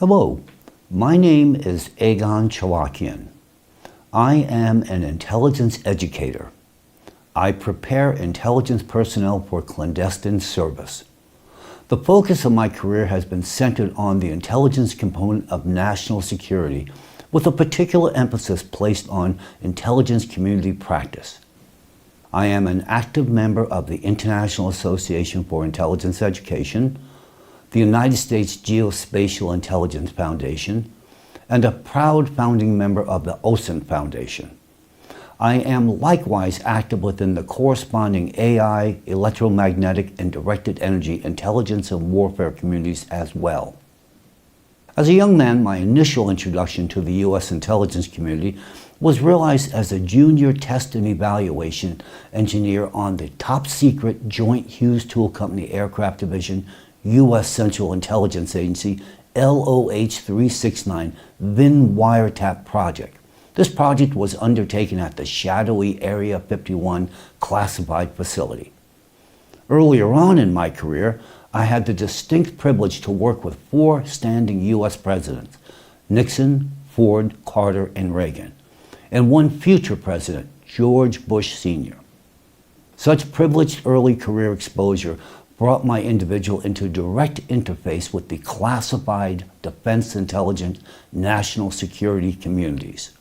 Hello, my name is Egon Chalakian. I am an intelligence educator. I prepare intelligence personnel for clandestine service. The focus of my career has been centered on the intelligence component of national security, with a particular emphasis placed on intelligence community practice. I am an active member of the International Association for Intelligence Education, the United States Geospatial Intelligence Foundation, and a proud founding member of the OSINT Foundation. I am likewise active within the corresponding AI, electromagnetic, and directed energy intelligence and warfare communities as well. As a young man, my initial introduction to the U.S. intelligence community was realized as a junior test and evaluation engineer on the top-secret Joint Hughes Tool Company Aircraft Division U.S. Central Intelligence Agency LOH 369 VIN wiretap project. This project was undertaken at the shadowy Area 51 classified facility. Earlier on in my career, I had the distinct privilege to work with 4 standing U.S. presidents, Nixon, Ford, Carter, and Reagan, and one future president, George Bush Sr. Such privileged early career exposure brought my individual into direct interface with the classified, defense intelligence, national security communities.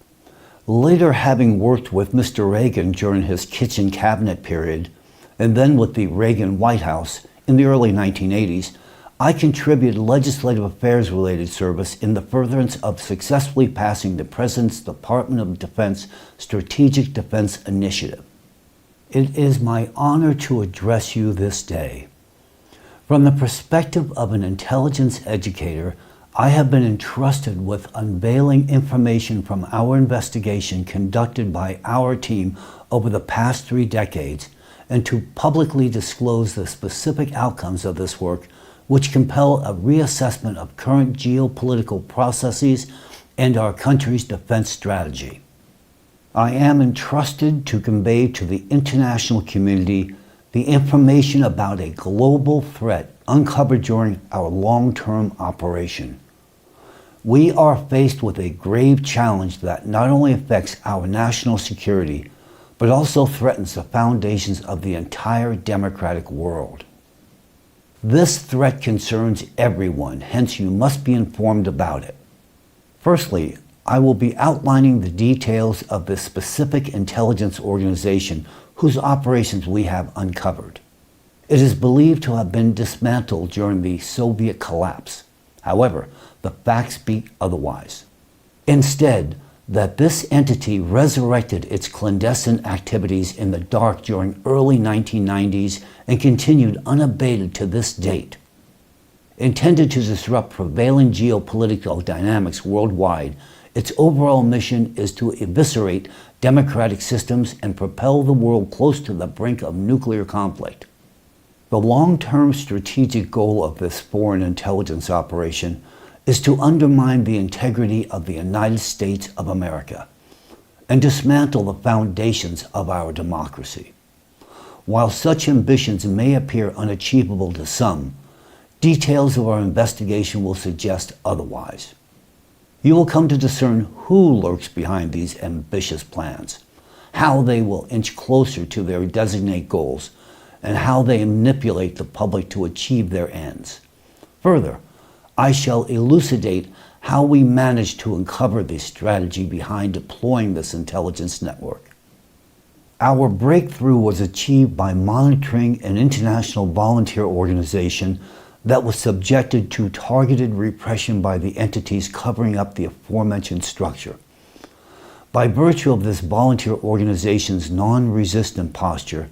Later, having worked with Mr. Reagan during his kitchen cabinet period, and then with the Reagan White House in the early 1980s, I contributed legislative affairs-related service in the furtherance of successfully passing the President's Department of Defense Strategic Defense Initiative. It is my honor to address you this day. From the perspective of an intelligence educator, I have been entrusted with unveiling information from our investigation conducted by our team over the past 3 decades, and to publicly disclose the specific outcomes of this work, which compel a reassessment of current geopolitical processes and our country's defense strategy. I am entrusted to convey to the international community the information about a global threat uncovered during our long-term operation. We are faced with a grave challenge that not only affects our national security, but also threatens the foundations of the entire democratic world. This threat concerns everyone, hence you must be informed about it. Firstly, I will be outlining the details of the specific intelligence organization whose operations we have uncovered. It is believed to have been dismantled during the Soviet collapse. However, the facts speak otherwise. Instead, that this entity resurrected its clandestine activities in the dark during early 1990s and continued unabated to this date. Intended to disrupt prevailing geopolitical dynamics worldwide, its overall mission is to eviscerate democratic systems and propel the world close to the brink of nuclear conflict. The long-term strategic goal of this foreign intelligence operation is to undermine the integrity of the United States of America and dismantle the foundations of our democracy. While such ambitions may appear unachievable to some, details of our investigation will suggest otherwise. You will come to discern who lurks behind these ambitious plans, how they will inch closer to their designated goals, and how they manipulate the public to achieve their ends. Further, I shall elucidate how we managed to uncover the strategy behind deploying this intelligence network. Our breakthrough was achieved by monitoring an international volunteer organization that was subjected to targeted repression by the entities covering up the aforementioned structure. By virtue of this volunteer organization's non-resistant posture,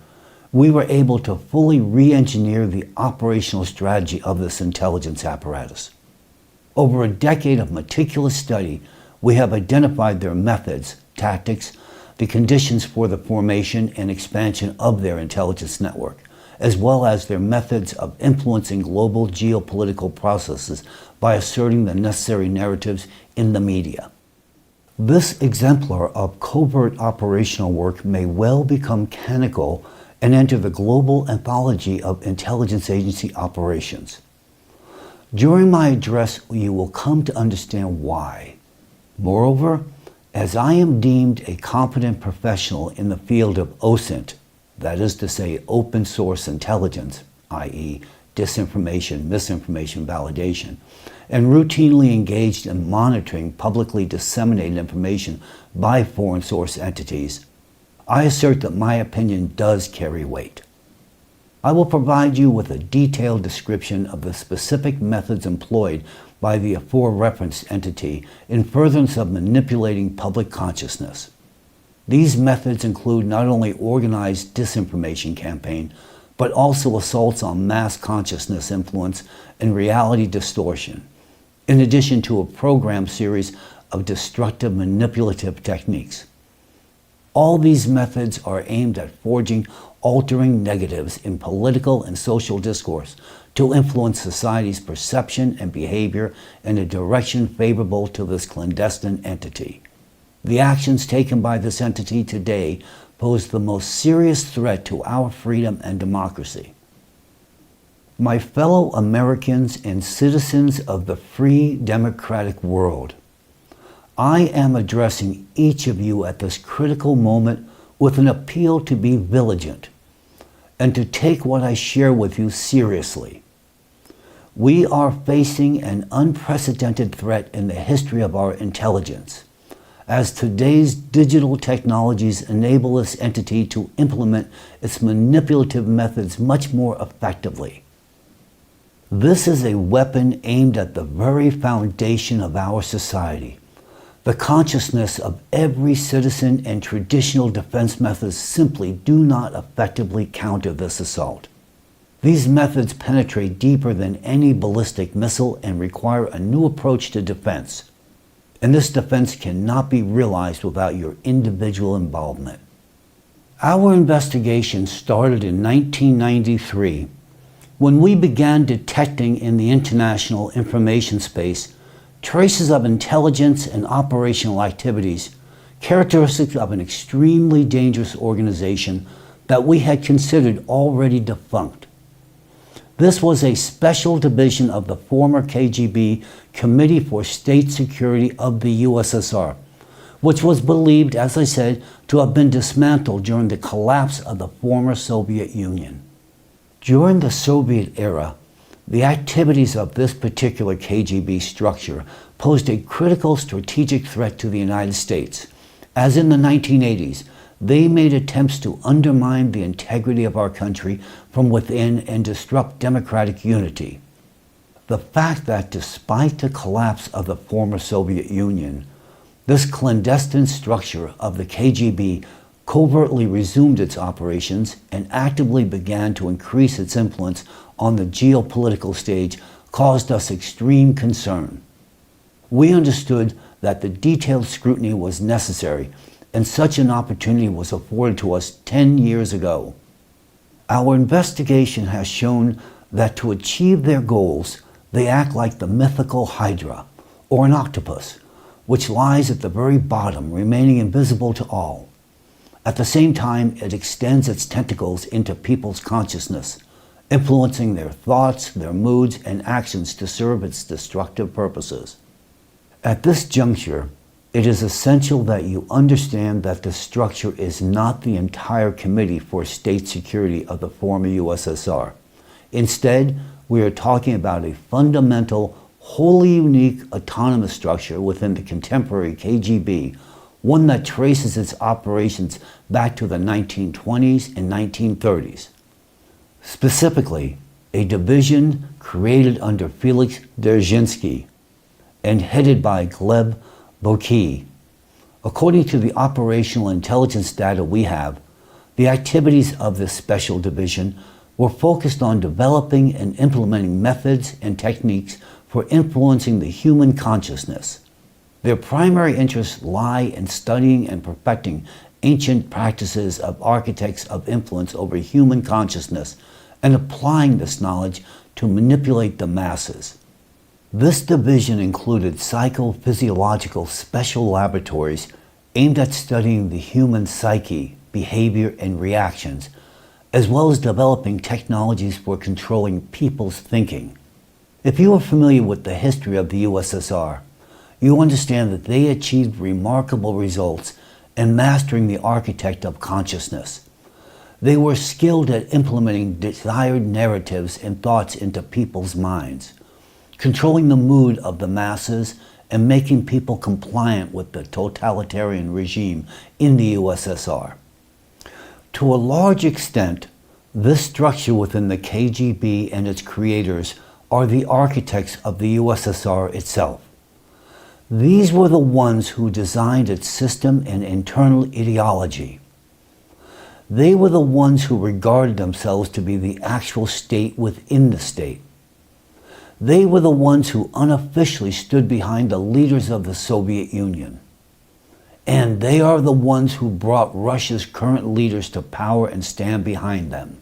we were able to fully re-engineer the operational strategy of this intelligence apparatus. Over a decade of meticulous study, we have identified their methods, tactics, the conditions for the formation and expansion of their intelligence network, as well as their methods of influencing global geopolitical processes by asserting the necessary narratives in the media. This exemplar of covert operational work may well become canonical and enter the global anthology of intelligence agency operations. During my address, you will come to understand why. Moreover, as I am deemed a competent professional in the field of OSINT, that is to say open source intelligence, i.e. disinformation, misinformation validation, and routinely engaged in monitoring publicly disseminated information by foreign source entities, I assert that my opinion does carry weight. I will provide you with a detailed description of the specific methods employed by the aforereferenced entity in furtherance of manipulating public consciousness. These methods include not only organized disinformation campaign, but also assaults on mass consciousness influence and reality distortion, in addition to a programmed series of destructive manipulative techniques. All these methods are aimed at forging altering negatives in political and social discourse to influence society's perception and behavior in a direction favorable to this clandestine entity. The actions taken by this entity today pose the most serious threat to our freedom and democracy. My fellow Americans and citizens of the free democratic world, I am addressing each of you at this critical moment with an appeal to be vigilant and to take what I share with you seriously. We are facing an unprecedented threat in the history of our intelligence, as today's digital technologies enable this entity to implement its manipulative methods much more effectively. This is a weapon aimed at the very foundation of our society. The consciousness of every citizen and traditional defense methods simply do not effectively counter this assault. These methods penetrate deeper than any ballistic missile and require a new approach to defense. And this defense cannot be realized without your individual involvement. Our investigation started in 1993 when we began detecting in the international information space traces of intelligence and operational activities characteristic of an extremely dangerous organization that we had considered already defunct. This was a special division of the former KGB Committee for State Security of the USSR, which was believed, as I said, to have been dismantled during the collapse of the former Soviet Union. During the Soviet era, the activities of this particular KGB structure posed a critical strategic threat to the United States. As in the 1980s, they made attempts to undermine the integrity of our country from within and disrupt democratic unity. The fact that despite the collapse of the former Soviet Union, this clandestine structure of the KGB covertly resumed its operations and actively began to increase its influence on the geopolitical stage caused us extreme concern. We understood that the detailed scrutiny was necessary, and such an opportunity was afforded to us 10 years ago. Our investigation has shown that to achieve their goals, they act like the mythical Hydra, or an octopus, which lies at the very bottom, remaining invisible to all. At the same time, it extends its tentacles into people's consciousness, influencing their thoughts, their moods, and actions to serve its destructive purposes. At this juncture, it is essential that you understand that the structure is not the entire Committee for State Security of the former USSR. Instead, we are talking about a fundamental, wholly unique autonomous structure within the contemporary KGB, one that traces its operations back to the 1920s and 1930s. Specifically, a division created under Felix Dzerzhinsky and headed by Gleb Boki. According to the operational intelligence data we have, the activities of this special division were focused on developing and implementing methods and techniques for influencing the human consciousness. Their primary interests lie in studying and perfecting ancient practices of architects of influence over human consciousness and applying this knowledge to manipulate the masses. This division included psychophysiological special laboratories aimed at studying the human psyche, behavior, and reactions, as well as developing technologies for controlling people's thinking. If you are familiar with the history of the USSR, you understand that they achieved remarkable results in mastering the architect of consciousness. They were skilled at implementing desired narratives and thoughts into people's minds, controlling the mood of the masses and making people compliant with the totalitarian regime in the USSR. To a large extent, this structure within the KGB and its creators are the architects of the USSR itself. These were the ones who designed its system and internal ideology. They were the ones who regarded themselves to be the actual state within the state. They were the ones who unofficially stood behind the leaders of the Soviet Union. And they are the ones who brought Russia's current leaders to power and stand behind them.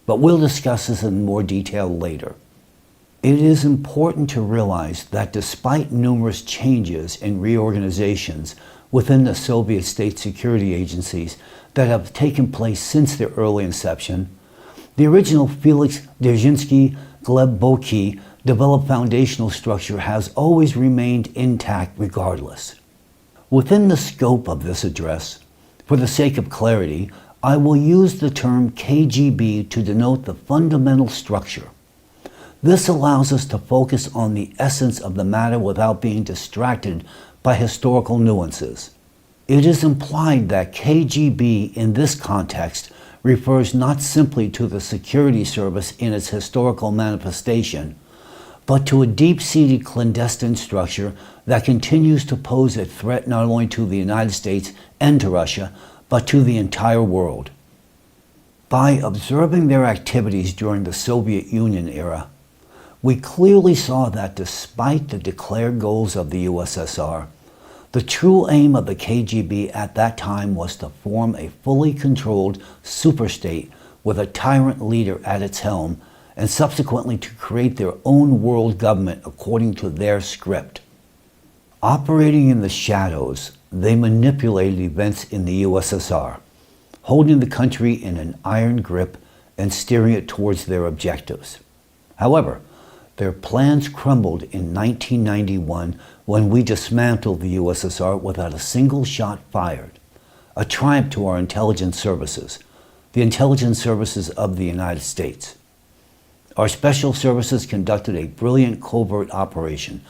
But we'll discuss this in more detail later. It is important to realize that despite numerous changes and reorganizations within the Soviet state security agencies that have taken place since their early inception, the original Felix Dzerzhinsky Gleb Boki developed foundational structure has always remained intact regardless. Within the scope of this address, for the sake of clarity, I will use the term KGB to denote the fundamental structure. This allows us to focus on the essence of the matter without being distracted by historical nuances. It is implied that KGB in this context refers not simply to the security service in its historical manifestation, but to a deep-seated clandestine structure that continues to pose a threat not only to the United States and to Russia, but to the entire world. By observing their activities during the Soviet Union era, we clearly saw that despite the declared goals of the USSR, the true aim of the KGB at that time was to form a fully controlled superstate with a tyrant leader at its helm and subsequently to create their own world government according to their script. Operating in the shadows, they manipulated events in the USSR, holding the country in an iron grip and steering it towards their objectives. However, their plans crumbled in 1991 when we dismantled the USSR without a single shot fired, a triumph to our intelligence services, the intelligence services of the United States. Our special services conducted a brilliant covert operation,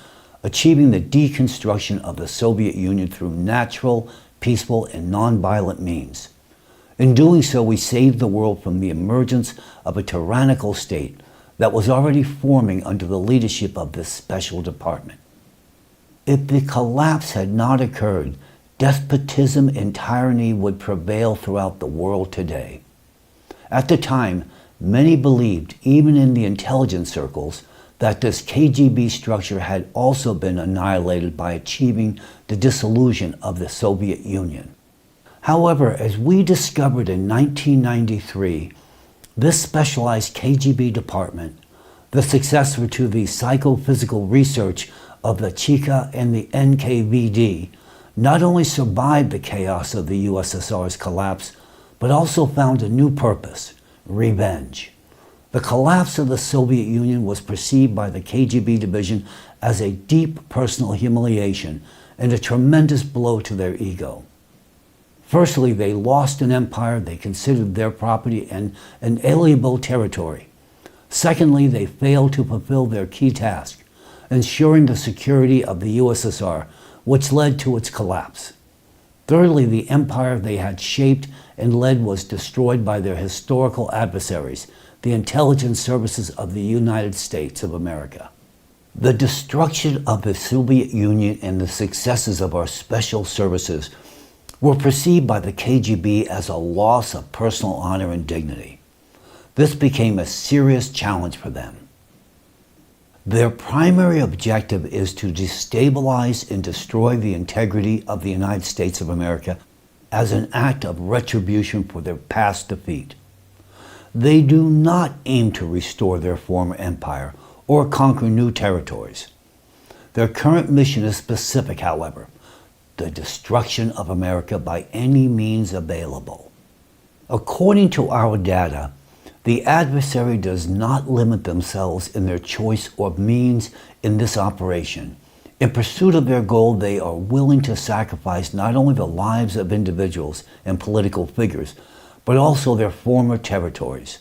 achieving the deconstruction of the Soviet Union through natural, peaceful, and nonviolent means. In doing so, we saved the world from the emergence of a tyrannical state that was already forming under the leadership of this special department. If the collapse had not occurred, despotism and tyranny would prevail throughout the world today. At the time, many believed, even in the intelligence circles, that this KGB structure had also been annihilated by achieving the dissolution of the Soviet Union. However, as we discovered in 1993, this specialized KGB department, the successor to the psychophysical research of the Cheka and the NKVD, not only survived the chaos of the USSR's collapse, but also found a new purpose: revenge. The collapse of the Soviet Union was perceived by the KGB division as a deep personal humiliation and a tremendous blow to their ego. Firstly, they lost an empire they considered their property and an inalienable territory. Secondly, they failed to fulfill their key task, ensuring the security of the USSR, which led to its collapse. Thirdly, the empire they had shaped and led was destroyed by their historical adversaries, the intelligence services of the United States of America. The destruction of the Soviet Union and the successes of our special services were perceived by the KGB as a loss of personal honor and dignity. This became a serious challenge for them. Their primary objective is to destabilize and destroy the integrity of the United States of America as an act of retribution for their past defeat. They do not aim to restore their former empire or conquer new territories. Their current mission is specific, however: the destruction of America by any means available. According to our data, The adversary does not limit themselves in their choice or means in this operation. In pursuit of their goal, they are willing to sacrifice not only the lives of individuals and political figures, but also their former territories.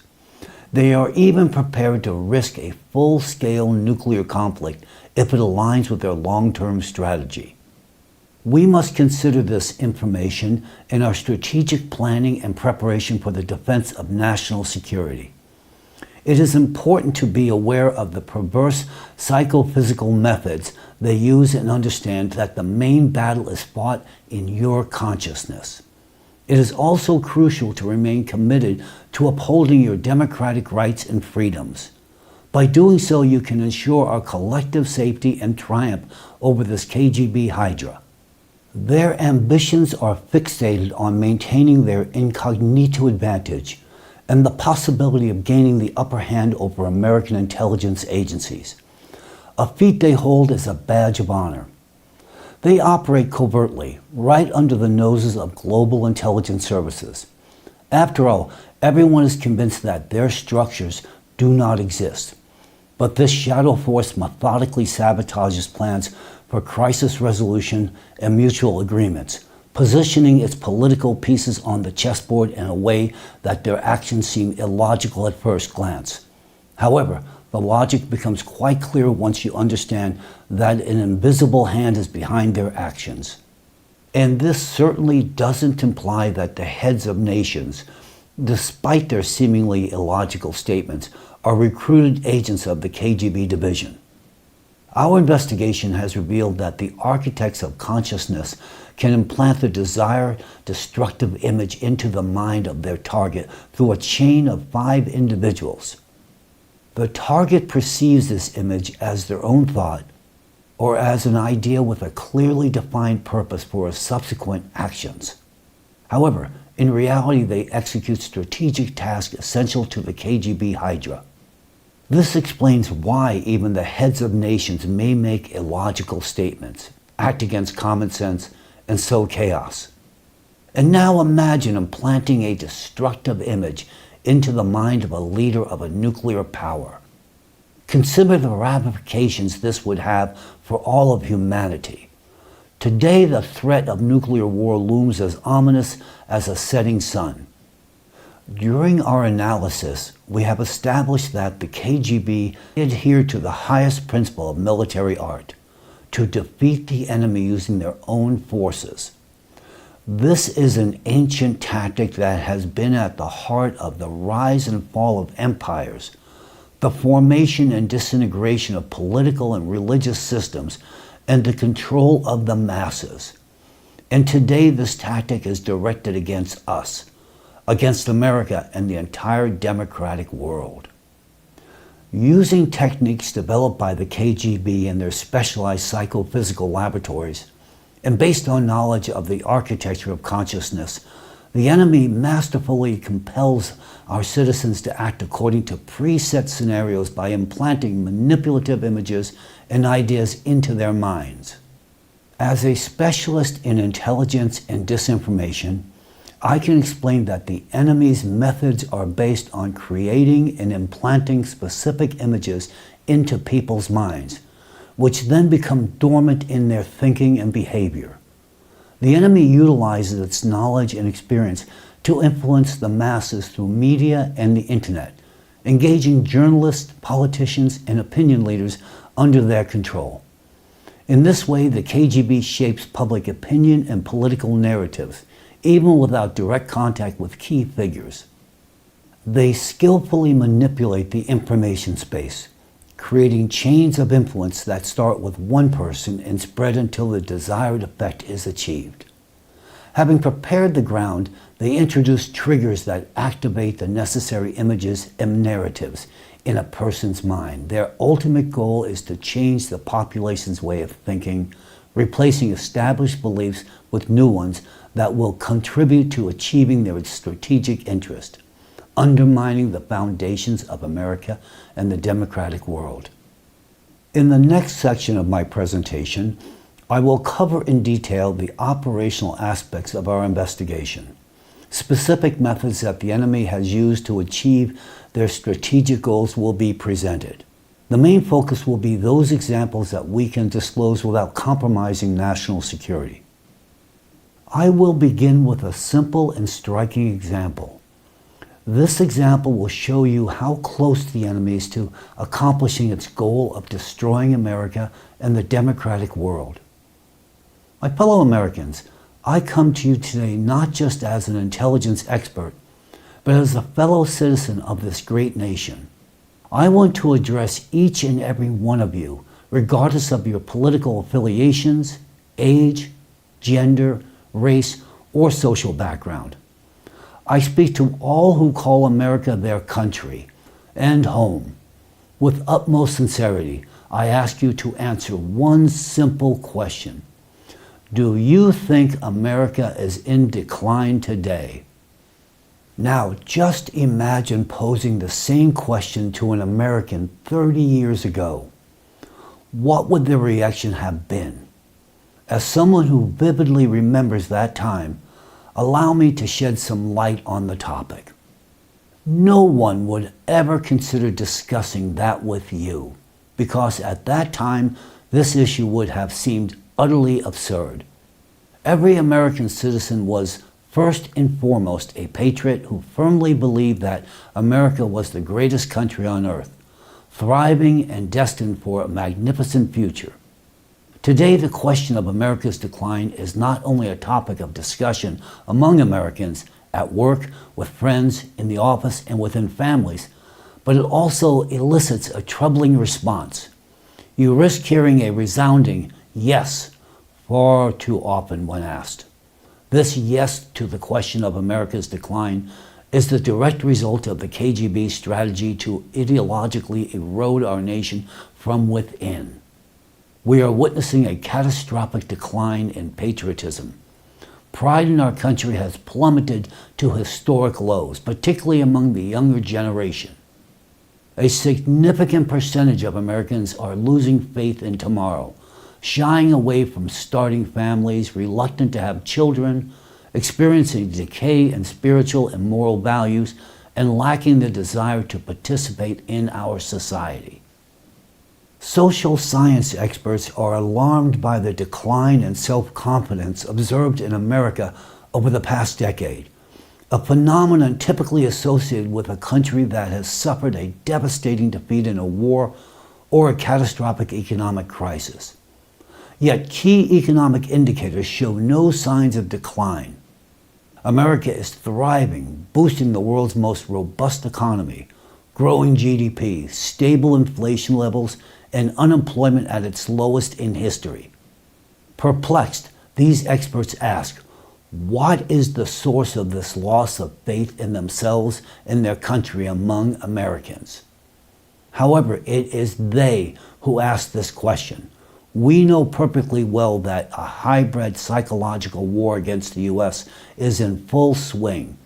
They are even prepared to risk a full-scale nuclear conflict if it aligns with their long-term strategy. We must consider this information in our strategic planning and preparation for the defense of national security. It is important to be aware of the perverse psychophysical methods they use and understand that the main battle is fought in your consciousness. It is also crucial to remain committed to upholding your democratic rights and freedoms. By doing so, you can ensure our collective safety and triumph over this KGB Hydra. Their ambitions are fixated on maintaining their incognito advantage and the possibility of gaining the upper hand over American intelligence agencies, a feat they hold as a badge of honor. They operate covertly, right under the noses of global intelligence services. After all, everyone is convinced that their structures do not exist. But this shadow force methodically sabotages plans for crisis resolution and mutual agreements, positioning its political pieces on the chessboard in a way that their actions seem illogical at first glance. However, the logic becomes quite clear once you understand that an invisible hand is behind their actions. And this certainly doesn't imply that the heads of nations, despite their seemingly illogical statements, are recruited agents of the KGB division. Our investigation has revealed that the architects of consciousness can implant the desired destructive image into the mind of their target through a chain of 5 individuals. The target perceives this image as their own thought or as an idea with a clearly defined purpose for subsequent actions. However, in reality, they execute strategic tasks essential to the KGB Hydra. This explains why even the heads of nations may make illogical statements, act against common sense, and sow chaos. And now imagine implanting a destructive image into the mind of a leader of a nuclear power. Consider the ramifications this would have for all of humanity. Today, the threat of nuclear war looms as ominous as a setting sun. During our analysis, we have established that the KGB adhered to the highest principle of military art, to defeat the enemy using their own forces. This is an ancient tactic that has been at the heart of the rise and fall of empires, the formation and disintegration of political and religious systems, and the control of the masses. And today this tactic is directed against us, against America and the entire democratic world. Using techniques developed by the KGB and their specialized psychophysical laboratories, and based on knowledge of the architecture of consciousness, the enemy masterfully compels our citizens to act according to preset scenarios by implanting manipulative images and ideas into their minds. As a specialist in intelligence and disinformation, I can explain that the enemy's methods are based on creating and implanting specific images into people's minds, which then become dormant in their thinking and behavior. The enemy utilizes its knowledge and experience to influence the masses through media and the internet, engaging journalists, politicians, and opinion leaders under their control. In this way, the KGB shapes public opinion and political narratives, even without direct contact with key figures. They skillfully manipulate the information space, creating chains of influence that start with one person and spread until the desired effect is achieved. Having prepared the ground, they introduce triggers that activate the necessary images and narratives in a person's mind. Their ultimate goal is to change the population's way of thinking, replacing established beliefs with new ones that will contribute to achieving their strategic interest, undermining the foundations of America and the democratic world. In the next section of my presentation, I will cover in detail the operational aspects of our investigation, specific methods that the enemy has used to achieve their strategic goals will be presented. The main focus will be those examples that we can disclose without compromising national security. I will begin with a simple and striking example. This example will show you how close the enemy is to accomplishing its goal of destroying America and the democratic world. My fellow Americans, I come to you today not just as an intelligence expert, but as a fellow citizen of this great nation. I want to address each and every one of you, regardless of your political affiliations, age, gender, race, or social background. I speak to all who call America their country and home. With utmost sincerity, I ask you to answer one simple question. Do you think America is in decline today? Now, just imagine posing the same question to an American 30 years ago. What would their reaction have been? As someone who vividly remembers that time, allow me to shed some light on the topic. No one would ever consider discussing that with you, because at that time, this issue would have seemed utterly absurd. Every American citizen was first and foremost a patriot who firmly believed that America was the greatest country on earth, thriving and destined for a magnificent future. Today, the question of America's decline is not only a topic of discussion among Americans at work, with friends, in the office, and within families, but it also elicits a troubling response. You risk hearing a resounding yes far too often when asked. This yes to the question of America's decline is the direct result of the KGB's strategy to ideologically erode our nation from within. We are witnessing a catastrophic decline in patriotism. Pride in our country has plummeted to historic lows, particularly among the younger generation. A significant percentage of Americans are losing faith in tomorrow, shying away from starting families, reluctant to have children, experiencing decay in spiritual and moral values, and lacking the desire to participate in our society. Social science experts are alarmed by the decline in self-confidence observed in America over the past decade, a phenomenon typically associated with a country that has suffered a devastating defeat in a war or a catastrophic economic crisis. Yet key economic indicators show no signs of decline. America is thriving, boosting the world's most robust economy, growing GDP, stable inflation levels, and unemployment at its lowest in history. Perplexed, these experts ask, what is the source of this loss of faith in themselves and their country among Americans? However, it is they who ask this question. We know perfectly well that a hybrid psychological war against the U.S. is in full swing,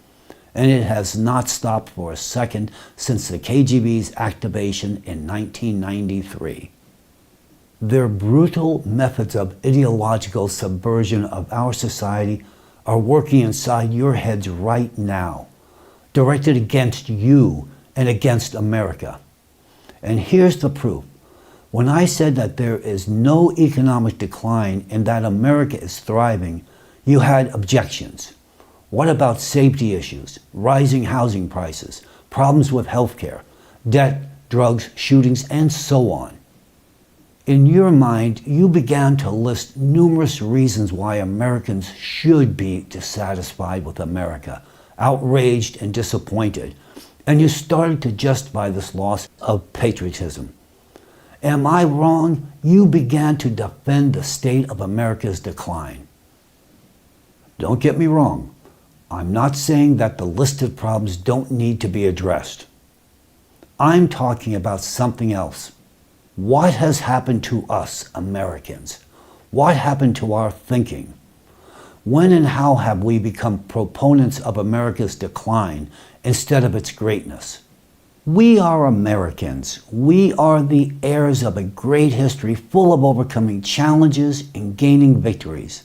and it has not stopped for a second since the KGB's activation in 1993. Their brutal methods of ideological subversion of our society are working inside your heads right now, directed against you and against America. And here's the proof. When I said that there is no economic decline and that America is thriving, you had objections. What about safety issues, rising housing prices, problems with healthcare, debt, drugs, shootings, and so on? In your mind, you began to list numerous reasons why Americans should be dissatisfied with America, outraged and disappointed, and you started to justify this loss of patriotism. Am I wrong? You began to defend the state of America's decline. Don't get me wrong. I'm not saying that the listed problems don't need to be addressed. I'm talking about something else. What has happened to us, Americans? What happened to our thinking? When and how have we become proponents of America's decline instead of its greatness? We are Americans. We are the heirs of a great history full of overcoming challenges and gaining victories.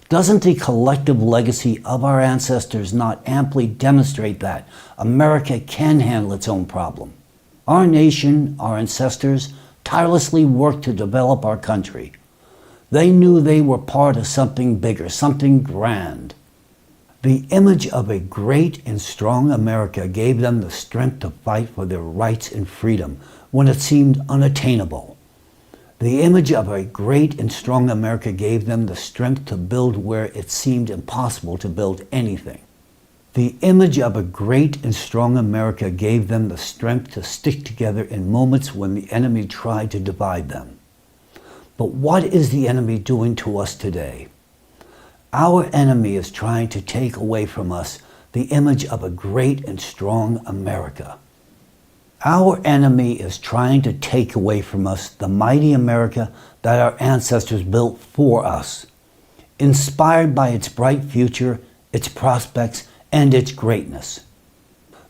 Doesn't the collective legacy of our ancestors not amply demonstrate that America can handle its own problem? Our nation, our ancestors, tirelessly worked to develop our country. They knew they were part of something bigger, something grand. The image of a great and strong America gave them the strength to fight for their rights and freedom when it seemed unattainable. The image of a great and strong America gave them the strength to build where it seemed impossible to build anything. The image of a great and strong America gave them the strength to stick together in moments when the enemy tried to divide them. But what is the enemy doing to us today? Our enemy is trying to take away from us the image of a great and strong America. Our enemy is trying to take away from us the mighty America that our ancestors built for us, inspired by its bright future, its prospects, and its greatness.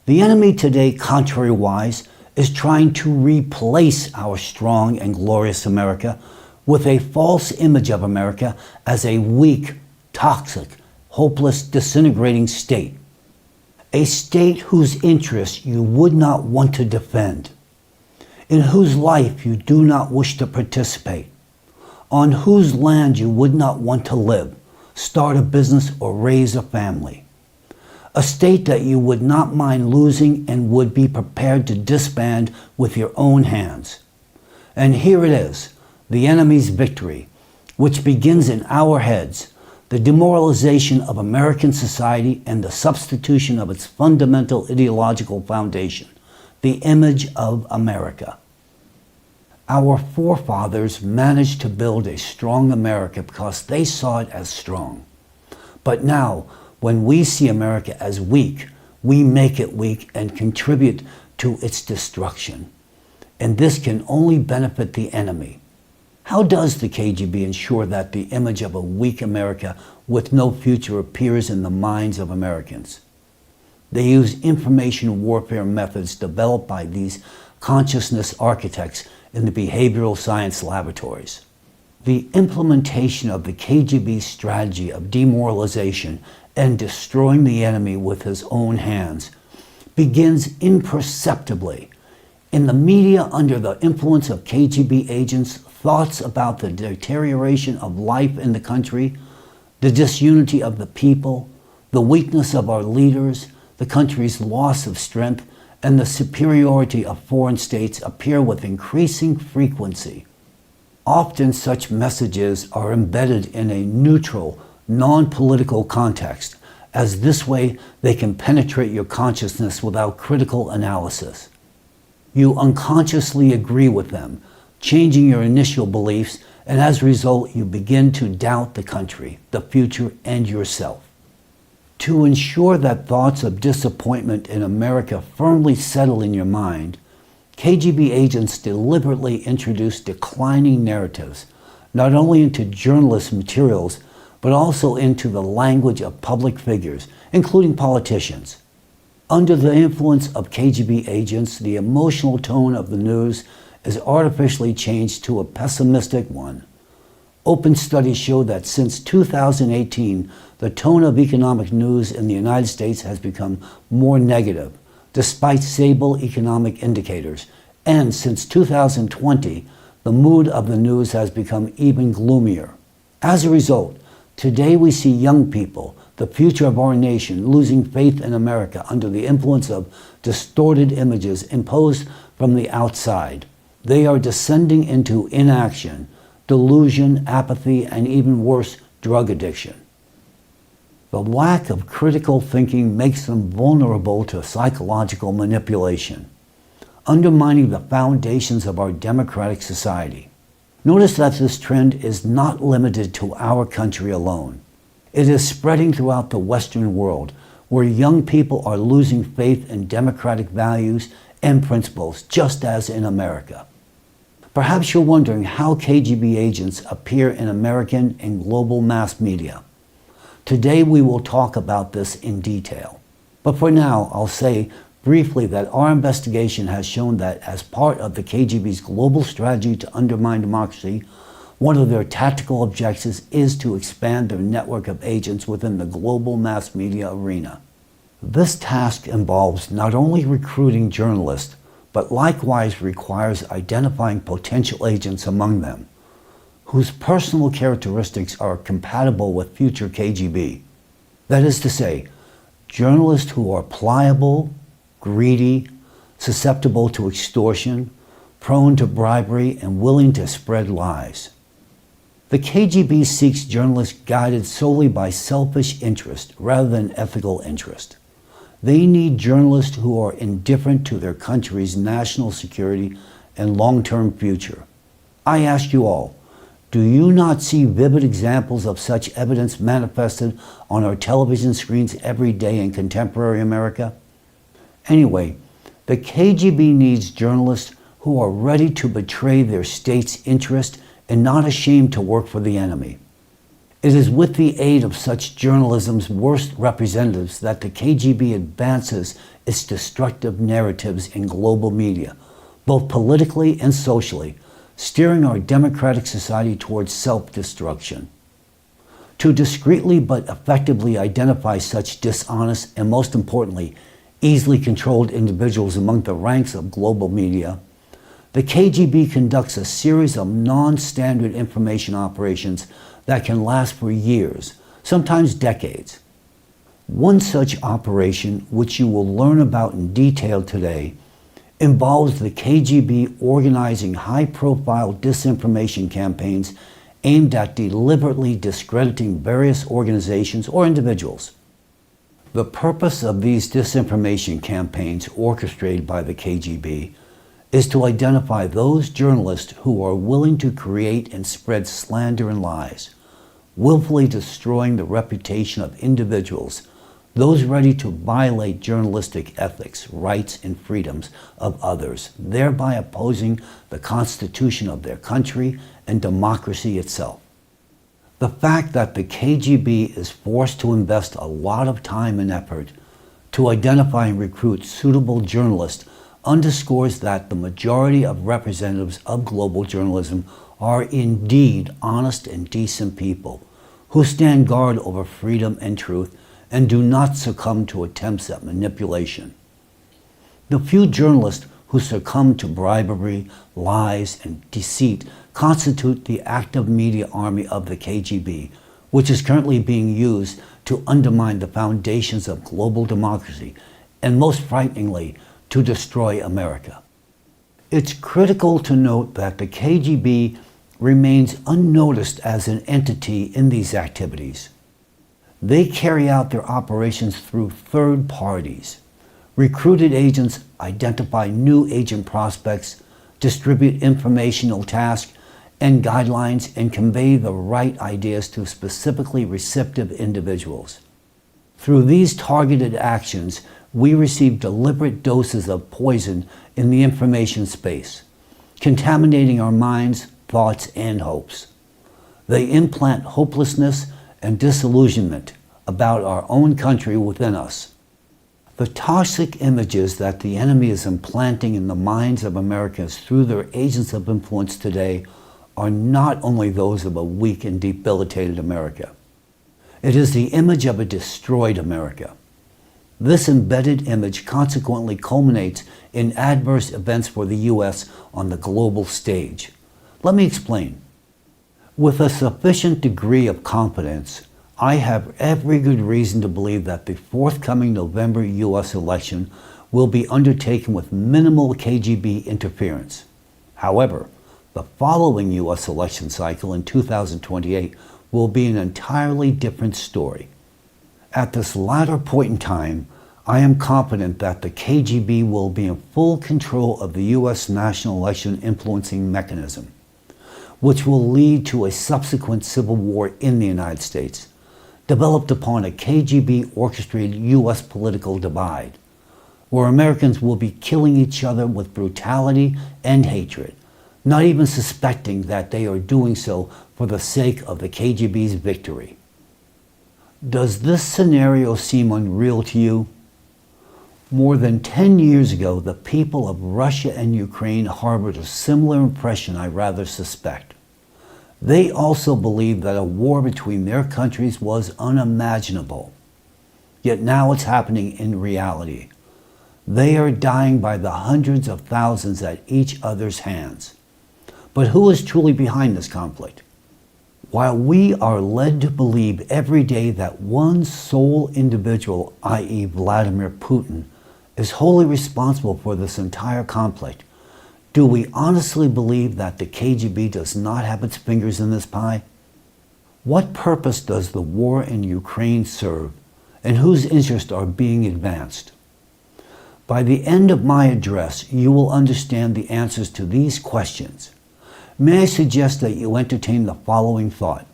The enemy today, contrariwise, is trying to replace our strong and glorious America with a false image of America as a weak, toxic, hopeless, disintegrating state. A state whose interests you would not want to defend, in whose life you do not wish to participate, on whose land you would not want to live, start a business, or raise a family. A state that you would not mind losing and would be prepared to disband with your own hands. And here it is, the enemy's victory, which begins in our heads, the demoralization of American society and the substitution of its fundamental ideological foundation, the image of America. Our forefathers managed to build a strong America because they saw it as strong. But now, when we see America as weak, we make it weak and contribute to its destruction. And this can only benefit the enemy. How does the KGB ensure that the image of a weak America with no future appears in the minds of Americans? They use information warfare methods developed by these consciousness architects in the behavioral science laboratories. The implementation of the KGB's strategy of demoralization and destroying the enemy with his own hands begins imperceptibly. In the media, under the influence of KGB agents, thoughts about the deterioration of life in the country, the disunity of the people, the weakness of our leaders, the country's loss of strength, and the superiority of foreign states appear with increasing frequency. Often such messages are embedded in a neutral, non-political context, as this way they can penetrate your consciousness without critical analysis. You unconsciously agree with them, changing your initial beliefs, and as a result, you begin to doubt the country, the future, and yourself. To ensure that thoughts of disappointment in America firmly settle in your mind, KGB agents deliberately introduce declining narratives, not only into journalist materials, but also into the language of public figures, including politicians. Under the influence of KGB agents, the emotional tone of the news is artificially changed to a pessimistic one. Open studies show that since 2018, the tone of economic news in the United States has become more negative, despite stable economic indicators. And since 2020, the mood of the news has become even gloomier. As a result, today we see young people, the future of our nation, losing faith in America under the influence of distorted images imposed from the outside. They are descending into inaction, delusion, apathy, and even worse, drug addiction. The lack of critical thinking makes them vulnerable to psychological manipulation, undermining the foundations of our democratic society. Notice that this trend is not limited to our country alone. It is spreading throughout the Western world, where young people are losing faith in democratic values and principles, just as in America. Perhaps you're wondering how KGB agents appear in American and global mass media. Today we will talk about this in detail. But for now, I'll say briefly that our investigation has shown that as part of the KGB's global strategy to undermine democracy, One of their tactical objectives is to expand their network of agents within the global mass media arena. This task involves not only recruiting journalists, but likewise requires identifying potential agents among them, whose personal characteristics are compatible with future KGB. That is to say, journalists who are pliable, greedy, susceptible to extortion, prone to bribery, and willing to spread lies. The KGB seeks journalists guided solely by selfish interest rather than ethical interest. They need journalists who are indifferent to their country's national security and long-term future. I ask you all, do you not see vivid examples of such evidence manifested on our television screens every day in contemporary America? Anyway, the KGB needs journalists who are ready to betray their state's interest and not ashamed to work for the enemy. It is with the aid of such journalism's worst representatives that the KGB advances its destructive narratives in global media, both politically and socially, steering our democratic society towards self-destruction. To discreetly but effectively identify such dishonest and, most importantly, easily controlled individuals among the ranks of global media, the KGB conducts a series of non-standard information operations that can last for years, sometimes decades. One such operation, which you will learn about in detail today, involves the KGB organizing high-profile disinformation campaigns aimed at deliberately discrediting various organizations or individuals. The purpose of these disinformation campaigns orchestrated by the KGB is to identify those journalists who are willing to create and spread slander and lies, willfully destroying the reputation of individuals, those ready to violate journalistic ethics, rights, and freedoms of others, thereby opposing the Constitution of their country and democracy itself. The fact that the KGB is forced to invest a lot of time and effort to identify and recruit suitable journalists underscores that the majority of representatives of global journalism are indeed honest and decent people who stand guard over freedom and truth and do not succumb to attempts at manipulation. The few journalists who succumb to bribery, lies, and deceit constitute the active media army of the KGB, which is currently being used to undermine the foundations of global democracy and, most frighteningly, to destroy America. It's critical to note that the KGB remains unnoticed as an entity in these activities. They carry out their operations through third parties. Recruited agents identify new agent prospects, distribute informational tasks and guidelines, and convey the right ideas to specifically receptive individuals. Through these targeted actions, we receive deliberate doses of poison in the information space, contaminating our minds, thoughts, and hopes. They implant hopelessness and disillusionment about our own country within us. The toxic images that the enemy is implanting in the minds of Americans through their agents of influence today are not only those of a weak and debilitated America. It is the image of a destroyed America. This embedded image consequently culminates in adverse events for the U.S. on the global stage. Let me explain. With a sufficient degree of confidence, I have every good reason to believe that the forthcoming November U.S. election will be undertaken with minimal KGB interference. However, the following U.S. election cycle in 2028 will be an entirely different story. At this latter point in time, I am confident that the KGB will be in full control of the U.S. national election influencing mechanism, which will lead to a subsequent civil war in the United States, developed upon a KGB-orchestrated U.S. political divide, where Americans will be killing each other with brutality and hatred, not even suspecting that they are doing so for the sake of the KGB's victory. Does this scenario seem unreal to you? More than 10 years ago, the people of Russia and Ukraine harbored a similar impression, I rather suspect. They also believed that a war between their countries was unimaginable. Yet now it's happening in reality. They are dying by the hundreds of thousands at each other's hands. But who is truly behind this conflict? While we are led to believe every day that one sole individual, i.e. Vladimir Putin, is wholly responsible for this entire conflict, do we honestly believe that the KGB does not have its fingers in this pie? What purpose does the war in Ukraine serve, and whose interests are being advanced? By the end of my address, you will understand the answers to these questions. May I suggest that you entertain the following thought.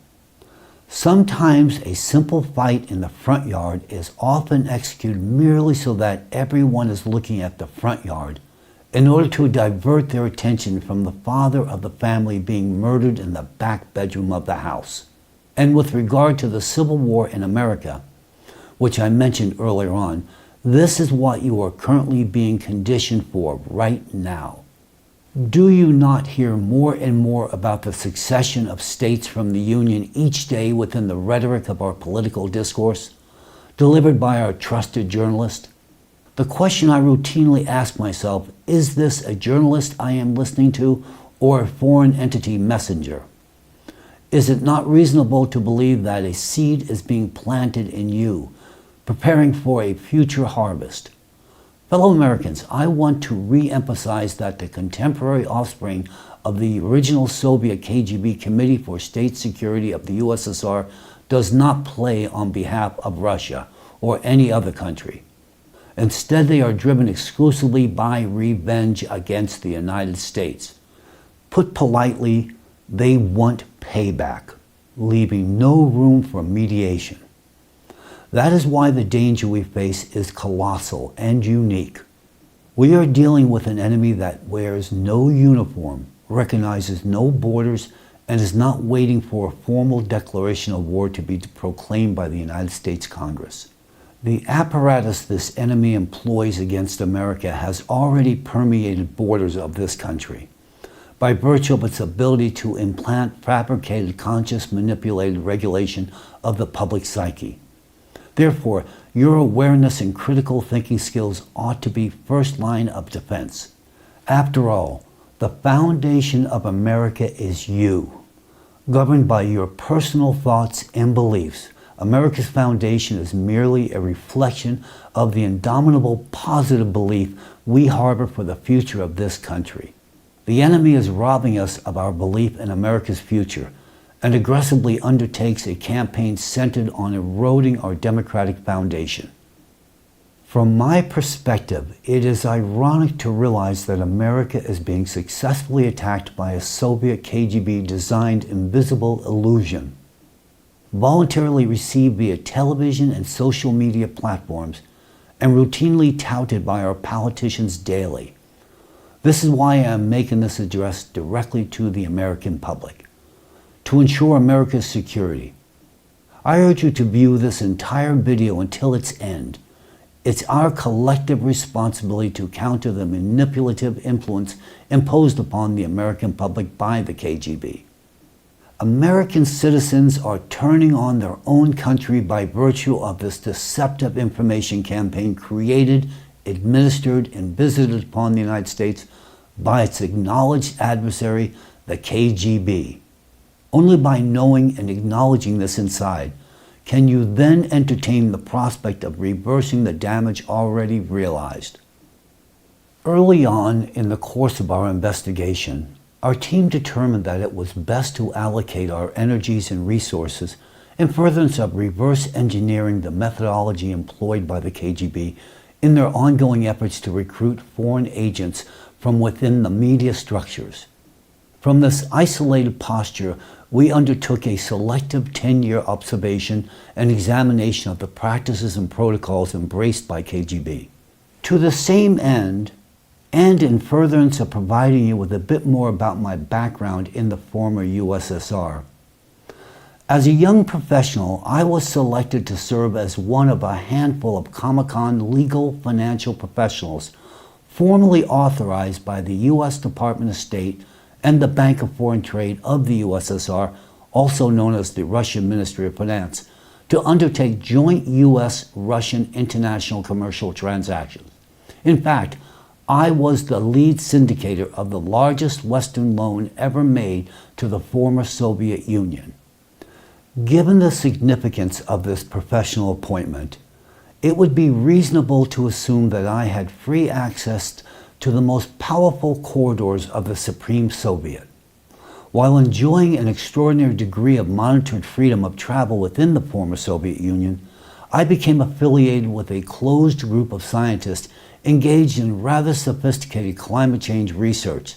Sometimes a simple fight in the front yard is often executed merely so that everyone is looking at the front yard in order to divert their attention from the father of the family being murdered in the back bedroom of the house. And with regard to the Civil War in America, which I mentioned earlier on, this is what you are currently being conditioned for right now. Do you not hear more and more about the succession of states from the Union each day within the rhetoric of our political discourse, delivered by our trusted journalist? The question I routinely ask myself, is this a journalist I am listening to or a foreign entity messenger? Is it not reasonable to believe that a seed is being planted in you, preparing for a future harvest? Fellow Americans, I want to re-emphasize that the contemporary offspring of the original Soviet KGB Committee for State Security of the USSR does not play on behalf of Russia or any other country. Instead, they are driven exclusively by revenge against the United States. Put politely, they want payback, leaving no room for mediation. That is why the danger we face is colossal and unique. We are dealing with an enemy that wears no uniform, recognizes no borders, and is not waiting for a formal declaration of war to be proclaimed by the United States Congress. The apparatus this enemy employs against America has already permeated borders of this country by virtue of its ability to implant fabricated, conscious, manipulated regulation of the public psyche. Therefore, your awareness and critical thinking skills ought to be first line of defense. After all, the foundation of America is you. Governed by your personal thoughts and beliefs, America's foundation is merely a reflection of the indomitable positive belief we harbor for the future of this country. The enemy is robbing us of our belief in America's future and aggressively undertakes a campaign centered on eroding our democratic foundation. From my perspective, it is ironic to realize that America is being successfully attacked by a Soviet KGB-designed invisible illusion, voluntarily received via television and social media platforms, and routinely touted by our politicians daily. This is why I am making this address directly to the American public, to ensure America's security. I urge you to view this entire video until its end. It's our collective responsibility to counter the manipulative influence imposed upon the American public by the KGB. American citizens are turning on their own country by virtue of this deceptive information campaign created, administered, and visited upon the United States by its acknowledged adversary, the KGB. Only by knowing and acknowledging this inside can you then entertain the prospect of reversing the damage already realized. Early on in the course of our investigation, our team determined that it was best to allocate our energies and resources in furtherance of reverse engineering the methodology employed by the KGB in their ongoing efforts to recruit foreign agents from within the media structures. From this isolated posture, we undertook a selective 10-year observation and examination of the practices and protocols embraced by KGB. To the same end, and in furtherance of providing you with a bit more about my background in the former USSR, as a young professional, I was selected to serve as one of a handful of Comecon legal financial professionals formally authorized by the U.S. Department of State and the Bank of Foreign Trade of the USSR, also known as the Russian Ministry of Finance, to undertake joint U.S.-Russian international commercial transactions. In fact, I was the lead syndicator of the largest Western loan ever made to the former Soviet Union. Given the significance of this professional appointment, it would be reasonable to assume that I had free access to the most powerful corridors of the Supreme Soviet. While enjoying an extraordinary degree of monitored freedom of travel within the former Soviet Union, I became affiliated with a closed group of scientists engaged in rather sophisticated climate change research,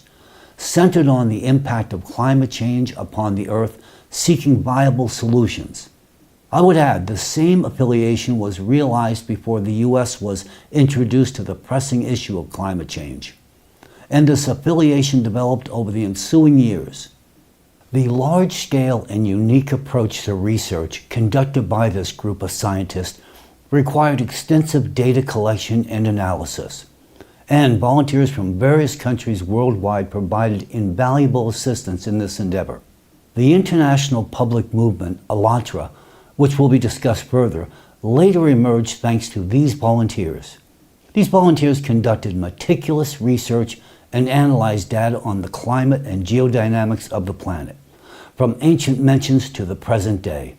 centered on the impact of climate change upon the Earth, seeking viable solutions. I would add, the same affiliation was realized before the U.S. was introduced to the pressing issue of climate change, and this affiliation developed over the ensuing years. The large-scale and unique approach to research conducted by this group of scientists required extensive data collection and analysis, and volunteers from various countries worldwide provided invaluable assistance in this endeavor. The international public movement, ALLATRA, which will be discussed further, later emerged thanks to these volunteers. These volunteers conducted meticulous research and analyzed data on the climate and geodynamics of the planet, from ancient mentions to the present day.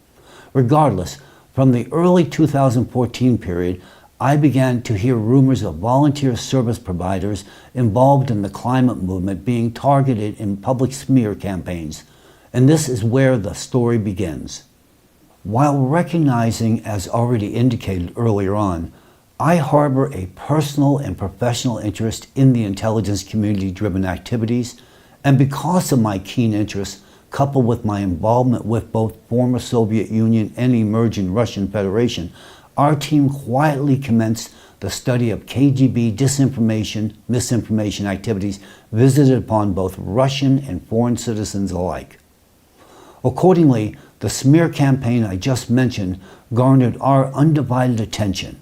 Regardless, from the early 2014 period, I began to hear rumors of volunteer service providers involved in the climate movement being targeted in public smear campaigns, and this is where the story begins. While recognizing, as already indicated earlier on, I harbor a personal and professional interest in the intelligence community-driven activities, and because of my keen interest, coupled with my involvement with both former Soviet Union and emerging Russian Federation, our team quietly commenced the study of KGB disinformation, misinformation activities visited upon both Russian and foreign citizens alike. Accordingly, the smear campaign I just mentioned garnered our undivided attention.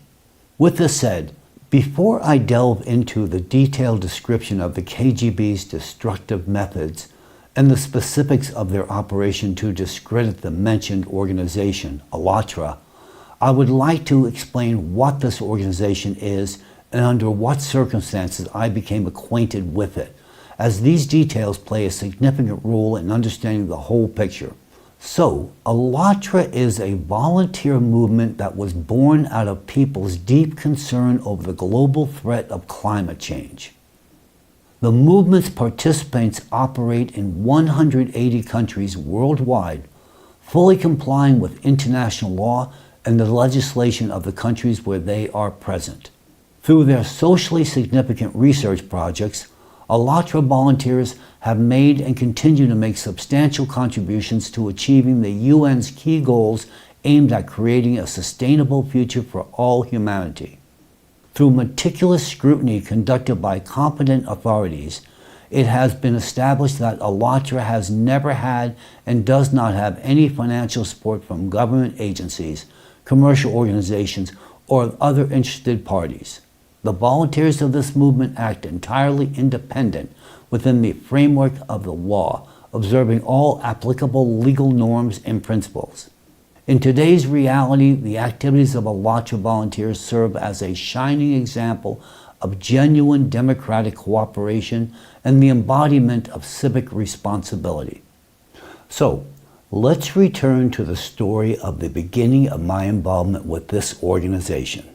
With this said, before I delve into the detailed description of the KGB's destructive methods and the specifics of their operation to discredit the mentioned organization, ALLATRA, I would like to explain what this organization is and under what circumstances I became acquainted with it, as these details play a significant role in understanding the whole picture. So, ALLATRA is a volunteer movement that was born out of people's deep concern over the global threat of climate change. The movement's participants operate in 180 countries worldwide, fully complying with international law and the legislation of the countries where they are present. Through their socially significant research projects, ALLATRA volunteers have made and continue to make substantial contributions to achieving the UN's key goals aimed at creating a sustainable future for all humanity. Through meticulous scrutiny conducted by competent authorities, it has been established that ALLATRA has never had and does not have any financial support from government agencies, commercial organizations, or other interested parties. The volunteers of this movement act entirely independent within the framework of the law, observing all applicable legal norms and principles. In today's reality, the activities of ALLATRA volunteers serve as a shining example of genuine democratic cooperation and the embodiment of civic responsibility. So, let's return to the story of the beginning of my involvement with this organization.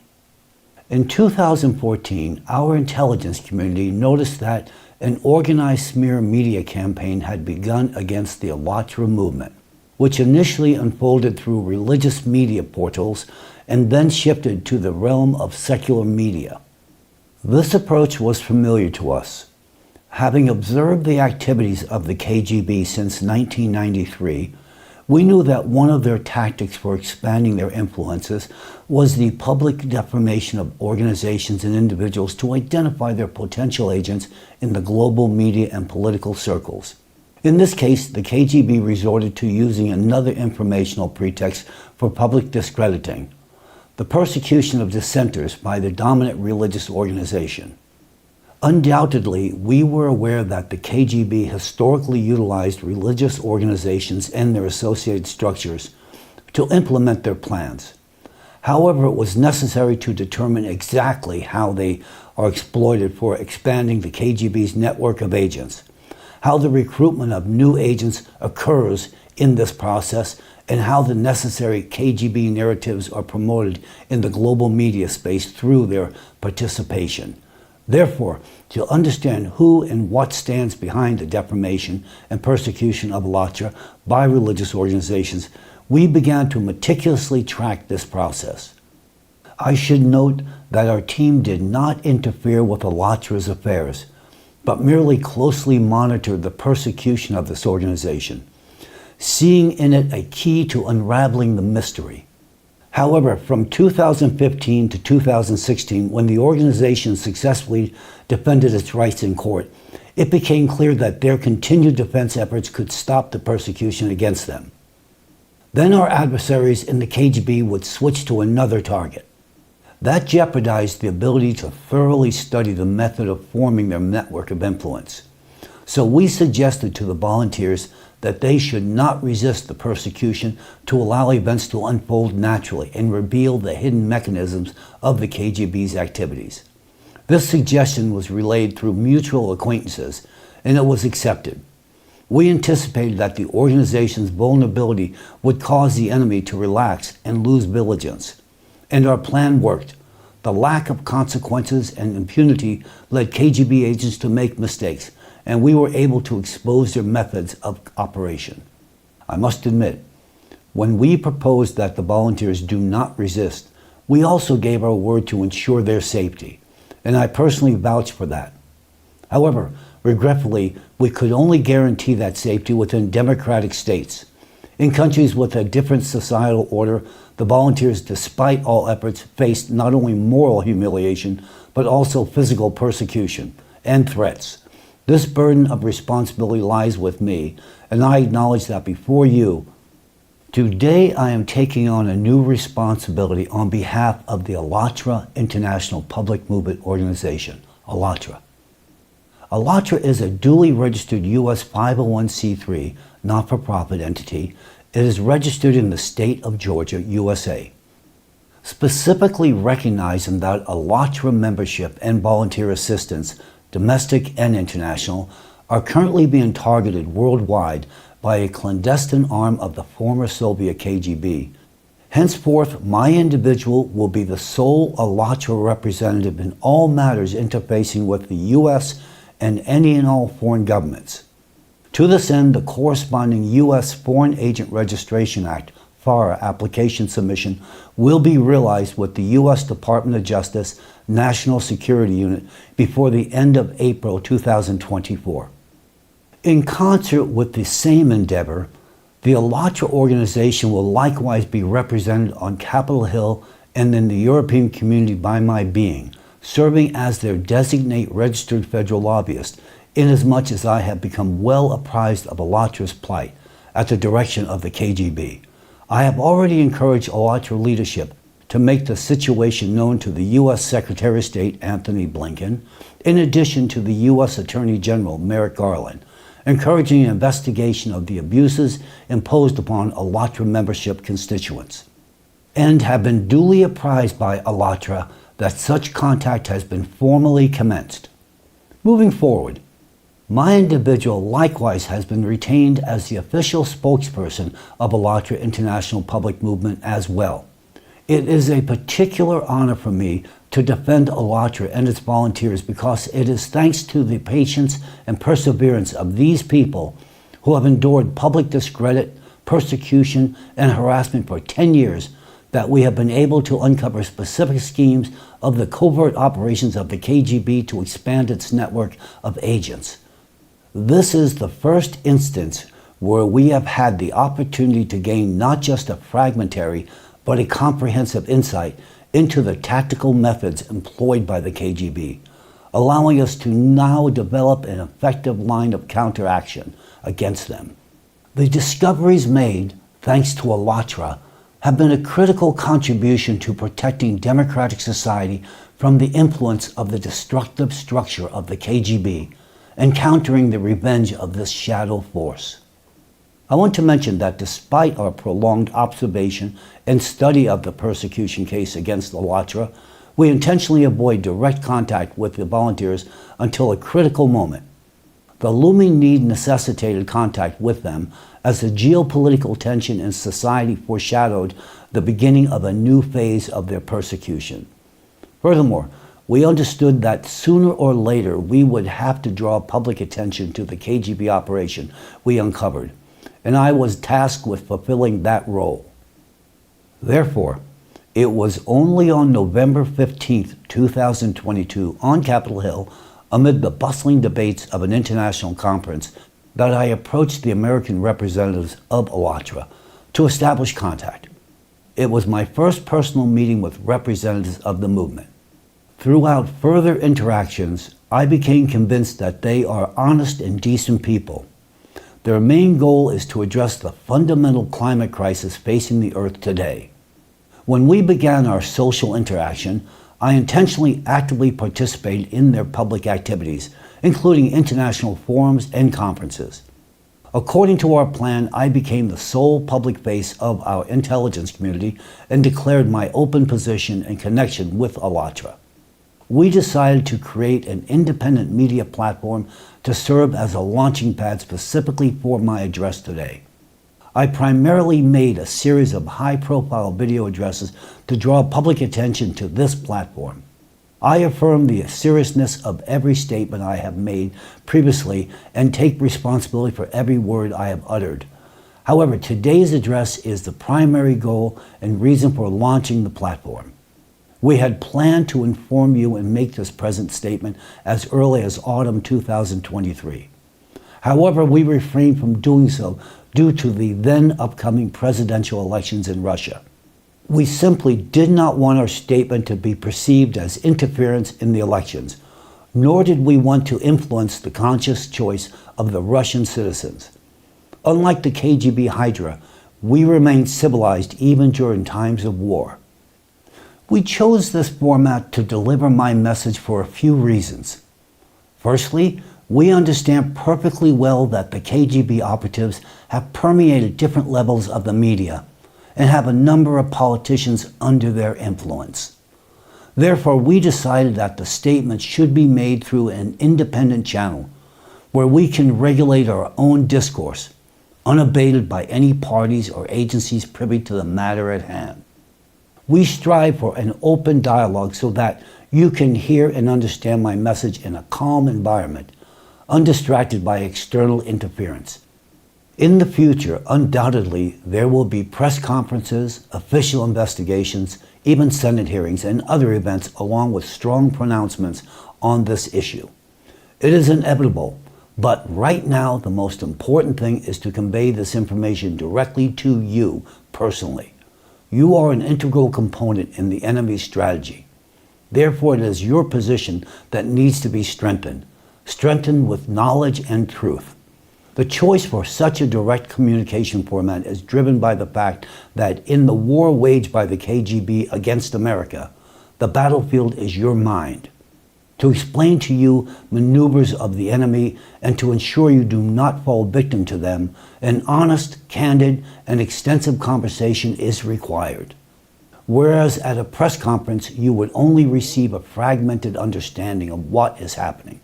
In 2014, our intelligence community noticed that an organized smear media campaign had begun against the ALLATRA movement, which initially unfolded through religious media portals and then shifted to the realm of secular media. This approach was familiar to us. Having observed the activities of the KGB since 1993, we knew that one of their tactics for expanding their influences was the public defamation of organizations and individuals to identify their potential agents in the global media and political circles. In this case, the KGB resorted to using another informational pretext for public discrediting: the persecution of dissenters by the dominant religious organization. Undoubtedly, we were aware that the KGB historically utilized religious organizations and their associated structures to implement their plans. However, it was necessary to determine exactly how they are exploited for expanding the KGB's network of agents, how the recruitment of new agents occurs in this process, and how the necessary KGB narratives are promoted in the global media space through their participation. Therefore, to understand who and what stands behind the defamation and persecution of Alatra by religious organizations, we began to meticulously track this process. I should note that our team did not interfere with Alatra's affairs, but merely closely monitored the persecution of this organization, seeing in it a key to unraveling the mystery. However, from 2015 to 2016, when the organization successfully defended its rights in court, it became clear that their continued defense efforts could stop the persecution against them. Then our adversaries in the KGB would switch to another target. That jeopardized the ability to thoroughly study the method of forming their network of influence. So we suggested to the volunteers that they should not resist the persecution to allow events to unfold naturally and reveal the hidden mechanisms of the KGB's activities. This suggestion was relayed through mutual acquaintances, and it was accepted. We anticipated that the organization's vulnerability would cause the enemy to relax and lose vigilance. And our plan worked. The lack of consequences and impunity led KGB agents to make mistakes, and we were able to expose their methods of operation. I must admit, when we proposed that the volunteers do not resist, we also gave our word to ensure their safety, and I personally vouch for that. However, regretfully, we could only guarantee that safety within democratic states. In countries with a different societal order, the volunteers, despite all efforts, faced not only moral humiliation, but also physical persecution and threats. This burden of responsibility lies with me, and I acknowledge that before you. Today, I am taking on a new responsibility on behalf of the Alatra International Public Movement Organization, Alatra. Alatra is a duly registered U.S. 501c3 not-for-profit entity. It is registered in the state of Georgia, USA. Specifically recognizing that Alatra membership and volunteer assistance, domestic and international, are currently being targeted worldwide by a clandestine arm of the former Soviet KGB. Henceforth, my individual will be the sole Alatra representative in all matters interfacing with the U.S. and any and all foreign governments. To this end, the corresponding U.S. Foreign Agent Registration Act, FARA, application submission will be realized with the U.S. Department of Justice National Security Unit before the end of April 2024. In concert with the same endeavor, the Alatra organization will likewise be represented on Capitol Hill and in the European community by my being, serving as their designate registered federal lobbyist, inasmuch as I have become well apprised of Alatra's plight at the direction of the KGB. I have already encouraged Alatra leadership to make the situation known to the U.S. Secretary of State Anthony Blinken, in addition to the U.S. Attorney General Merrick Garland, encouraging an investigation of the abuses imposed upon Alatra membership constituents, and have been duly apprised by Alatra that such contact has been formally commenced. Moving forward, my individual likewise has been retained as the official spokesperson of Alatra International Public Movement as well. It is a particular honor for me to defend Alatra and its volunteers because it is thanks to the patience and perseverance of these people who have endured public discredit, persecution, and harassment for 10 years that we have been able to uncover specific schemes of the covert operations of the KGB to expand its network of agents. This is the first instance where we have had the opportunity to gain not just a fragmentary, but a comprehensive insight into the tactical methods employed by the KGB, allowing us to now develop an effective line of counteraction against them. The discoveries made, thanks to Alatra, have been a critical contribution to protecting democratic society from the influence of the destructive structure of the KGB and countering the revenge of this shadow force. I want to mention that despite our prolonged observation and study of the persecution case against Alatra, we intentionally avoid direct contact with the volunteers until a critical moment. The looming need necessitated contact with them as the geopolitical tension in society foreshadowed the beginning of a new phase of their persecution. Furthermore, we understood that sooner or later we would have to draw public attention to the KGB operation we uncovered, and I was tasked with fulfilling that role. Therefore, it was only on November 15, 2022, on Capitol Hill, amid the bustling debates of an international conference, that I approached the American representatives of Alatra to establish contact. It was my first personal meeting with representatives of the movement. Throughout further interactions, I became convinced that they are honest and decent people. Their main goal is to address the fundamental climate crisis facing the Earth today. When we began our social interaction, I intentionally actively participated in their public activities, including international forums and conferences. According to our plan, I became the sole public face of our intelligence community and declared my open position and connection with Alatra. We decided to create an independent media platform to serve as a launching pad specifically for my address today. I primarily made a series of high-profile video addresses to draw public attention to this platform. I affirm the seriousness of every statement I have made previously and take responsibility for every word I have uttered. However, today's address is the primary goal and reason for launching the platform. We had planned to inform you and make this present statement as early as autumn 2023. However, we refrained from doing so due to the then upcoming presidential elections in Russia. We simply did not want our statement to be perceived as interference in the elections, nor did we want to influence the conscious choice of the Russian citizens. Unlike the KGB Hydra, we remained civilized even during times of war. We chose this format to deliver my message for a few reasons. Firstly, we understand perfectly well that the KGB operatives have permeated different levels of the media and have a number of politicians under their influence. Therefore, we decided that the statement should be made through an independent channel where we can regulate our own discourse, unabated by any parties or agencies privy to the matter at hand. We strive for an open dialogue so that you can hear and understand my message in a calm environment, undistracted by external interference. In the future, undoubtedly, there will be press conferences, official investigations, even Senate hearings and other events along with strong pronouncements on this issue. It is inevitable, but right now the most important thing is to convey this information directly to you personally. You are an integral component in the enemy's strategy. Therefore, it is your position that needs to be strengthened with knowledge and truth. The choice for such a direct communication format is driven by the fact that in the war waged by the KGB against America, the battlefield is your mind. To explain to you maneuvers of the enemy and to ensure you do not fall victim to them, an honest, candid, and extensive conversation is required. Whereas at a press conference, you would only receive a fragmented understanding of what is happening.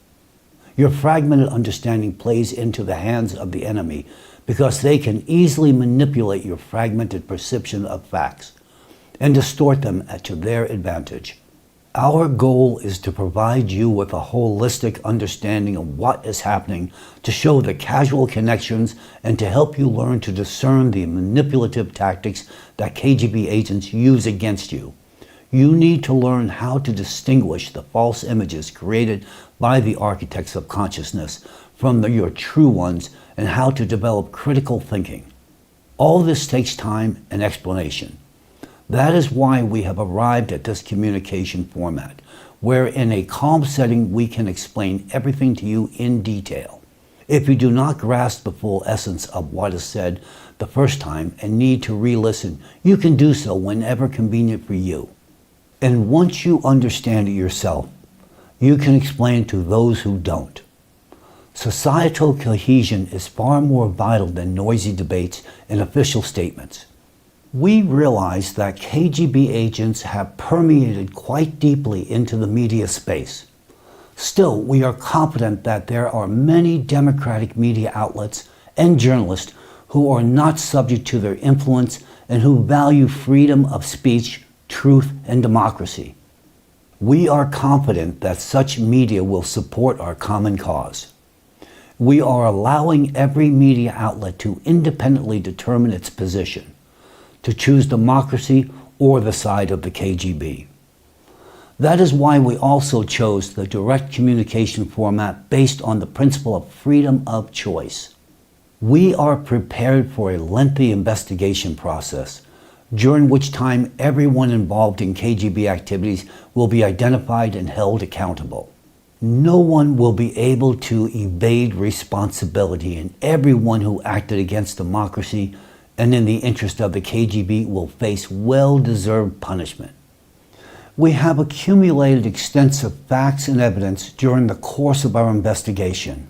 Your fragmented understanding plays into the hands of the enemy because they can easily manipulate your fragmented perception of facts and distort them to their advantage. Our goal is to provide you with a holistic understanding of what is happening, to show the causal connections, and to help you learn to discern the manipulative tactics that KGB agents use against you. You need to learn how to distinguish the false images created by the architects of consciousness from your true ones and how to develop critical thinking. All this takes time and explanation. That is why we have arrived at this communication format, where in a calm setting we can explain everything to you in detail. If you do not grasp the full essence of what is said the first time and need to re-listen, you can do so whenever convenient for you. And once you understand it yourself, you can explain to those who don't. Societal cohesion is far more vital than noisy debates and official statements. We realize that KGB agents have permeated quite deeply into the media space. Still, we are confident that there are many democratic media outlets and journalists who are not subject to their influence and who value freedom of speech, truth, and democracy. We are confident that such media will support our common cause. We are allowing every media outlet to independently determine its position, to choose democracy or the side of the KGB. That is why we also chose the direct communication format based on the principle of freedom of choice. We are prepared for a lengthy investigation process, during which time everyone involved in KGB activities will be identified and held accountable. No one will be able to evade responsibility, and everyone who acted against democracy and in the interest of the KGB will face well-deserved punishment. We have accumulated extensive facts and evidence during the course of our investigation.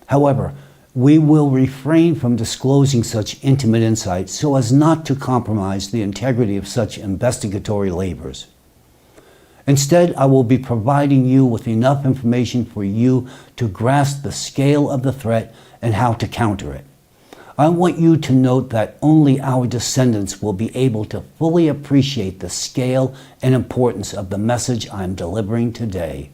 However, we will refrain from disclosing such intimate insights so as not to compromise the integrity of such investigatory labors. Instead, I will be providing you with enough information for you to grasp the scale of the threat and how to counter it. I want you to note that only our descendants will be able to fully appreciate the scale and importance of the message I am delivering today.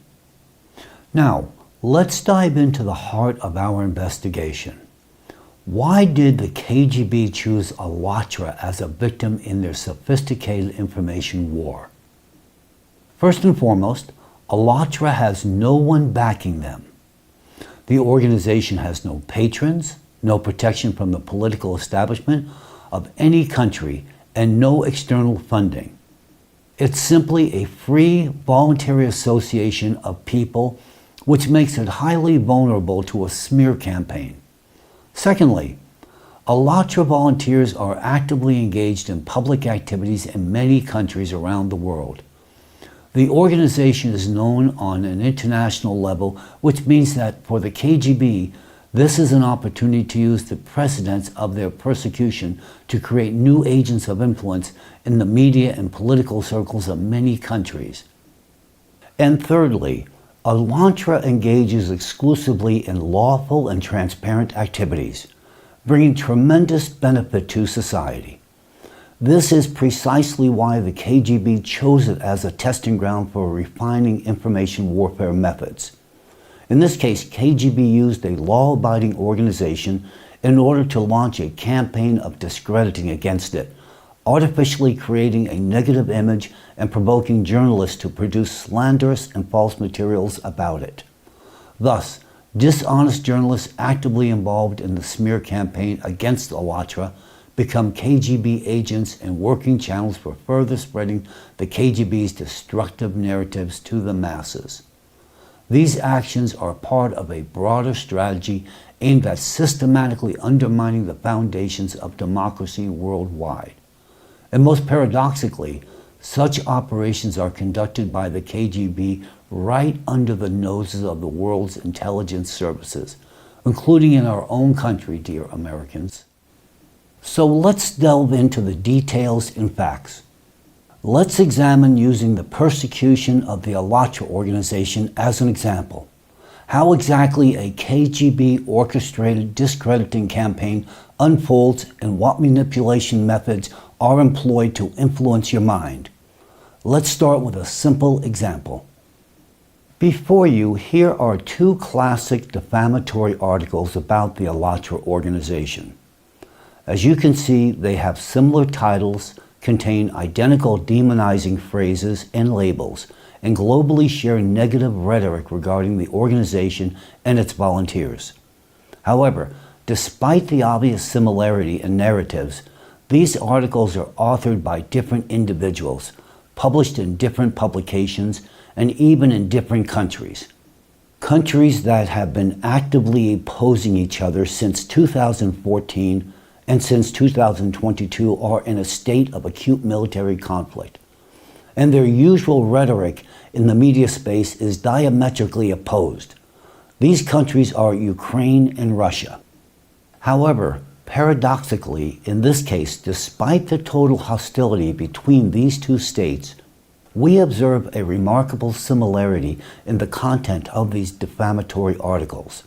Now, let's dive into the heart of our investigation. Why did the KGB choose Alatra as a victim in their sophisticated information war? First and foremost, Alatra has no one backing them. The organization has no patrons, no protection from the political establishment of any country, and no external funding. It's simply a free, voluntary association of people, which makes it highly vulnerable to a smear campaign. Secondly, Alatra volunteers are actively engaged in public activities in many countries around the world. The organization is known on an international level, which means that for the KGB, this is an opportunity to use the precedents of their persecution to create new agents of influence in the media and political circles of many countries. And thirdly, Alatra engages exclusively in lawful and transparent activities, bringing tremendous benefit to society. This is precisely why the KGB chose it as a testing ground for refining information warfare methods. In this case, KGB used a law-abiding organization in order to launch a campaign of discrediting against it, artificially creating a negative image and provoking journalists to produce slanderous and false materials about it. Thus, dishonest journalists actively involved in the smear campaign against Alatra become KGB agents and working channels for further spreading the KGB's destructive narratives to the masses. These actions are part of a broader strategy aimed at systematically undermining the foundations of democracy worldwide. And most paradoxically, such operations are conducted by the KGB right under the noses of the world's intelligence services, including in our own country, dear Americans. So let's delve into the details and facts. Let's examine using the persecution of the Alatra organization as an example. How exactly a KGB orchestrated discrediting campaign unfolds and what manipulation methods are employed to influence your mind. Let's start with a simple example. Before you, here are two classic defamatory articles about the Alatra organization. As you can see, they have similar titles, contain identical demonizing phrases and labels, and globally share negative rhetoric regarding the organization and its volunteers. However, despite the obvious similarity in narratives, these articles are authored by different individuals, published in different publications, and even in different countries. Countries that have been actively opposing each other since 2014 and since 2022 are in a state of acute military conflict. and their usual rhetoric in the media space is diametrically opposed. These countries are Ukraine and Russia. However, paradoxically, in this case, despite the total hostility between these two states, we observe a remarkable similarity in the content of these defamatory articles.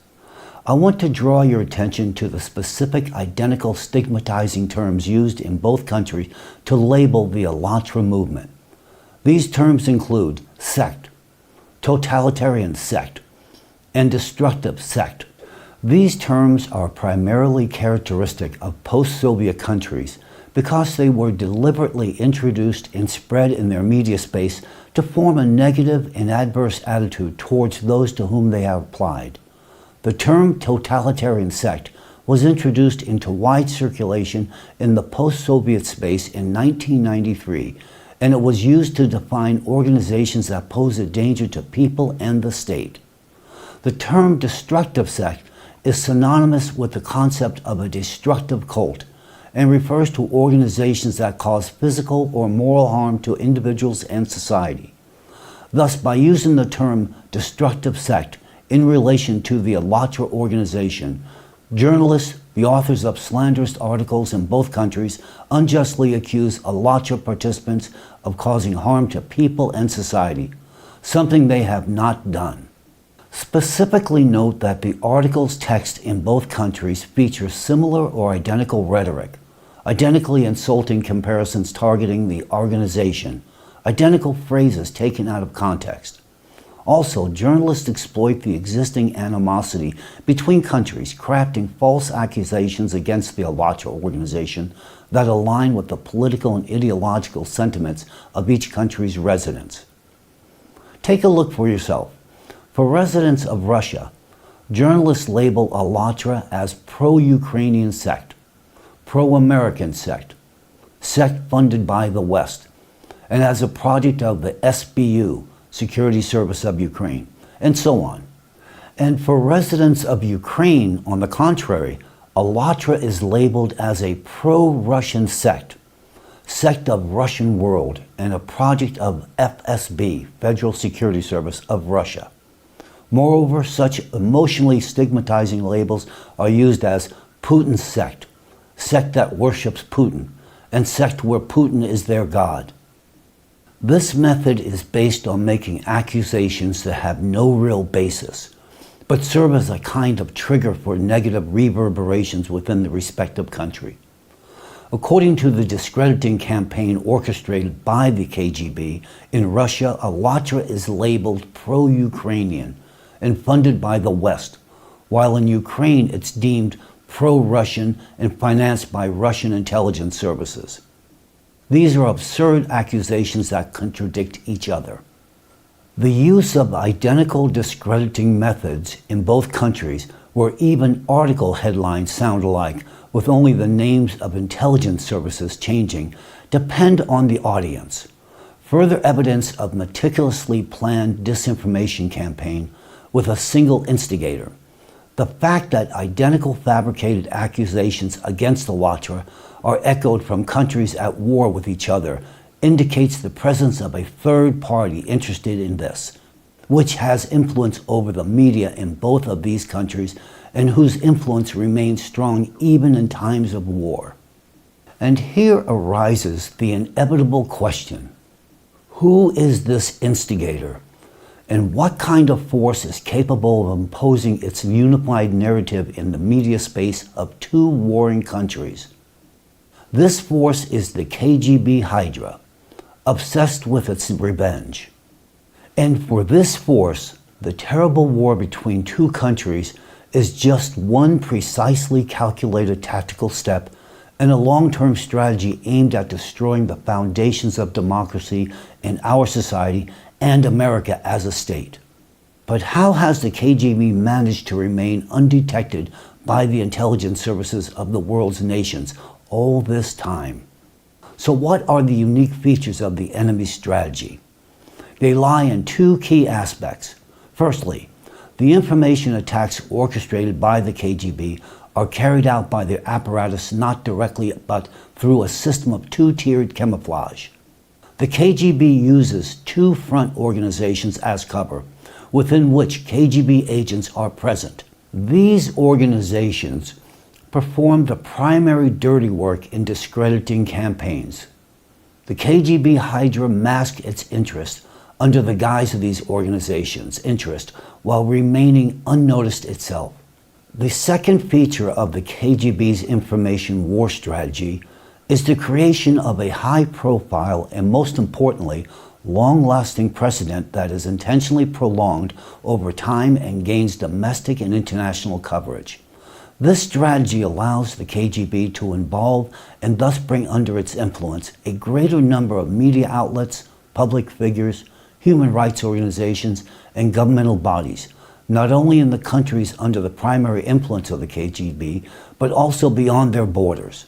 I want to draw your attention to the specific identical stigmatizing terms used in both countries to label the Alatra movement. These terms include sect, totalitarian sect, and destructive sect. These terms are primarily characteristic of post-Soviet countries because they were deliberately introduced and spread in their media space to form a negative and adverse attitude towards those to whom they are applied. The term totalitarian sect was introduced into wide circulation in the post-Soviet space in 1993, and it was used to define organizations that pose a danger to people and the state. The term destructive sect is synonymous with the concept of a destructive cult and refers to organizations that cause physical or moral harm to individuals and society. Thus, by using the term destructive sect in relation to the Alatra organization, journalists, the authors of slanderous articles in both countries, unjustly accuse Alatra participants of causing harm to people and society, something they have not done. Specifically note that the article's text in both countries features similar or identical rhetoric, identically insulting comparisons targeting the organization, identical phrases taken out of context. Also, journalists exploit the existing animosity between countries, crafting false accusations against the Alatra organization that align with the political and ideological sentiments of each country's residents. Take a look for yourself. For residents of Russia, journalists label Alatra as pro-Ukrainian sect, pro-American sect, sect funded by the West, and as a project of the SBU, Security Service of Ukraine, and so on. And for residents of Ukraine, on the contrary, Alatra is labeled as a pro-Russian sect, sect of Russian world, and a project of FSB, Federal Security Service of Russia. Moreover, such emotionally stigmatizing labels are used as Putin's sect, sect that worships Putin, and sect where Putin is their god. This method is based on making accusations that have no real basis, but serve as a kind of trigger for negative reverberations within the respective country. According to the discrediting campaign orchestrated by the KGB, in Russia, Alatra is labeled pro-Ukrainian and funded by the West, while in Ukraine it's deemed pro-Russian and financed by Russian intelligence services. These are absurd accusations that contradict each other. The use of identical discrediting methods in both countries, where even article headlines sound alike, with only the names of intelligence services changing, depend on the audience. Further evidence of meticulously planned disinformation campaign with a single instigator. The fact that identical fabricated accusations against Alatra are echoed from countries at war with each other indicates the presence of a third party interested in this, which has influence over the media in both of these countries and whose influence remains strong even in times of war. And here arises the inevitable question: who is this instigator? And what kind of force is capable of imposing its unified narrative in the media space of two warring countries? This force is the KGB Hydra, obsessed with its revenge. And for this force, the terrible war between two countries is just one precisely calculated tactical step in a long-term strategy aimed at destroying the foundations of democracy in our society and America as a state. But how has the KGB managed to remain undetected by the intelligence services of the world's nations all this time? So what are the unique features of the enemy's strategy? They lie in two key aspects. Firstly, the information attacks orchestrated by the KGB are carried out by their apparatus not directly but through a system of two-tiered camouflage. The KGB uses two front organizations as cover, within which KGB agents are present. These organizations perform the primary dirty work in discrediting campaigns. The KGB Hydra masks its interest under the guise of these organizations' interest while remaining unnoticed itself. The second feature of the KGB's information war strategy is the creation of a high-profile and, most importantly, long-lasting precedent that is intentionally prolonged over time and gains domestic and international coverage. This strategy allows the KGB to involve and thus bring under its influence a greater number of media outlets, public figures, human rights organizations, and governmental bodies, not only in the countries under the primary influence of the KGB, but also beyond their borders.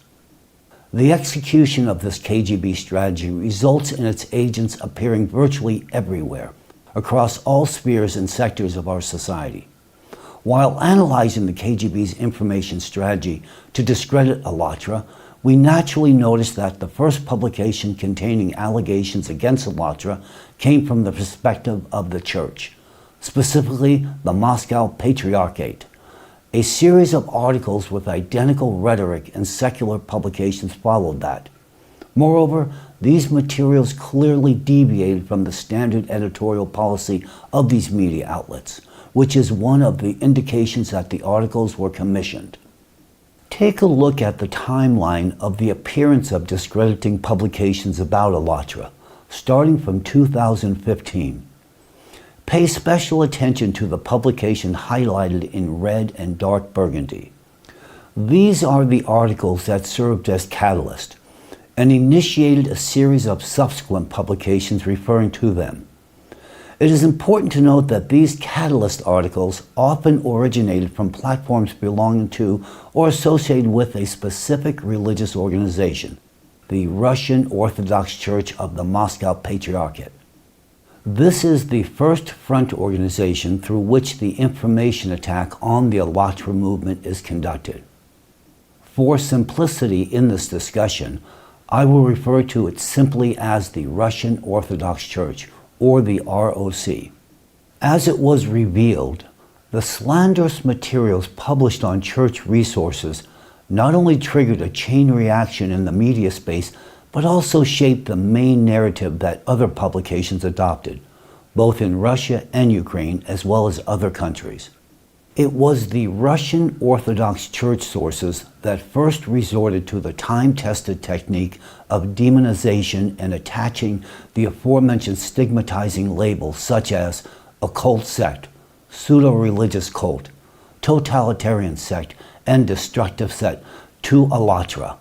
The execution of this KGB strategy results in its agents appearing virtually everywhere, across all spheres and sectors of our society. While analyzing the KGB's information strategy to discredit ALLATRA, we naturally noticed that the first publication containing allegations against ALLATRA came from the perspective of the Church, specifically the Moscow Patriarchate. A series of articles with identical rhetoric and secular publications followed that. Moreover, these materials clearly deviated from the standard editorial policy of these media outlets, which is one of the indications that the articles were commissioned. Take a look at the timeline of the appearance of discrediting publications about ALLATRA, starting from 2015. Pay special attention to the publication highlighted in red and dark burgundy. These are the articles that served as catalyst and initiated a series of subsequent publications referring to them. It is important to note that these catalyst articles often originated from platforms belonging to or associated with a specific religious organization, the Russian Orthodox Church of the Moscow Patriarchate. This is the first front organization through which the information attack on the ALLATRA movement is conducted. For simplicity in this discussion, I will refer to it simply as the Russian Orthodox Church, or the ROC. As it was revealed, the slanderous materials published on church resources not only triggered a chain reaction in the media space, but also shaped the main narrative that other publications adopted, both in Russia and Ukraine, as well as other countries. It was the Russian Orthodox Church sources that first resorted to the time-tested technique of demonization and attaching the aforementioned stigmatizing labels such as occult sect, pseudo-religious cult, totalitarian sect, and destructive sect to ALLATRA.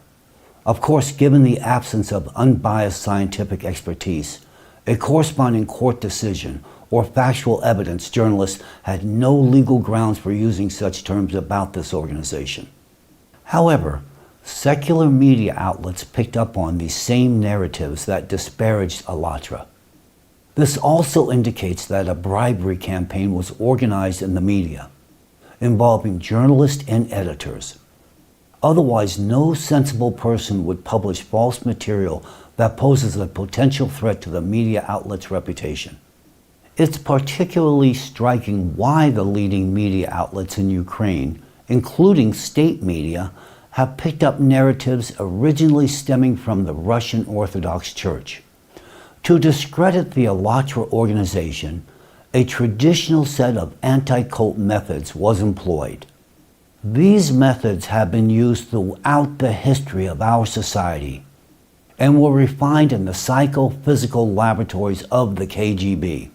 Of course, given the absence of unbiased scientific expertise, a corresponding court decision, or factual evidence, journalists had no legal grounds for using such terms about this organization. However, secular media outlets picked up on these same narratives that disparaged ALLATRA. This also indicates that a bribery campaign was organized in the media, involving journalists and editors. Otherwise, no sensible person would publish false material that poses a potential threat to the media outlet's reputation. It's particularly striking why the leading media outlets in Ukraine, including state media, have picked up narratives originally stemming from the Russian Orthodox Church. To discredit the ALLATRA organization, a traditional set of anti-cult methods was employed. These methods have been used throughout the history of our society and were refined in the psychophysical laboratories of the KGB.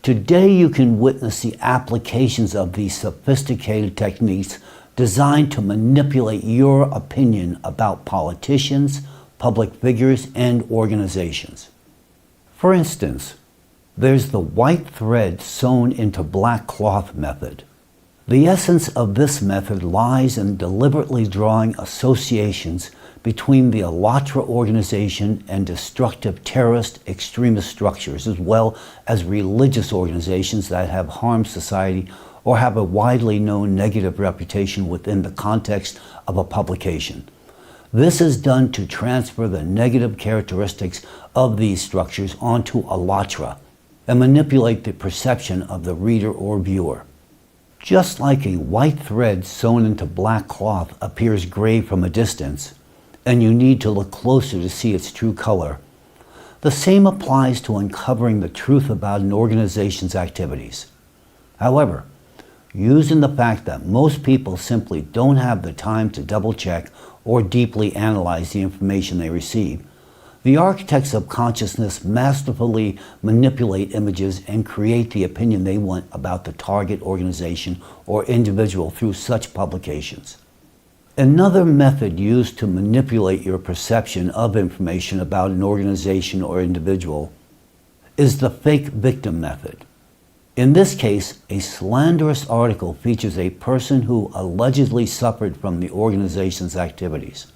Today you can witness the applications of these sophisticated techniques designed to manipulate your opinion about politicians, public figures, and organizations. For instance, there's the white thread sewn into black cloth method. The essence of this method lies in deliberately drawing associations between the ALLATRA organization and destructive terrorist extremist structures, as well as religious organizations that have harmed society or have a widely known negative reputation within the context of a publication. This is done to transfer the negative characteristics of these structures onto alatra and manipulate the perception of the reader or viewer. Just like a white thread sewn into black cloth appears gray from a distance, and you need to look closer to see its true color, the same applies to uncovering the truth about an organization's activities. However, using the fact that most people simply don't have the time to double-check or deeply analyze the information they receive, the architects of consciousness masterfully manipulate images and create the opinion they want about the target organization or individual through such publications. Another method used to manipulate your perception of information about an organization or individual is the fake victim method. In this case, a slanderous article features a person who allegedly suffered from the organization's activities,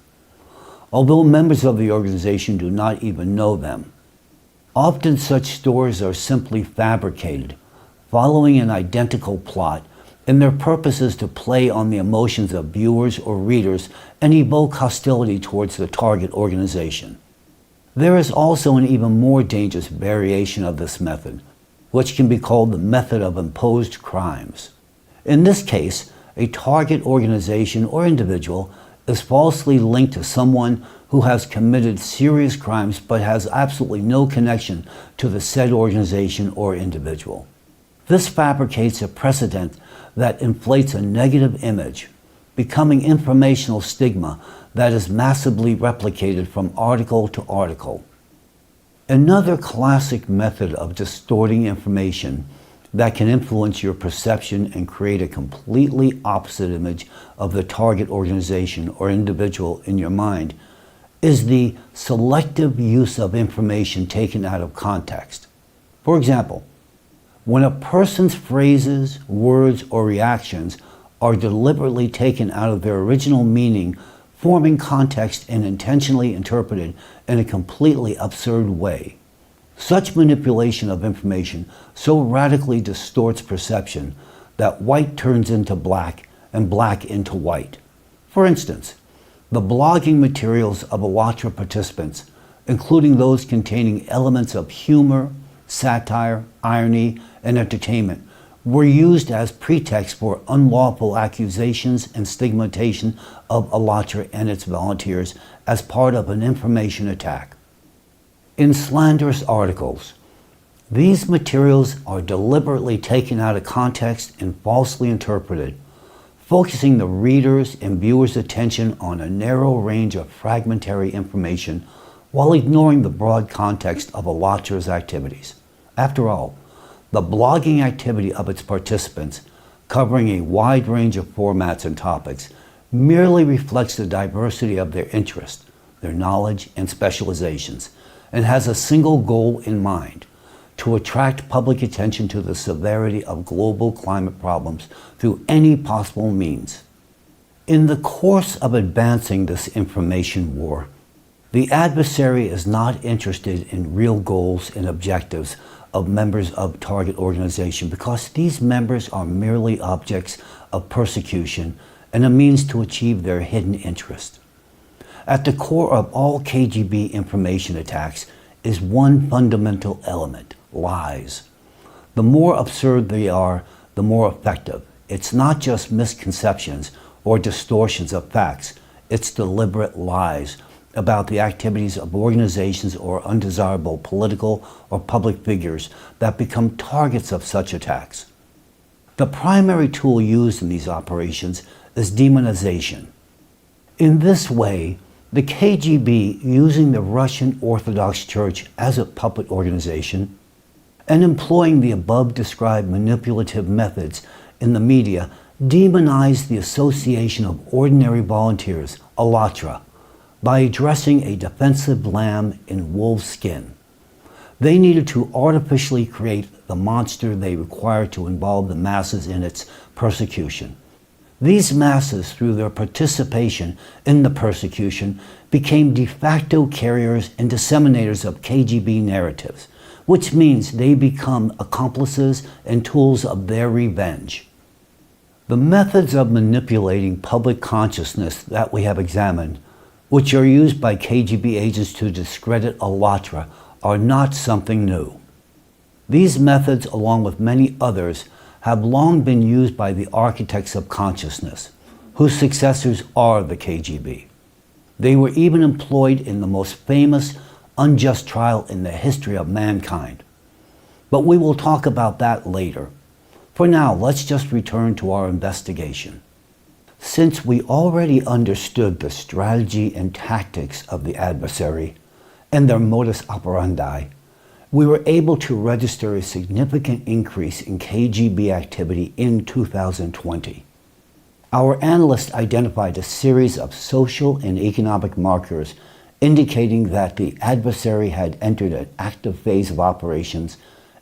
although members of the organization do not even know them. Often such stories are simply fabricated, following an identical plot, and their purpose is to play on the emotions of viewers or readers and evoke hostility towards the target organization. There is also an even more dangerous variation of this method, which can be called the method of imposed crimes. In this case, a target organization or individual is falsely linked to someone who has committed serious crimes but has absolutely no connection to the said organization or individual. This fabricates a precedent that inflates a negative image, becoming informational stigma that is massively replicated from article to article. Another classic method of distorting information that can influence your perception and create a completely opposite image of the target organization or individual in your mind is the selective use of information taken out of context. For example, when a person's phrases, words, or reactions are deliberately taken out of their original meaning, forming context and intentionally interpreted in a completely absurd way. Such manipulation of information so radically distorts perception that white turns into black and black into white. For instance, the blogging materials of alatra participants, including those containing elements of humor, satire, irony, and entertainment, were used as pretext for unlawful accusations and stigmatization of alatra and its volunteers as part of an information attack. In slanderous articles, these materials are deliberately taken out of context and falsely interpreted, focusing the reader's and viewer's attention on a narrow range of fragmentary information while ignoring the broad context of alatra's activities. After all, the blogging activity of its participants, covering a wide range of formats and topics, merely reflects the diversity of their interests, their knowledge, and specializations, and has a single goal in mind: to attract public attention to the severity of global climate problems through any possible means. In the course of advancing this information war, the adversary is not interested in real goals and objectives of members of target organization because these members are merely objects of persecution and a means to achieve their hidden interest. At the core of all KGB information attacks is one fundamental element: lies. The more absurd they are, the more effective. It's not just misconceptions or distortions of facts, it's deliberate lies about the activities of organizations or undesirable political or public figures that become targets of such attacks. The primary tool used in these operations is demonization. In this way, the KGB, using the Russian Orthodox Church as a puppet organization and employing the above-described manipulative methods in the media, demonized the association of ordinary volunteers, alatra, by addressing a defensive lamb in wolf's skin. They needed to artificially create the monster they required to involve the masses in its persecution. These masses, through their participation in the persecution, became de facto carriers and disseminators of KGB narratives, which means they become accomplices and tools of their revenge. The methods of manipulating public consciousness that we have examined which are used by KGB agents to discredit Allatra, are not something new. These methods, along with many others, have long been used by the architects of consciousness, whose successors are the KGB. They were even employed in the most famous unjust trial in the history of mankind. But we will talk about that later. For now, let's just return to our investigation. Since we already understood the strategy and tactics of the adversary and their modus operandi, we were able to register a significant increase in KGB activity in 2020. Our analysts identified a series of social and economic markers indicating that the adversary had entered an active phase of operations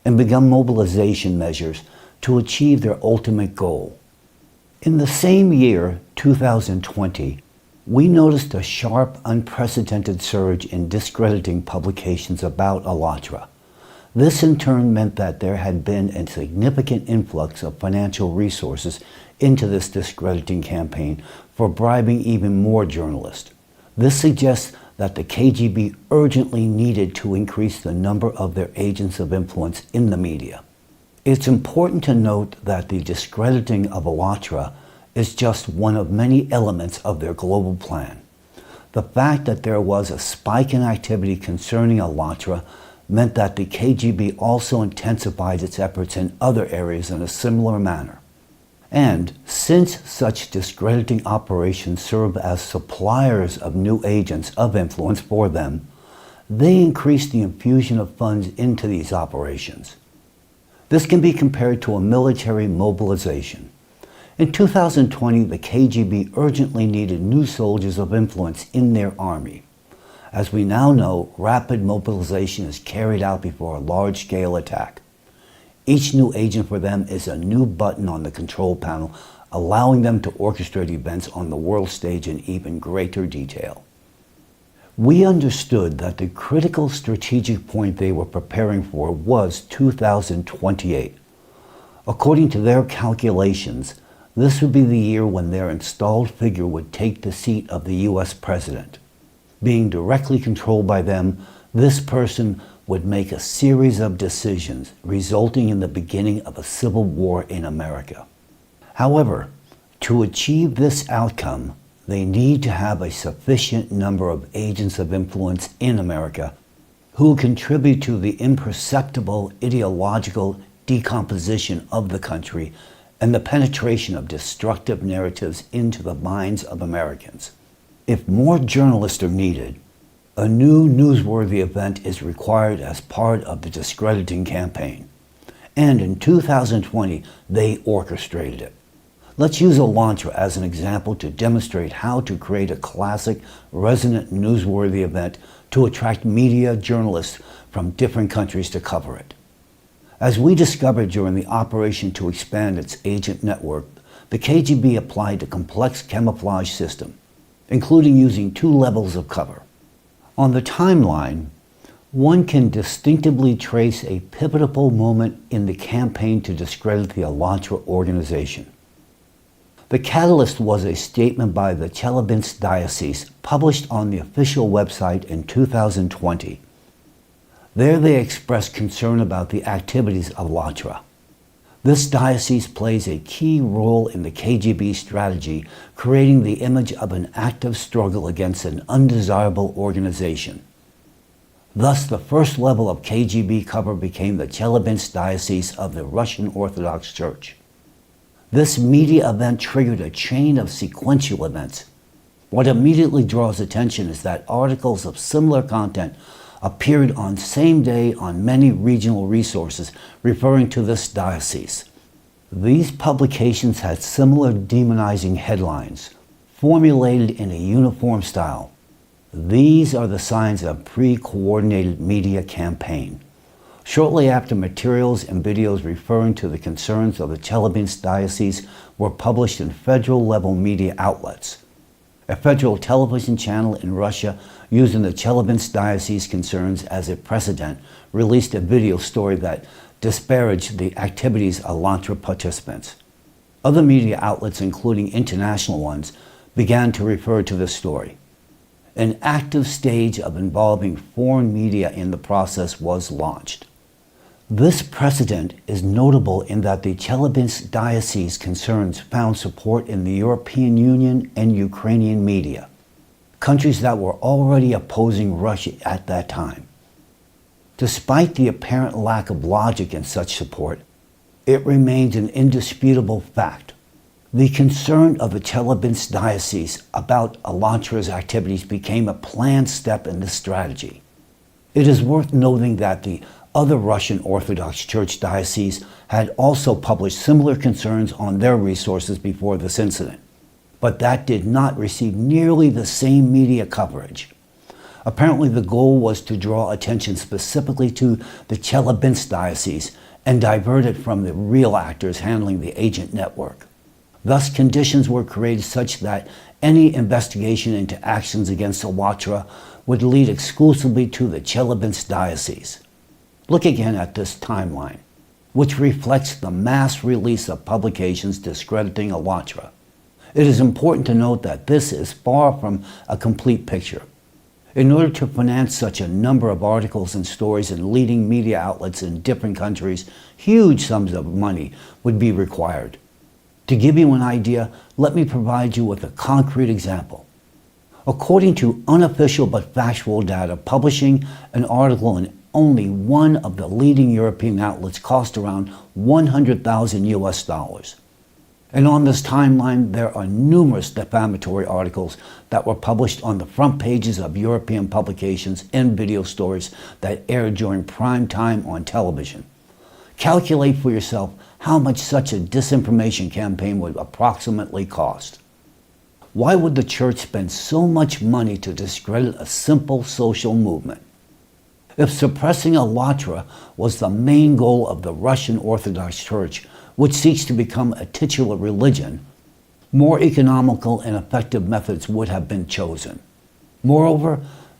and begun mobilization measures to achieve their ultimate goal. In the same year, 2020, we noticed a sharp, unprecedented surge in discrediting publications about Allatra. This in turn meant that there had been a significant influx of financial resources into this discrediting campaign for bribing even more journalists. This suggests that the KGB urgently needed to increase the number of their agents of influence in the media. It's important to note that the discrediting of Allatra is just one of many elements of their global plan. The fact that there was a spike in activity concerning Allatra meant that the KGB also intensified its efforts in other areas in a similar manner. And since such discrediting operations serve as suppliers of new agents of influence for them, they increased the infusion of funds into these operations. This can be compared to a military mobilization. In 2020, the KGB urgently needed new soldiers of influence in their army. As we now know, rapid mobilization is carried out before a large-scale attack. Each new agent for them is a new button on the control panel, allowing them to orchestrate events on the world stage in even greater detail. We understood that the critical strategic point they were preparing for was 2028. According to their calculations, this would be the year when their installed figure would take the seat of the U.S. president. Being directly controlled by them, this person would make a series of decisions, resulting in the beginning of a civil war in America. However, to achieve this outcome, they need to have a sufficient number of agents of influence in America who contribute to the imperceptible ideological decomposition of the country and the penetration of destructive narratives into the minds of Americans. If more journalists are needed, a new newsworthy event is required as part of the discrediting campaign. And in 2020, they orchestrated it. Let's use Allatra as an example to demonstrate how to create a classic, resonant newsworthy event to attract media journalists from different countries to cover it. As we discovered during the operation to expand its agent network, the KGB applied a complex camouflage system, including using 2 levels of cover. On the timeline, one can distinctively trace a pivotal moment in the campaign to discredit the Allatra organization. The catalyst was a statement by the Chelyabinsk Diocese published on the official website in 2020. There they expressed concern about the activities of Allatra. This diocese plays a key role in the KGB strategy, creating the image of an active struggle against an undesirable organization. Thus, the first level of KGB cover became the Chelyabinsk Diocese of the Russian Orthodox Church. This media event triggered a chain of sequential events. What immediately draws attention is that articles of similar content appeared on same day on many regional resources referring to this diocese. These publications had similar demonizing headlines, formulated in a uniform style. These are the signs of pre-coordinated media campaign. Shortly after, materials and videos referring to the concerns of the Chelyabinsk Diocese were published in federal-level media outlets. A federal television channel in Russia, using the Chelyabinsk Diocese concerns as a precedent, released a video story that disparaged the activities of Allatra participants. Other media outlets, including international ones, began to refer to this story. An active stage of involving foreign media in the process was launched. This precedent is notable in that the Chelyabinsk diocese concerns found support in the European Union and Ukrainian media, countries that were already opposing Russia at that time. Despite the apparent lack of logic in such support, it remains an indisputable fact. The concern of the Chelyabinsk diocese about Alantra's activities became a planned step in this strategy. It is worth noting that the other Russian Orthodox Church dioceses had also published similar concerns on their resources before this incident, but that did not receive nearly the same media coverage. Apparently, the goal was to draw attention specifically to the Chelyabinsk diocese and divert it from the real actors handling the agent network. Thus, conditions were created such that any investigation into actions against Alatra would lead exclusively to the Chelyabinsk diocese. Look again at this timeline, which reflects the mass release of publications discrediting Alatra. It is important to note that this is far from a complete picture. In order to finance such a number of articles and stories in leading media outlets in different countries, huge sums of money would be required. To give you an idea, let me provide you with a concrete example. According to unofficial but factual data, publishing an article in only one of the leading European outlets cost around $100,000. And on this timeline, there are numerous defamatory articles that were published on the front pages of European publications and video stories that aired during prime time on television. Calculate for yourself how much such a disinformation campaign would approximately cost. Why would the church spend so much money to discredit a simple social movement? If suppressing Alatra was the main goal of the Russian Orthodox Church, which seeks to become a titular religion, more economical and effective methods would have been chosen. Moreover,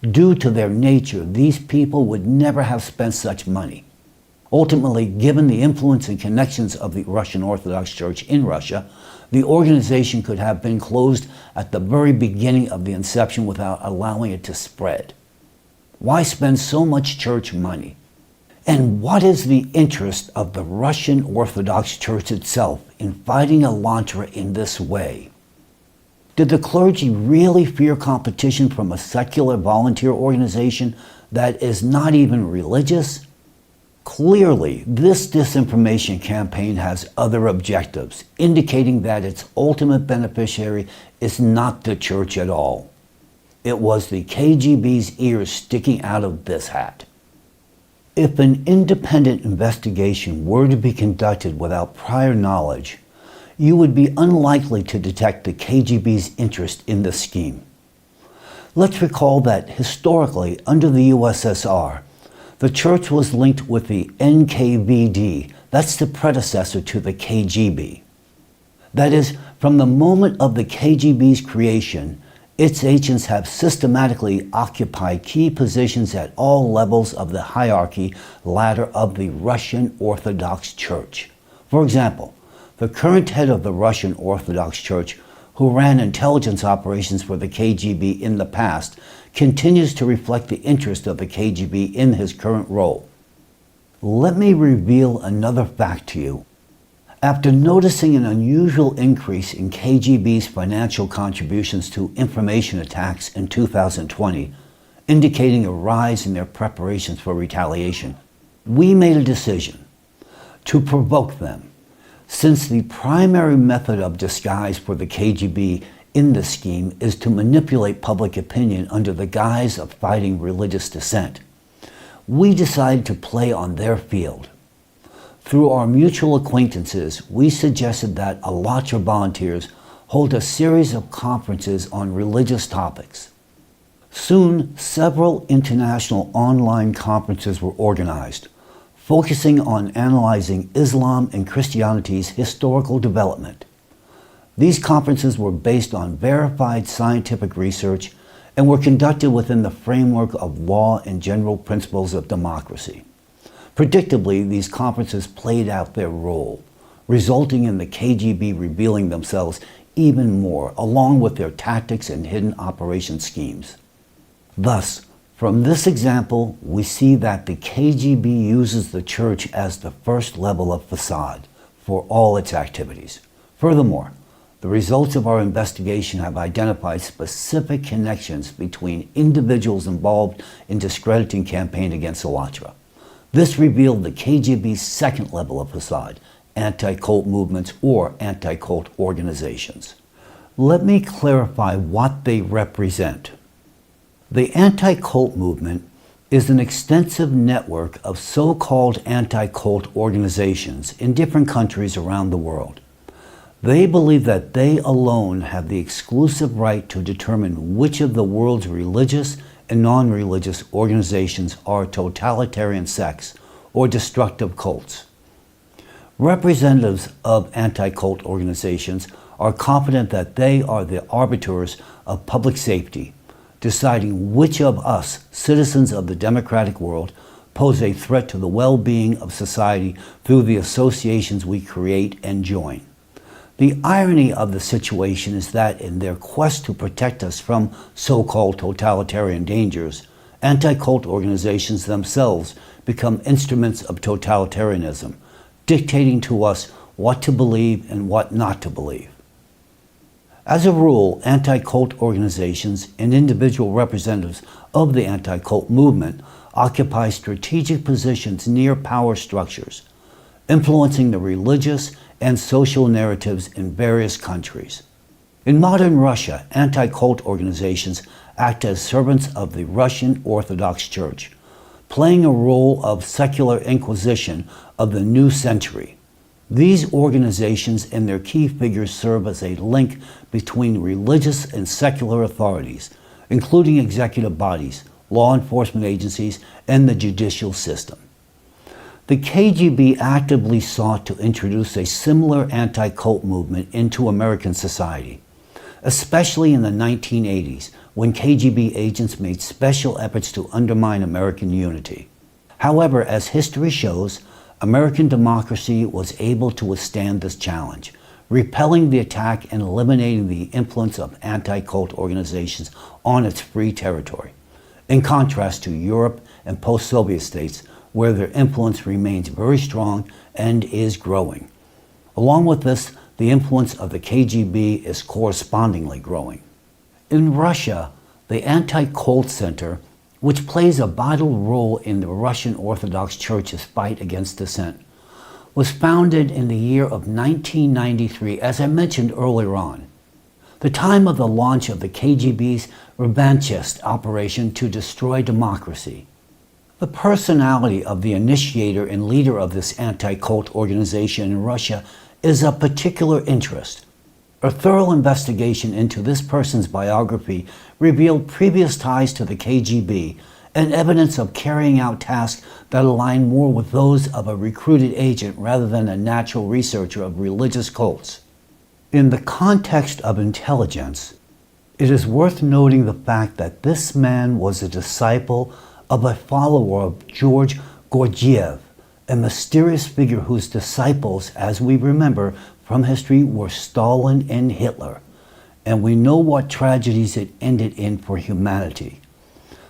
due to their nature, these people would never have spent such money. Ultimately, given the influence and connections of the Russian Orthodox Church in Russia, the organization could have been closed at the very beginning of the inception without allowing it to spread. Why spend so much church money? And what is the interest of the Russian Orthodox Church itself in fighting Alatra in this way? Did the clergy really fear competition from a secular volunteer organization that is not even religious? Clearly, this disinformation campaign has other objectives, indicating that its ultimate beneficiary is not the church at all. It was the KGB's ears sticking out of this hat. If an independent investigation were to be conducted without prior knowledge, you would be unlikely to detect the KGB's interest in the scheme. Let's recall that historically, under the USSR, the church was linked with the NKVD, that's the predecessor to the KGB. That is, from the moment of the KGB's creation, its agents have systematically occupied key positions at all levels of the hierarchy ladder of the Russian Orthodox Church. For example, the current head of the Russian Orthodox Church, who ran intelligence operations for the KGB in the past, continues to reflect the interest of the KGB in his current role. Let me reveal another fact to you. After noticing an unusual increase in KGB's financial contributions to information attacks in 2020, indicating a rise in their preparations for retaliation, we made a decision to provoke them. Since the primary method of disguise for the KGB in this scheme is to manipulate public opinion under the guise of fighting religious dissent, we decided to play on their field. Through our mutual acquaintances, we suggested that Alatra volunteers hold a series of conferences on religious topics. Soon, several international online conferences were organized, focusing on analyzing Islam and Christianity's historical development. These conferences were based on verified scientific research and were conducted within the framework of law and general principles of democracy. Predictably, these conferences played out their role, resulting in the KGB revealing themselves even more, along with their tactics and hidden operation schemes. Thus, from this example, we see that the KGB uses the church as the first level of facade for all its activities. Furthermore, the results of our investigation have identified specific connections between individuals involved in discrediting campaign against Alatra. This revealed the KGB's second level of facade, anti-cult movements or anti-cult organizations. Let me clarify what they represent. The anti-cult movement is an extensive network of so-called anti-cult organizations in different countries around the world. They believe that they alone have the exclusive right to determine which of the world's religious and non-religious organizations are totalitarian sects or destructive cults. Representatives of anti-cult organizations are confident that they are the arbiters of public safety, deciding which of us, citizens of the democratic world, pose a threat to the well-being of society through the associations we create and join. The irony of the situation is that in their quest to protect us from so-called totalitarian dangers, anti-cult organizations themselves become instruments of totalitarianism, dictating to us what to believe and what not to believe. As a rule, anti-cult organizations and individual representatives of the anti-cult movement occupy strategic positions near power structures, influencing the religious and social narratives in various countries. In modern Russia, anti-cult organizations act as servants of the Russian Orthodox Church, playing a role of secular inquisition of the new century. These organizations and their key figures serve as a link between religious and secular authorities, including executive bodies, law enforcement agencies, and the judicial system. The KGB actively sought to introduce a similar anti-cult movement into American society, especially in the 1980s, when KGB agents made special efforts to undermine American unity. However, as history shows, American democracy was able to withstand this challenge, repelling the attack and eliminating the influence of anti-cult organizations on its free territory, in contrast to Europe and post-Soviet states, where their influence remains very strong and is growing. Along with this, the influence of the KGB is correspondingly growing. In Russia, the Anti-Cult Center, which plays a vital role in the Russian Orthodox Church's fight against dissent, was founded in the year of 1993, as I mentioned earlier on, the time of the launch of the KGB's revanchist operation to destroy democracy. The personality of the initiator and leader of this anti-cult organization in Russia is of particular interest. A thorough investigation into this person's biography revealed previous ties to the KGB and evidence of carrying out tasks that align more with those of a recruited agent rather than a natural researcher of religious cults. In the context of intelligence, it is worth noting the fact that this man was a disciple of a follower of George Gurdjieff, a mysterious figure whose disciples, as we remember from history, were Stalin and Hitler, and we know what tragedies it ended in for humanity.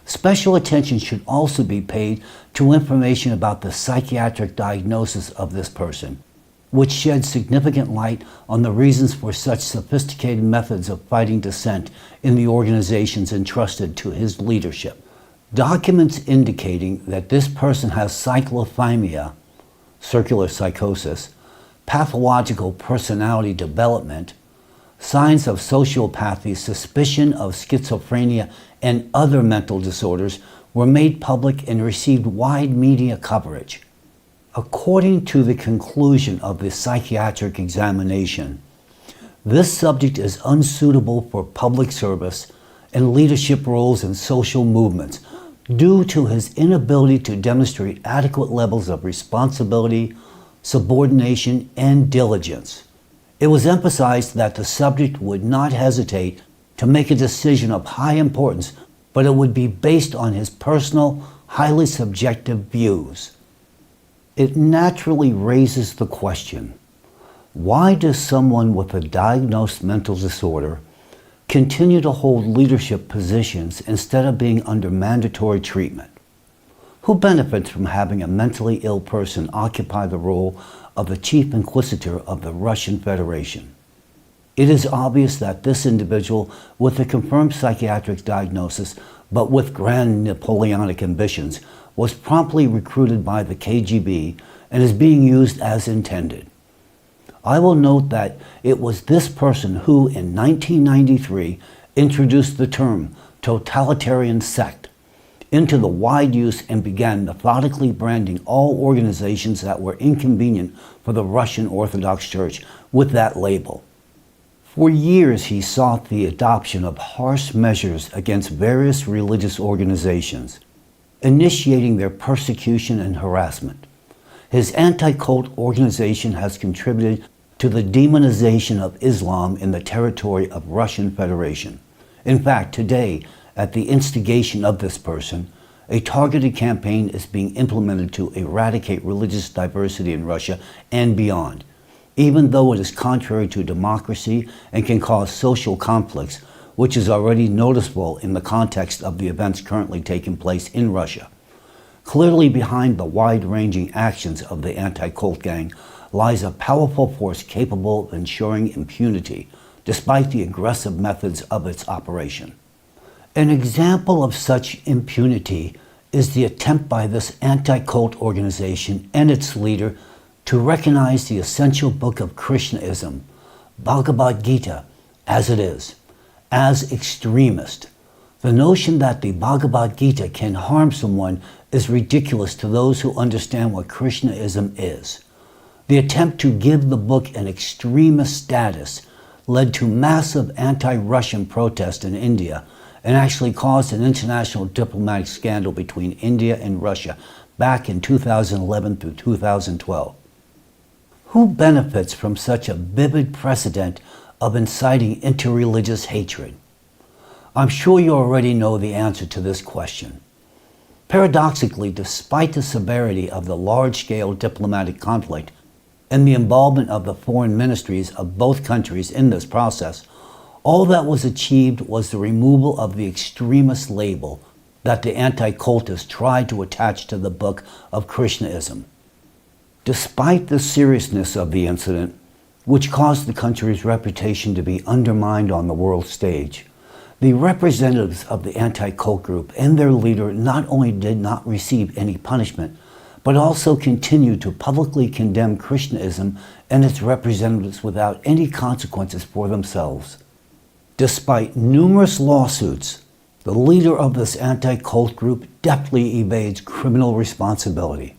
Special attention should also be paid to information about the psychiatric diagnosis of this person, which sheds significant light on the reasons for such sophisticated methods of fighting dissent in the organizations entrusted to his leadership. Documents indicating that this person has cyclothymia, circular psychosis, pathological personality development, signs of sociopathy, suspicion of schizophrenia, and other mental disorders were made public and received wide media coverage. According to the conclusion of the psychiatric examination, this subject is unsuitable for public service and leadership roles in social movements due to his inability to demonstrate adequate levels of responsibility, subordination, and diligence. It was emphasized that the subject would not hesitate to make a decision of high importance, but it would be based on his personal, highly subjective views. It naturally raises the question, why does someone with a diagnosed mental disorder continue to hold leadership positions instead of being under mandatory treatment? Who benefits from having a mentally ill person occupy the role of the chief inquisitor of the Russian Federation? It is obvious that this individual with a confirmed psychiatric diagnosis, but with grand Napoleonic ambitions, was promptly recruited by the KGB and is being used as intended. I will note that it was this person who, in 1993, introduced the term totalitarian sect into the wide use and began methodically branding all organizations that were inconvenient for the Russian Orthodox Church with that label. For years, he sought the adoption of harsh measures against various religious organizations, initiating their persecution and harassment. His anti-cult organization has contributed to the demonization of Islam in the territory of Russian Federation. In fact, today, at the instigation of this person, a targeted campaign is being implemented to eradicate religious diversity in Russia and beyond, even though it is contrary to democracy and can cause social conflicts, which is already noticeable in the context of the events currently taking place in Russia. Clearly behind the wide-ranging actions of the anti-cult gang lies a powerful force capable of ensuring impunity, despite the aggressive methods of its operation. An example of such impunity is the attempt by this anti-cult organization and its leader to recognize the essential book of Krishnaism, Bhagavad Gita, as it is, as extremist. The notion that the Bhagavad Gita can harm someone is ridiculous to those who understand what Krishnaism is. The attempt to give the book an extremist status led to massive anti-Russian protest in India and actually caused an international diplomatic scandal between India and Russia back in 2011 through 2012. Who benefits from such a vivid precedent of inciting interreligious hatred? I'm sure you already know the answer to this question. Paradoxically, despite the severity of the large-scale diplomatic conflict and the involvement of the foreign ministries of both countries in this process, all that was achieved was the removal of the extremist label that the anti-cultists tried to attach to the book of Krishnaism. Despite the seriousness of the incident, which caused the country's reputation to be undermined on the world stage, the representatives of the anti-cult group and their leader not only did not receive any punishment, but also continued to publicly condemn Krishnaism and its representatives without any consequences for themselves. Despite numerous lawsuits, the leader of this anti-cult group deftly evades criminal responsibility.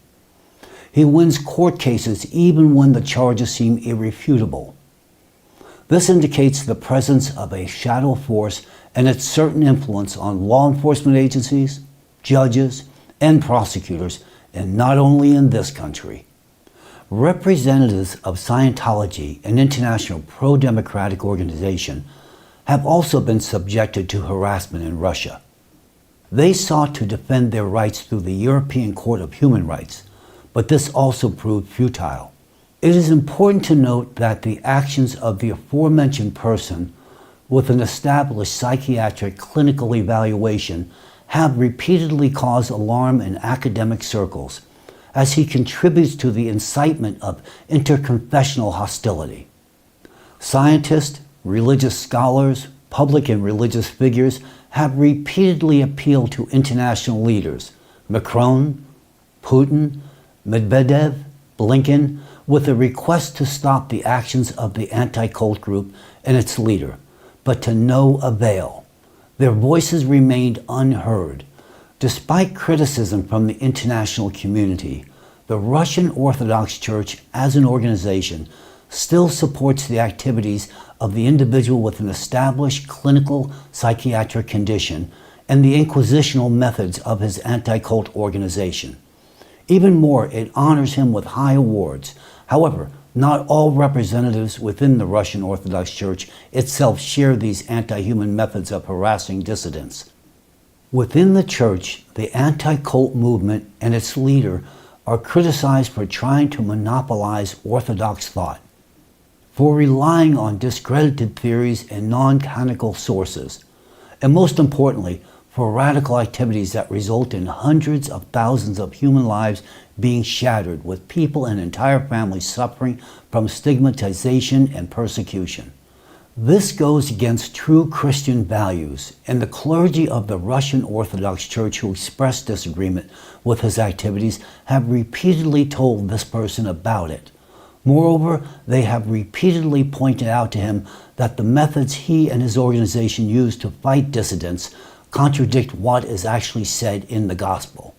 He wins court cases even when the charges seem irrefutable. This indicates the presence of a shadow force and its certain influence on law enforcement agencies, judges, and prosecutors, and not only in this country. Representatives of Scientology, an international pro-democratic organization, have also been subjected to harassment in Russia. They sought to defend their rights through the European Court of Human Rights, but this also proved futile. It is important to note that the actions of the aforementioned person with an established psychiatric clinical evaluation have repeatedly caused alarm in academic circles, as he contributes to the incitement of interconfessional hostility. Scientists, religious scholars, public and religious figures have repeatedly appealed to international leaders, Macron, Putin, Medvedev, Blinken, with a request to stop the actions of the anti-cult group and its leader, but to no avail. Their voices remained unheard. Despite criticism from the international community, the Russian Orthodox Church as an organization still supports the activities of the individual with an established clinical psychiatric condition and the inquisitional methods of his anti-cult organization. Even more, it honors him with high awards. However, not all representatives within the Russian Orthodox Church itself share these anti-human methods of harassing dissidents. Within the Church, the anti-cult movement and its leader are criticized for trying to monopolize Orthodox thought. for relying on discredited theories and non-canonical sources, and most importantly, for radical activities that result in hundreds of thousands of human lives being shattered, with people and entire families suffering from stigmatization and persecution. This goes against true Christian values, and the clergy of the Russian Orthodox Church who expressed disagreement with his activities have repeatedly told this person about it. Moreover, they have repeatedly pointed out to him that the methods he and his organization use to fight dissidents contradict what is actually said in the gospel.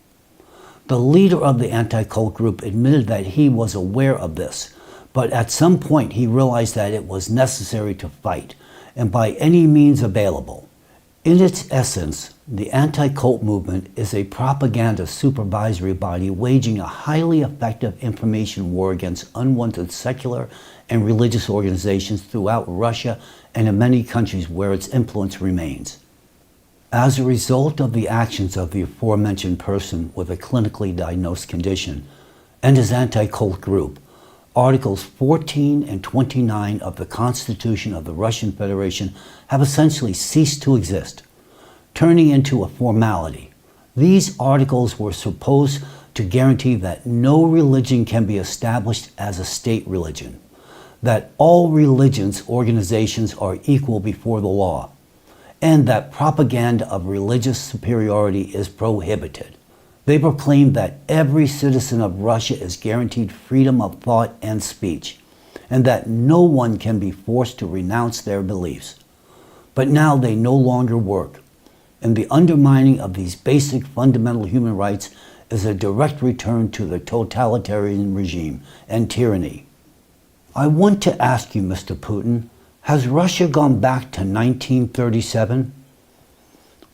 The leader of the anti-cult group admitted that he was aware of this, but at some point he realized that it was necessary to fight, and by any means available. In its essence, the anti-cult movement is a propaganda supervisory body waging a highly effective information war against unwanted secular and religious organizations throughout Russia and in many countries where its influence remains. As a result of the actions of the aforementioned person with a clinically diagnosed condition and his anti-cult group, Articles 14 and 29 of the Constitution of the Russian Federation have essentially ceased to exist, turning into a formality. These articles were supposed to guarantee that no religion can be established as a state religion, that all religions organizations are equal before the law, and that propaganda of religious superiority is prohibited. They proclaim that every citizen of Russia is guaranteed freedom of thought and speech, and that no one can be forced to renounce their beliefs. But now they no longer work, and the undermining of these basic fundamental human rights is a direct return to the totalitarian regime and tyranny. I want to ask you, Mr. Putin, has Russia gone back to 1937?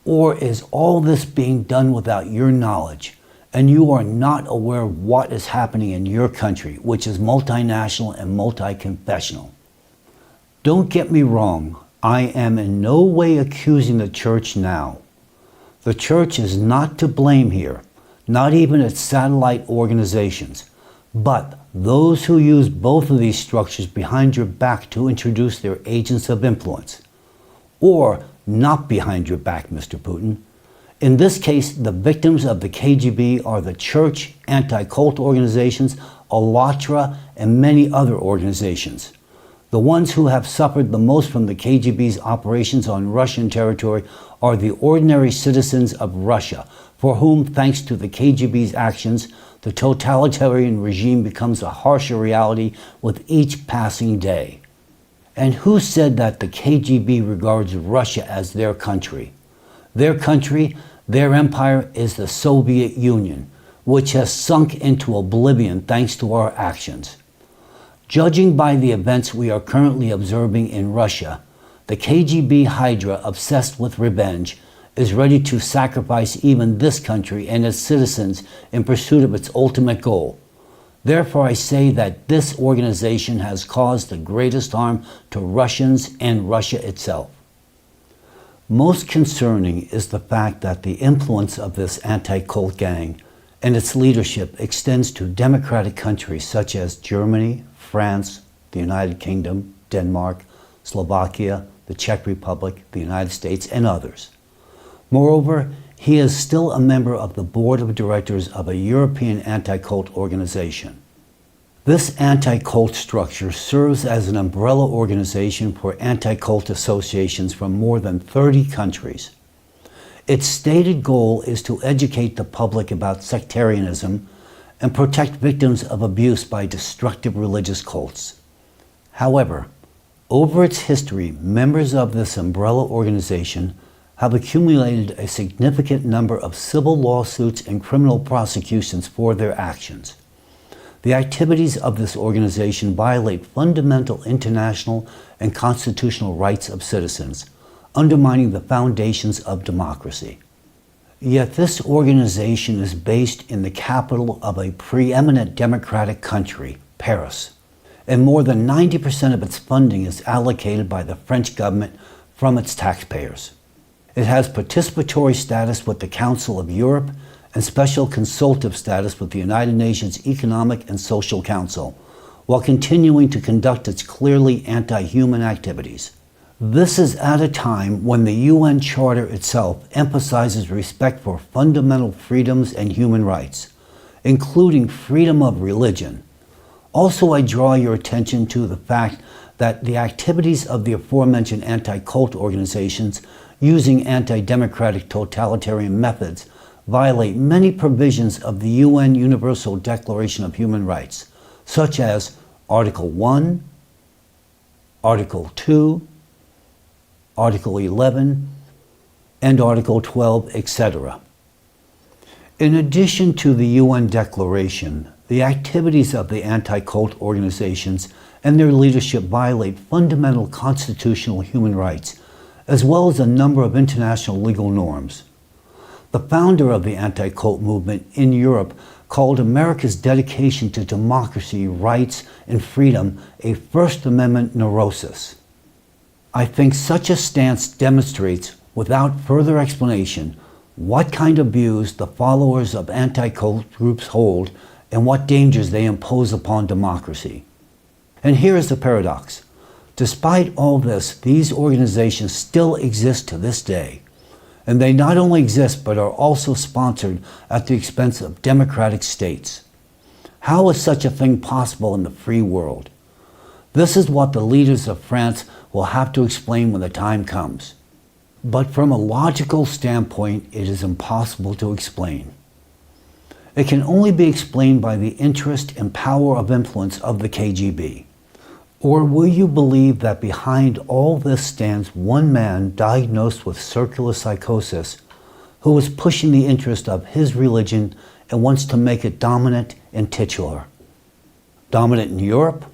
Or is all this being done without your knowledge, and you are not aware of what is happening in your country, which is multinational and multi-confessional? Don't get me wrong, I am in no way accusing the church now. The church is not to blame here, not even its satellite organizations, but those who use both of these structures behind your back to introduce their agents of influence. Or not behind your back, Mr. Putin. In this case, the victims of the KGB are the church, anti-cult organizations, Allatra, and many other organizations. The ones who have suffered the most from the KGB's operations on Russian territory are the ordinary citizens of Russia, for whom, thanks to the KGB's actions, the totalitarian regime becomes a harsher reality with each passing day. And who said that the KGB regards Russia as their country? Their country, their empire, is the Soviet Union, which has sunk into oblivion thanks to our actions. Judging by the events we are currently observing in Russia, the KGB Hydra, obsessed with revenge, is ready to sacrifice even this country and its citizens in pursuit of its ultimate goal. Therefore, I say that this organization has caused the greatest harm to Russians and Russia itself. Most concerning is the fact that the influence of this anti-cult gang and its leadership extends to democratic countries such as Germany, France, the United Kingdom, Denmark, Slovakia, the Czech Republic, the United States, and others. Moreover, he is still a member of the board of directors of a European anti-cult organization. This anti-cult structure serves as an umbrella organization for anti-cult associations from more than 30 countries. Its stated goal is to educate the public about sectarianism and protect victims of abuse by destructive religious cults. However, over its history, members of this umbrella organization have accumulated a significant number of civil lawsuits and criminal prosecutions for their actions. The activities of this organization violate fundamental international and constitutional rights of citizens, undermining the foundations of democracy. Yet this organization is based in the capital of a preeminent democratic country, Paris, and more than 90% of its funding is allocated by the French government from its taxpayers. It has participatory status with the Council of Europe and special consultative status with the United Nations Economic and Social Council, while continuing to conduct its clearly anti-human activities. This is at a time when the UN Charter itself emphasizes respect for fundamental freedoms and human rights, including freedom of religion. Also, I draw your attention to the fact that the activities of the aforementioned anti-cult organizations using anti-democratic totalitarian methods violate many provisions of the UN Universal Declaration of Human Rights, such as Article 1, Article 2, Article 11, and Article 12, etc. In addition to the UN Declaration, the activities of the anti-cult organizations and their leadership violate fundamental constitutional human rights, as well as a number of international legal norms. The founder of the anti-cult movement in Europe called America's dedication to democracy, rights, and freedom a First Amendment neurosis. I think such a stance demonstrates, without further explanation, what kind of views the followers of anti-cult groups hold and what dangers they impose upon democracy. And here is the paradox. Despite all this, these organizations still exist to this day. And they not only exist, but are also sponsored at the expense of democratic states. How is such a thing possible in the free world? This is what the leaders of France will have to explain when the time comes. But from a logical standpoint, it is impossible to explain. It can only be explained by the interest and power of influence of the KGB. Or will you believe that behind all this stands one man diagnosed with circular psychosis who is pushing the interest of his religion and wants to make it dominant and titular? Dominant in Europe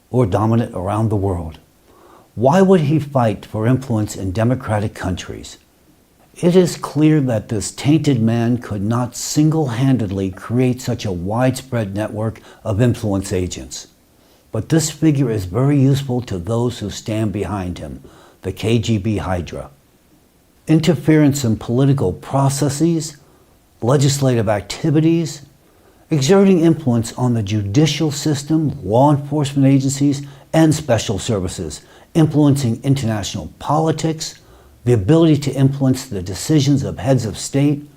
or dominant around the world? Why would he fight for influence in democratic countries? It is clear that this tainted man could not single-handedly create such a widespread network of influence agents. But this figure is very useful to those who stand behind him, the KGB Hydra. Interference in political processes, legislative activities, exerting influence on the judicial system, law enforcement agencies, and special services, influencing international politics, the ability to influence the decisions of heads of state,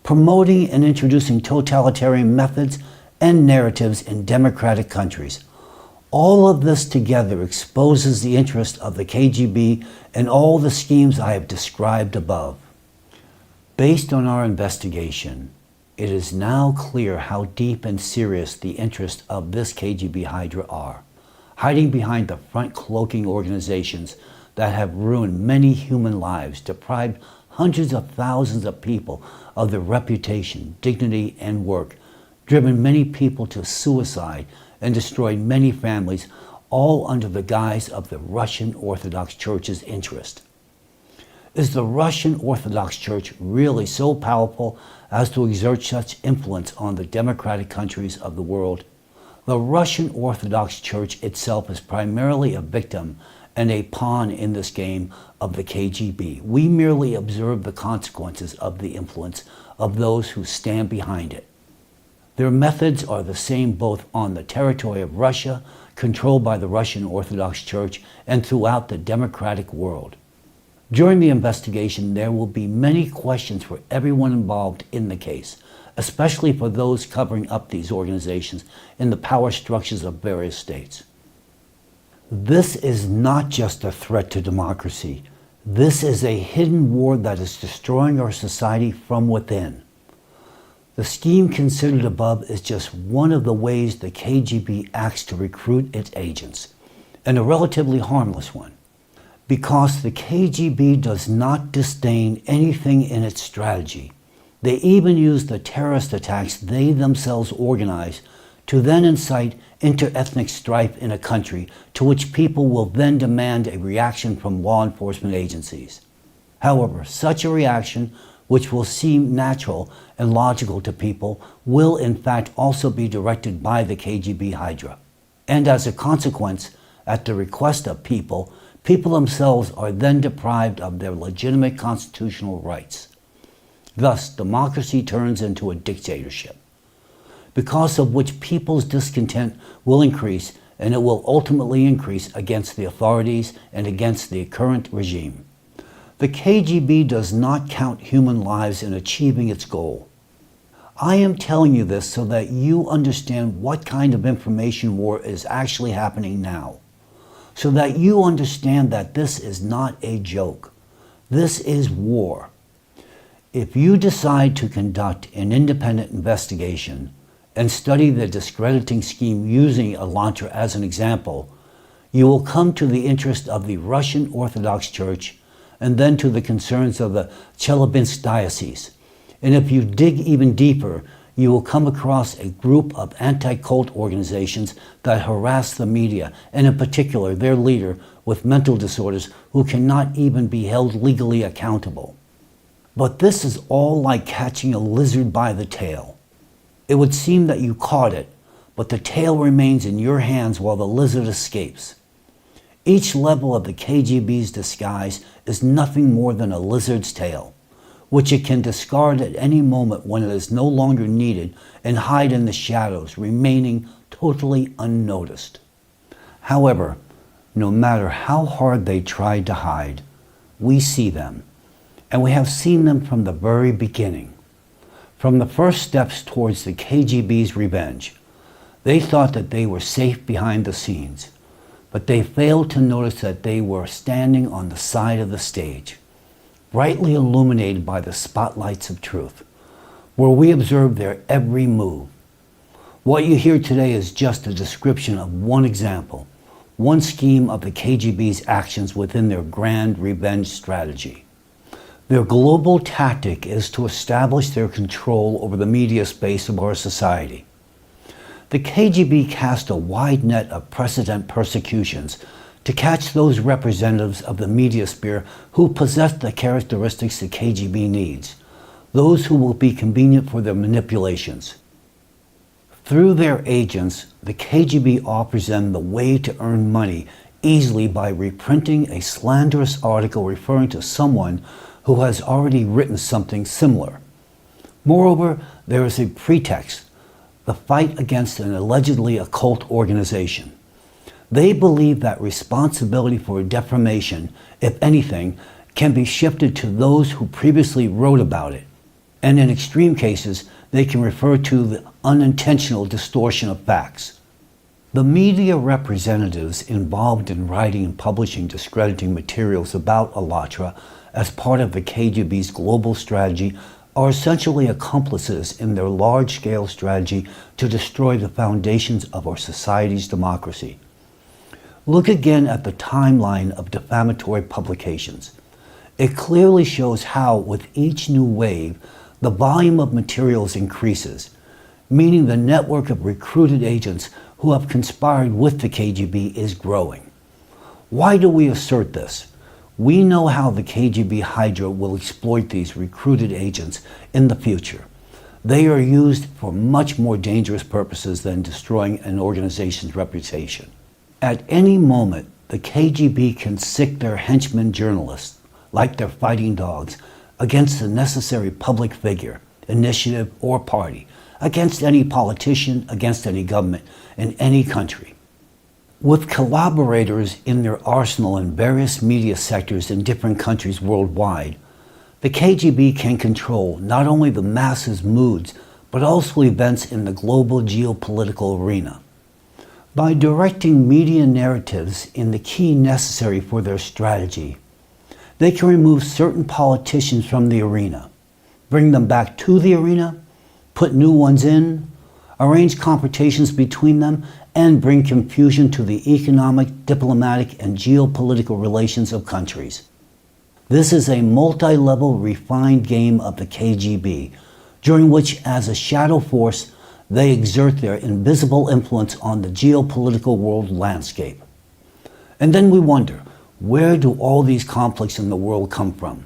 promoting and introducing totalitarian methods and narratives in democratic countries. All of this together exposes the interest of the KGB and all the schemes I have described above. Based on our investigation, it is now clear how deep and serious the interests of this KGB Hydra are, hiding behind the front-cloaking organizations that have ruined many human lives, deprived hundreds of thousands of people of their reputation, dignity, and work, driven many people to suicide, and destroyed many families, all under the guise of the Russian Orthodox Church's interest. Is the Russian Orthodox Church really so powerful as to exert such influence on the democratic countries of the world? The Russian Orthodox Church itself is primarily a victim and a pawn in this game of the KGB. We merely observe the consequences of the influence of those who stand behind it. Their methods are the same both on the territory of Russia, controlled by the Russian Orthodox Church, and throughout the democratic world. During the investigation, there will be many questions for everyone involved in the case, especially for those covering up these organizations in the power structures of various states. This is not just a threat to democracy. This is a hidden war that is destroying our society from within. The scheme considered above is just one of the ways the KGB acts to recruit its agents, and a relatively harmless one, because the KGB does not disdain anything in its strategy. They even use the terrorist attacks they themselves organize to then incite inter-ethnic strife in a country to which people will then demand a reaction from law enforcement agencies. However, such a reaction, which will seem natural and logical to people, will in fact also be directed by the KGB Hydra. And as a consequence, at the request of people, people themselves are then deprived of their legitimate constitutional rights. Thus, democracy turns into a dictatorship, because of which people's discontent will increase and it will ultimately increase against the authorities and against the current regime. The KGB does not count human lives in achieving its goal. I am telling you this so that you understand what kind of information war is actually happening now, so that you understand that this is not a joke. This is war. If you decide to conduct an independent investigation and study the discrediting scheme using Elantra as an example, you will come to the interest of the Russian Orthodox Church and then to the concerns of the Chelyabinsk Diocese. And if you dig even deeper, you will come across a group of anti-cult organizations that harass the media, and in particular their leader with mental disorders who cannot even be held legally accountable. But this is all like catching a lizard by the tail. It would seem that you caught it, but the tail remains in your hands while the lizard escapes. Each level of the KGB's disguise is nothing more than a lizard's tail, which it can discard at any moment when it is no longer needed and hide in the shadows, remaining totally unnoticed. However, no matter how hard they tried to hide, we see them, and we have seen them from the very beginning. From the first steps towards the KGB's revenge, they thought that they were safe behind the scenes, but they failed to notice that they were standing on the side of the stage, brightly illuminated by the spotlights of truth, where we observe their every move. What you hear today is just a description of one example, one scheme of the KGB's actions within their grand revenge strategy. Their global tactic is to establish their control over the media space of our society. The KGB cast a wide net of precedent persecutions to catch those representatives of the media sphere who possess the characteristics the KGB needs, those who will be convenient for their manipulations. Through their agents, the KGB offers them the way to earn money easily by reprinting a slanderous article referring to someone who has already written something similar. Moreover, there is a pretext, the fight against an allegedly occult organization. They believe that responsibility for defamation, if anything, can be shifted to those who previously wrote about it, and in extreme cases, they can refer to the unintentional distortion of facts. The media representatives involved in writing and publishing discrediting materials about Alatra as part of the KGB's global strategy are essentially accomplices in their large-scale strategy to destroy the foundations of our society's democracy. Look again at the timeline of defamatory publications. It clearly shows how, with each new wave, the volume of materials increases, meaning the network of recruited agents who have conspired with the KGB is growing. Why do we assert this? We know how the KGB Hydra will exploit these recruited agents in the future. They are used for much more dangerous purposes than destroying an organization's reputation. At any moment, the KGB can sic their henchmen journalists, like their fighting dogs, against a necessary public figure, initiative, or party, against any politician, against any government, in any country. With collaborators in their arsenal in various media sectors in different countries worldwide, the KGB can control not only the masses' moods, but also events in the global geopolitical arena. By directing media narratives in the key necessary for their strategy, they can remove certain politicians from the arena, bring them back to the arena, put new ones in, arrange confrontations between them, and bring confusion to the economic, diplomatic, and geopolitical relations of countries. This is a multi-level refined game of the KGB, during which, as a shadow force, they exert their invisible influence on the geopolitical world landscape. And then we wonder, where do all these conflicts in the world come from?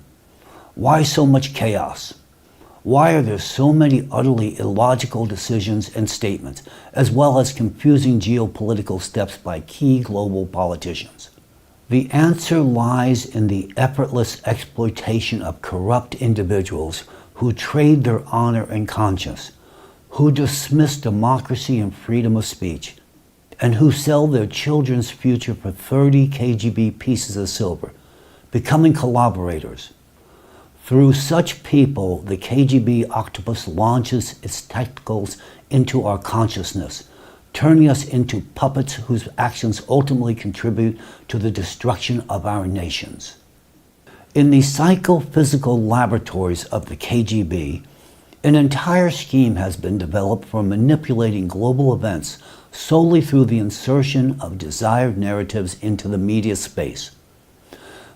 Why so much chaos? Why are there so many utterly illogical decisions and statements, as well as confusing geopolitical steps by key global politicians? The answer lies in the effortless exploitation of corrupt individuals who trade their honor and conscience, who dismiss democracy and freedom of speech, and who sell their children's future for 30 KGB pieces of silver, becoming collaborators. Through such people, the KGB octopus launches its tentacles into our consciousness, turning us into puppets whose actions ultimately contribute to the destruction of our nations. In the psychophysical laboratories of the KGB, an entire scheme has been developed for manipulating global events solely through the insertion of desired narratives into the media space.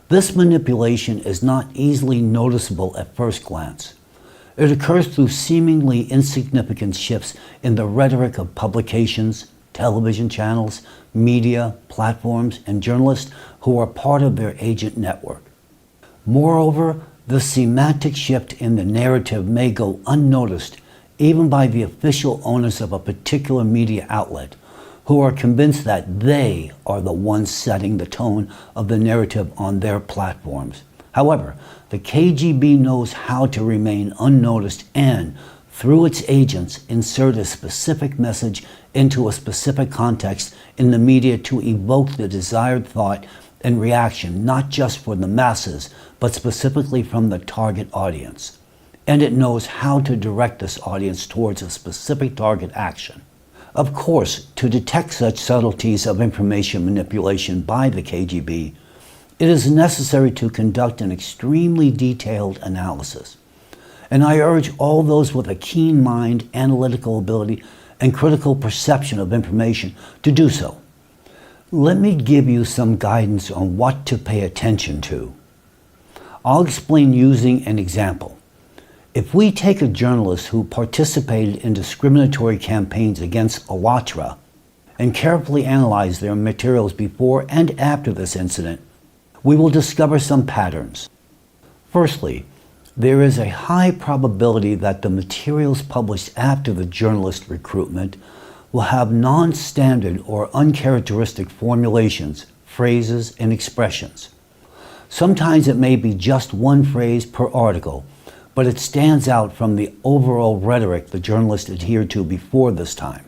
This manipulation is not easily noticeable at first glance. It occurs through seemingly insignificant shifts in the rhetoric of publications, television channels, media, platforms, and journalists who are part of their agent network. Moreover, the semantic shift in the narrative may go unnoticed even by the official owners of a particular media outlet, who are convinced that they are the ones setting the tone of the narrative on their platforms. However, the KGB knows how to remain unnoticed and, through its agents, insert a specific message into a specific context in the media to evoke the desired thought and reaction, not just for the masses, but specifically from the target audience. And it knows how to direct this audience towards a specific target action. Of course, to detect such subtleties of information manipulation by the KGB, it is necessary to conduct an extremely detailed analysis. And I urge all those with a keen mind, analytical ability, and critical perception of information to do so. Let me give you some guidance on what to pay attention to. I'll explain using an example. If we take a journalist who participated in discriminatory campaigns against Alatra and carefully analyze their materials before and after this incident, we will discover some patterns. Firstly, there is a high probability that the materials published after the journalist recruitment will have non-standard or uncharacteristic formulations, phrases, and expressions. Sometimes it may be just one phrase per article, but it stands out from the overall rhetoric the journalist adhered to before this time.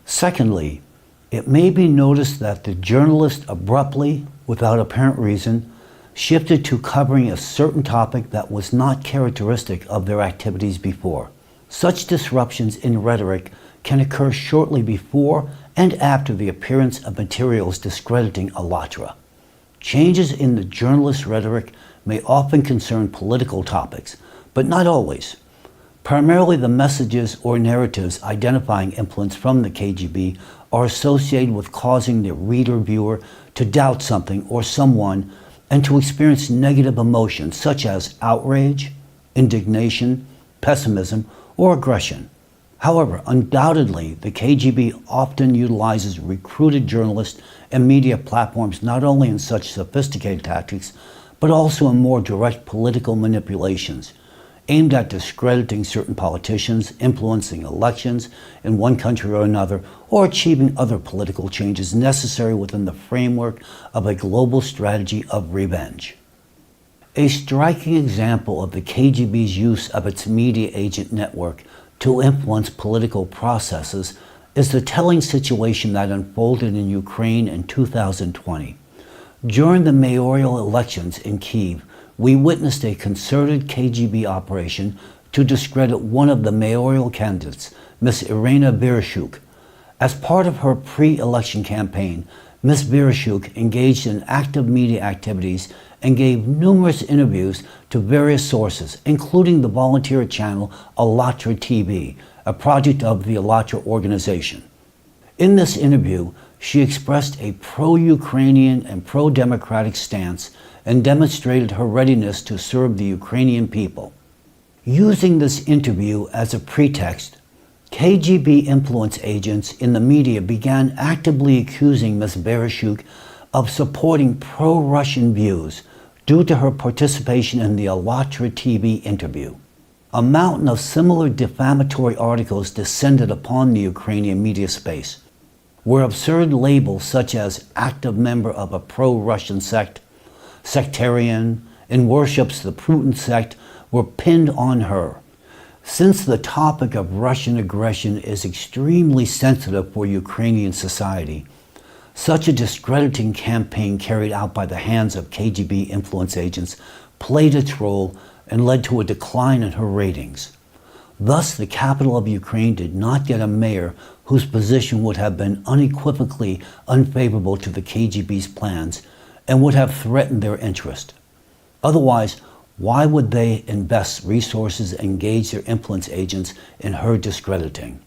Secondly, it may be noticed that the journalist abruptly, without apparent reason, shifted to covering a certain topic that was not characteristic of their activities before. Such disruptions in rhetoric can occur shortly before and after the appearance of materials discrediting Alatra. Changes in the journalist's rhetoric may often concern political topics, but not always. Primarily, the messages or narratives identifying influence from the KGB are associated with causing the reader-viewer to doubt something or someone and to experience negative emotions such as outrage, indignation, pessimism, or aggression. However, undoubtedly, the KGB often utilizes recruited journalists and media platforms not only in such sophisticated tactics, but also in more direct political manipulations, aimed at discrediting certain politicians, influencing elections in one country or another, or achieving other political changes necessary within the framework of a global strategy of revenge. A striking example of the KGB's use of its media agent network to influence political processes is the telling situation that unfolded in Ukraine in 2020. During the mayoral elections in Kyiv, we witnessed a concerted KGB operation to discredit one of the mayoral candidates, Ms. Irina Vereshchuk. As part of her pre-election campaign, Ms. Vereshchuk engaged in active media activities and gave numerous interviews to various sources, including the volunteer channel Alatra TV, a project of the Alatra organization. In this interview, she expressed a pro-Ukrainian and pro-democratic stance and demonstrated her readiness to serve the Ukrainian people. Using this interview as a pretext, KGB influence agents in the media began actively accusing Ms. Vereshchuk of supporting pro-Russian views due to her participation in the Alatra TV interview. A mountain of similar defamatory articles descended upon the Ukrainian media space, where absurd labels such as active member of a pro-Russian sect, sectarian, and worships the Putin sect were pinned on her. Since the topic of Russian aggression is extremely sensitive for Ukrainian society, such a discrediting campaign carried out by the hands of KGB influence agents played its role and led to a decline in her ratings. Thus, the capital of Ukraine did not get a mayor whose position would have been unequivocally unfavorable to the KGB's plans and would have threatened their interest. Otherwise, why would they invest resources and engage their influence agents in her discrediting?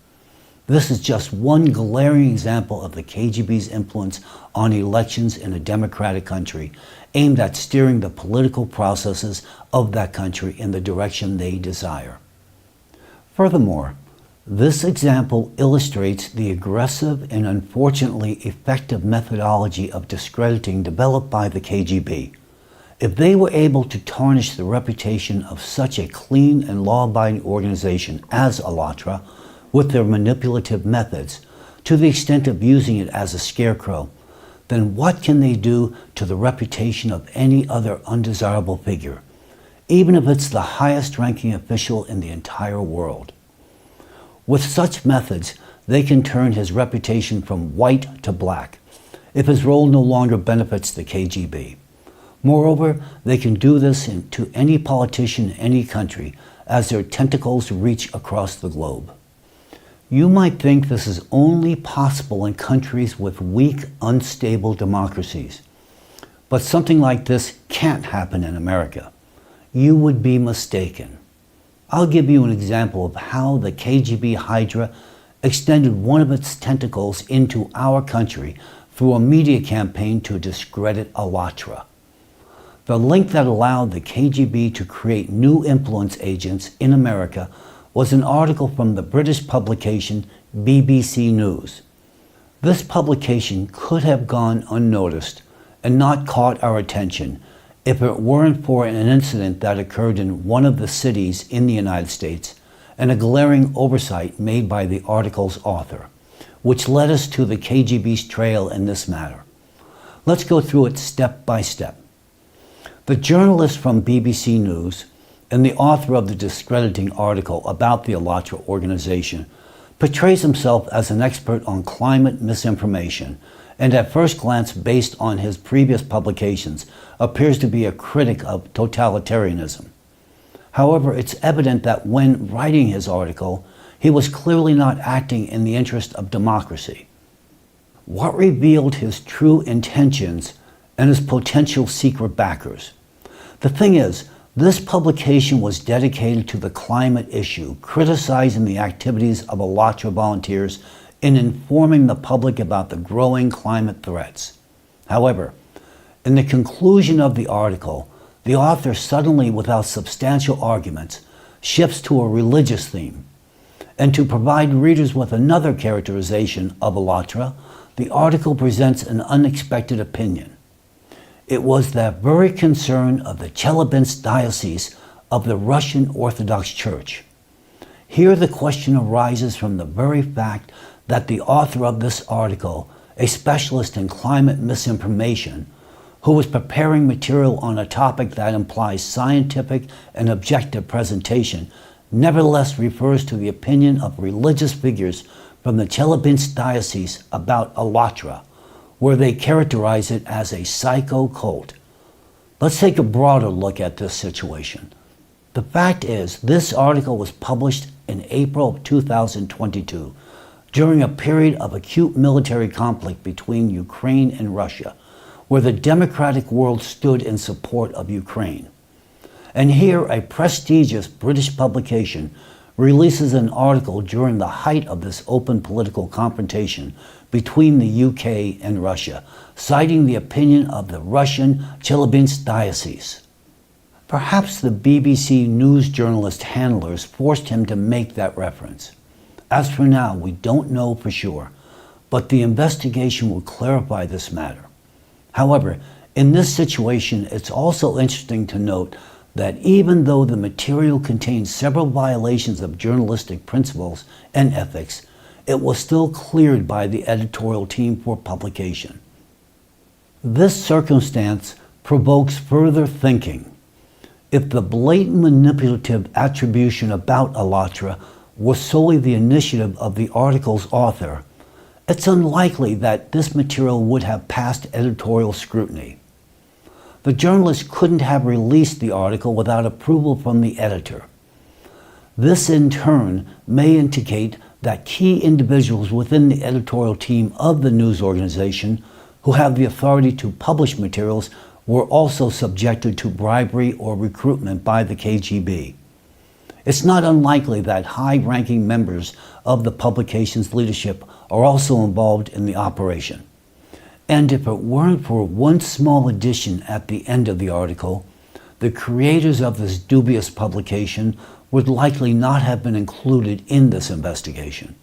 This is just one glaring example of the KGB's influence on elections in a democratic country, aimed at steering the political processes of that country in the direction they desire. Furthermore, this example illustrates the aggressive and unfortunately effective methodology of discrediting developed by the KGB. If they were able to tarnish the reputation of such a clean and law-abiding organization as ALLATRA with their manipulative methods, to the extent of using it as a scarecrow, then what can they do to the reputation of any other undesirable figure, even if it's the highest-ranking official in the entire world? With such methods, they can turn his reputation from white to black, if his role no longer benefits the KGB. Moreover, they can do this to any politician in any country, as their tentacles reach across the globe. You might think this is only possible in countries with weak, unstable democracies. But something like this can't happen in America. You would be mistaken. I'll give you an example of how the KGB Hydra extended one of its tentacles into our country through a media campaign to discredit ALLATRA. The link that allowed the KGB to create new influence agents in America was an article from the British publication BBC News. This publication could have gone unnoticed and not caught our attention if it weren't for an incident that occurred in one of the cities in the United States and a glaring oversight made by the article's author, which led us to the KGB's trail in this matter. Let's go through it step by step. The journalist from BBC News and the author of the discrediting article about the ALLATRA organization portrays himself as an expert on climate misinformation, and at first glance, based on his previous publications, appears to be a critic of totalitarianism. However, it's evident that when writing his article, he was clearly not acting in the interest of democracy. What revealed his true intentions and his potential secret backers? The thing is, this publication was dedicated to the climate issue, criticizing the activities of ALLATRA volunteers in informing the public about the growing climate threats. However, in the conclusion of the article, the author suddenly, without substantial arguments, shifts to a religious theme. And to provide readers with another characterization of ALLATRA, the article presents an unexpected opinion. It was that very concern of the Chelyabinsk diocese of the Russian Orthodox Church. Here the question arises from the very fact that the author of this article, a specialist in climate misinformation, who was preparing material on a topic that implies scientific and objective presentation, nevertheless refers to the opinion of religious figures from the Chelyabinsk diocese about ALLATRA, where they characterize it as a psycho-cult. Let's take a broader look at this situation. The fact is, this article was published in April of 2022, during a period of acute military conflict between Ukraine and Russia, where the democratic world stood in support of Ukraine. And here, a prestigious British publication releases an article during the height of this open political confrontation between the UK and Russia, citing the opinion of the Russian Chelyabinsk diocese. Perhaps the BBC News journalist handlers forced him to make that reference. As for now, we don't know for sure, but the investigation will clarify this matter. However, in this situation, it's also interesting to note that even though the material contains several violations of journalistic principles and ethics, it was still cleared by the editorial team for publication. This circumstance provokes further thinking. If the blatant manipulative attribution about Alatra was solely the initiative of the article's author, it's unlikely that this material would have passed editorial scrutiny. The journalist couldn't have released the article without approval from the editor. This in turn may indicate that key individuals within the editorial team of the news organization who have the authority to publish materials were also subjected to bribery or recruitment by the KGB. It's not unlikely that high-ranking members of the publication's leadership are also involved in the operation. And if it weren't for one small addition at the end of the article, the creators of this dubious publication would likely not have been included in this investigation.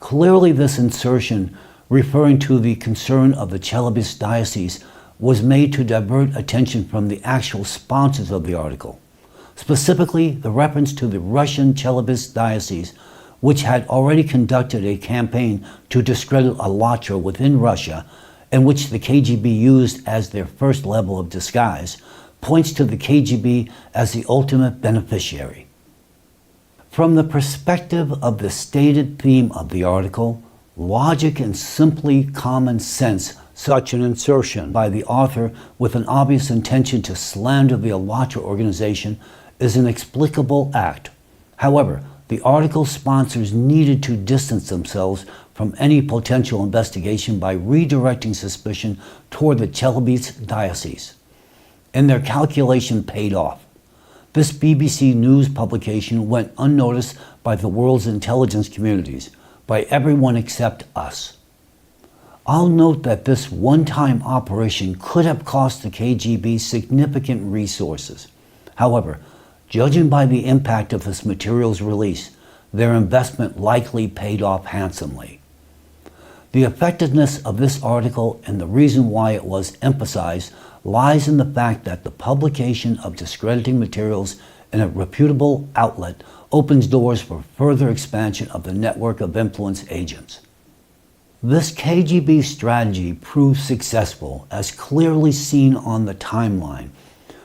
Clearly, this insertion, referring to the concern of the Chelyabinsk diocese, was made to divert attention from the actual sponsors of the article, specifically the reference to the Russian Chelyabinsk diocese, which had already conducted a campaign to discredit Alatra within Russia, and which the KGB used as their first level of disguise, points to the KGB as the ultimate beneficiary. From the perspective of the stated theme of the article, logic and simply common sense, such an insertion by the author with an obvious intention to slander the Alatra organization is an inexplicable act. However, the article's sponsors needed to distance themselves from any potential investigation by redirecting suspicion toward the Chelyabinsk diocese. And their calculation paid off. This BBC News publication went unnoticed by the world's intelligence communities, by everyone except us. I'll note that this one-time operation could have cost the KGB significant resources. However, judging by the impact of this material's release, their investment likely paid off handsomely. The effectiveness of this article and the reason why it was emphasized lies in the fact that the publication of discrediting materials in a reputable outlet opens doors for further expansion of the network of influence agents. This KGB strategy proved successful, as clearly seen on the timeline,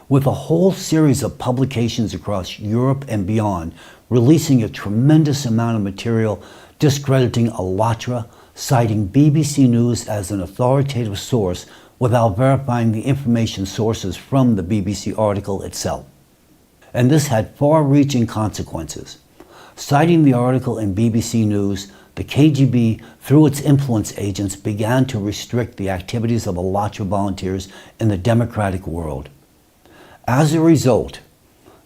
with a whole series of publications across Europe and beyond releasing a tremendous amount of material discrediting Alatra, citing BBC News as an authoritative source without verifying the information sources from the BBC article itself. And this had far-reaching consequences. Citing the article in BBC News, the KGB, through its influence agents, began to restrict the activities of Alatra volunteers in the democratic world. As a result,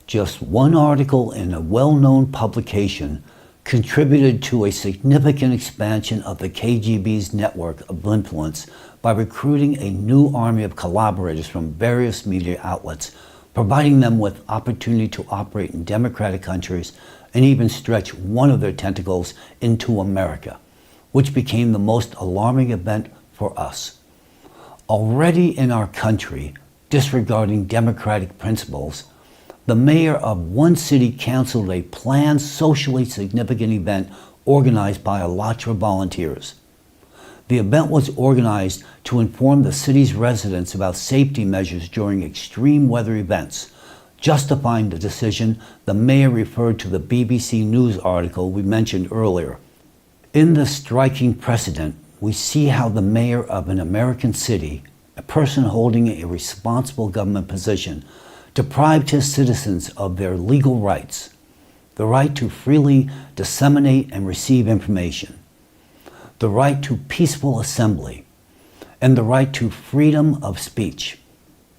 just one article in a well-known publication contributed to a significant expansion of the KGB's network of influence by recruiting a new army of collaborators from various media outlets, providing them with opportunity to operate in democratic countries and even stretch one of their tentacles into America, which became the most alarming event for us. Already in our country, disregarding democratic principles, the mayor of one city canceled a planned socially significant event organized by Alatra volunteers. The event was organized to inform the city's residents about safety measures during extreme weather events, justifying the decision the mayor referred to the BBC News article we mentioned earlier. In this striking precedent, we see how the mayor of an American city, a person holding a responsible government position, deprived his citizens of their legal rights, the right to freely disseminate and receive information, the right to peaceful assembly, and the right to freedom of speech.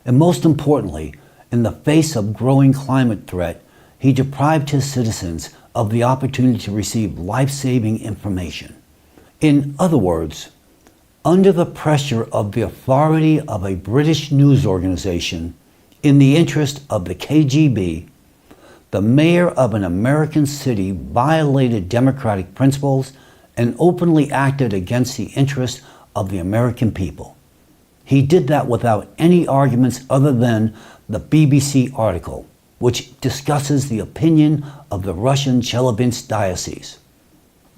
And most importantly, in the face of growing climate threat, he deprived his citizens of the opportunity to receive life-saving information. In other words, under the pressure of the authority of a British news organization, in the interest of the KGB, the mayor of an American city violated democratic principles and openly acted against the interests of the American people. He did that without any arguments other than the BBC article, which discusses the opinion of the Russian Chelyabinsk diocese.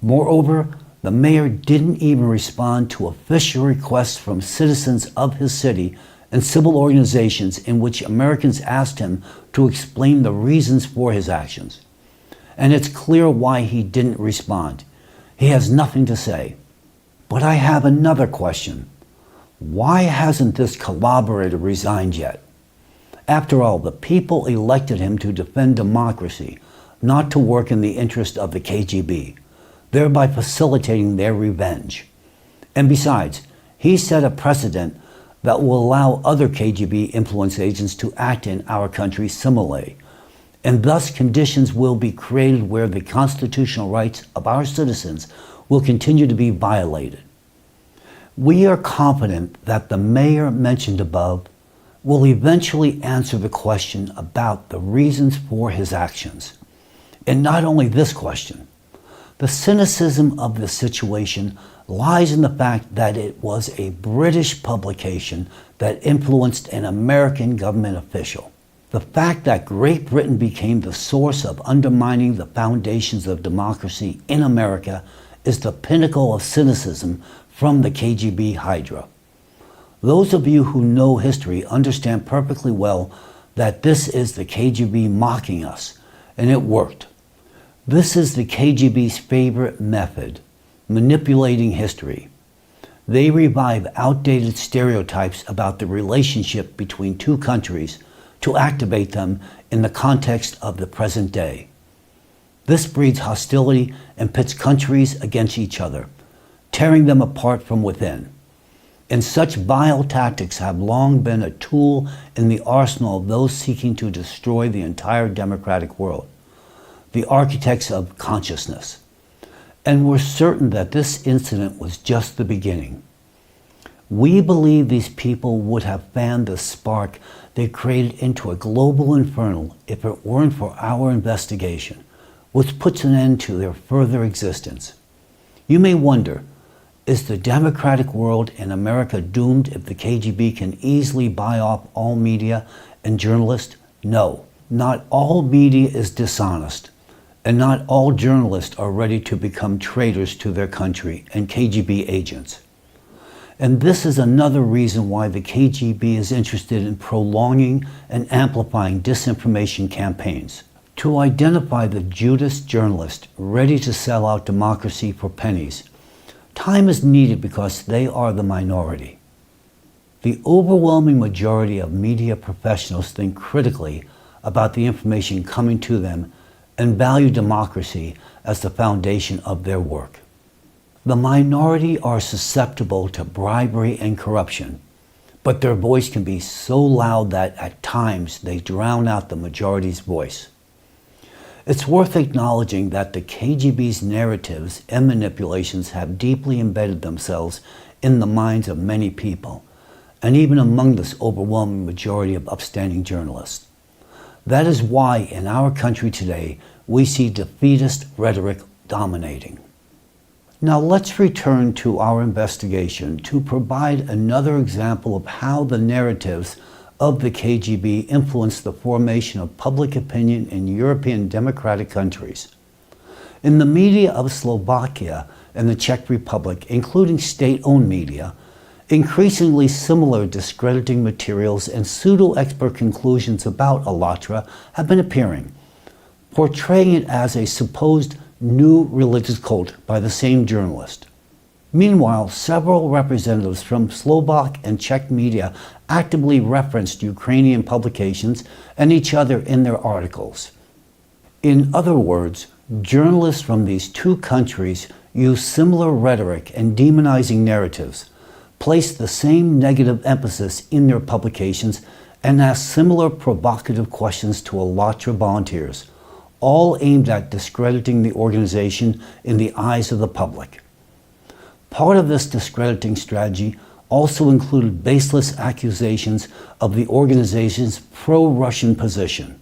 Moreover, the mayor didn't even respond to official requests from citizens of his city and civil organizations in which Americans asked him to explain the reasons for his actions. And it's clear why he didn't respond. He has nothing to say. But I have another question. Why hasn't this collaborator resigned yet? After all, the people elected him to defend democracy, not to work in the interest of the KGB, thereby facilitating their revenge. And besides, he set a precedent that will allow other KGB influence agents to act in our country similarly, and thus conditions will be created where the constitutional rights of our citizens will continue to be violated. We are confident that the mayor mentioned above will eventually answer the question about the reasons for his actions. And not only this question, the cynicism of the situation lies in the fact that it was a British publication that influenced an American government official. The fact that Great Britain became the source of undermining the foundations of democracy in America is the pinnacle of cynicism from the KGB Hydra. Those of you who know history understand perfectly well that this is the KGB mocking us, and it worked. This is the KGB's favorite method, manipulating history. They revive outdated stereotypes about the relationship between two countries to activate them in the context of the present day. This breeds hostility and pits countries against each other, tearing them apart from within. And such vile tactics have long been a tool in the arsenal of those seeking to destroy the entire democratic world, the architects of consciousness. And we're certain that this incident was just the beginning. We believe these people would have fanned the spark they created into a global inferno if it weren't for our investigation, which puts an end to their further existence. You may wonder, is the democratic world in America doomed if the KGB can easily buy off all media and journalists? No, not all media is dishonest, and not all journalists are ready to become traitors to their country and KGB agents. And this is another reason why the KGB is interested in prolonging and amplifying disinformation campaigns. To identify the Judas journalist ready to sell out democracy for pennies, time is needed because they are the minority. The overwhelming majority of media professionals think critically about the information coming to them and value democracy as the foundation of their work. The minority are susceptible to bribery and corruption, but their voice can be so loud that at times they drown out the majority's voice. It's worth acknowledging that the KGB's narratives and manipulations have deeply embedded themselves in the minds of many people, and even among this overwhelming majority of upstanding journalists. That is why in our country today, we see defeatist rhetoric dominating. Now let's return to our investigation to provide another example of how the narratives of the KGB influenced the formation of public opinion in European democratic countries. In the media of Slovakia and the Czech Republic, including state-owned media, increasingly similar discrediting materials and pseudo-expert conclusions about Allatra have been appearing, portraying it as a supposed new religious cult by the same journalist. Meanwhile, several representatives from Slovak and Czech media actively referenced Ukrainian publications and each other in their articles. In other words, journalists from these two countries use similar rhetoric and demonizing narratives, place the same negative emphasis in their publications, and ask similar provocative questions to Allatra volunteers, all aimed at discrediting the organization in the eyes of the public. Part of this discrediting strategy also included baseless accusations of the organization's pro-Russian position.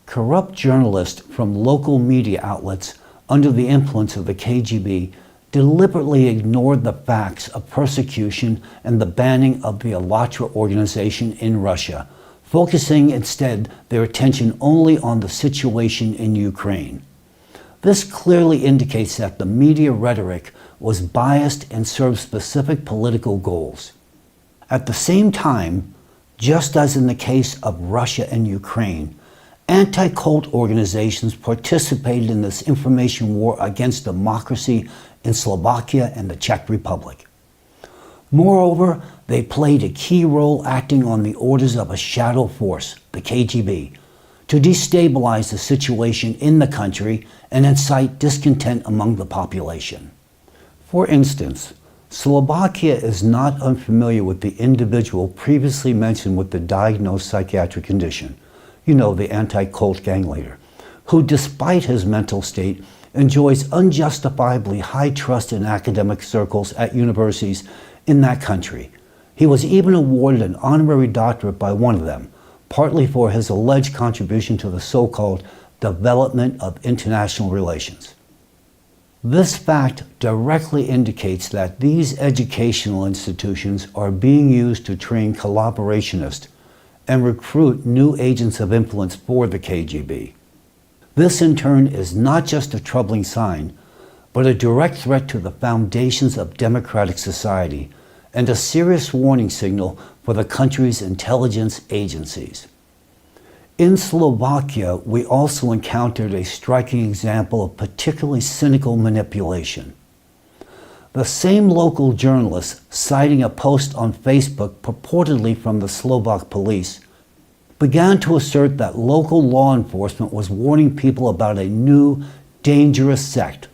Corrupt journalists from local media outlets under the influence of the KGB deliberately ignored the facts of persecution and the banning of the Allatra organization in Russia, focusing instead their attention only on the situation in Ukraine. This clearly indicates that the media rhetoric was biased and served specific political goals. At the same time, just as in the case of Russia and Ukraine, anti-cult organizations participated in this information war against democracy in Slovakia and the Czech Republic. Moreover, they played a key role acting on the orders of a shadow force, the KGB, to destabilize the situation in the country and incite discontent among the population. For instance, Slovakia is not unfamiliar with the individual previously mentioned with the diagnosed psychiatric condition, the anti-cult gang leader, who despite his mental state enjoys unjustifiably high trust in academic circles at universities in that country. He was even awarded an honorary doctorate by one of them, partly for his alleged contribution to the so-called development of international relations. This fact directly indicates that these educational institutions are being used to train collaborationists and recruit new agents of influence for the KGB. This in turn is not just a troubling sign, but a direct threat to the foundations of democratic society and a serious warning signal for the country's intelligence agencies. In Slovakia, we also encountered a striking example of particularly cynical manipulation. The same local journalist, citing a post on Facebook purportedly from the Slovak police, began to assert that local law enforcement was warning people about a new, dangerous sect.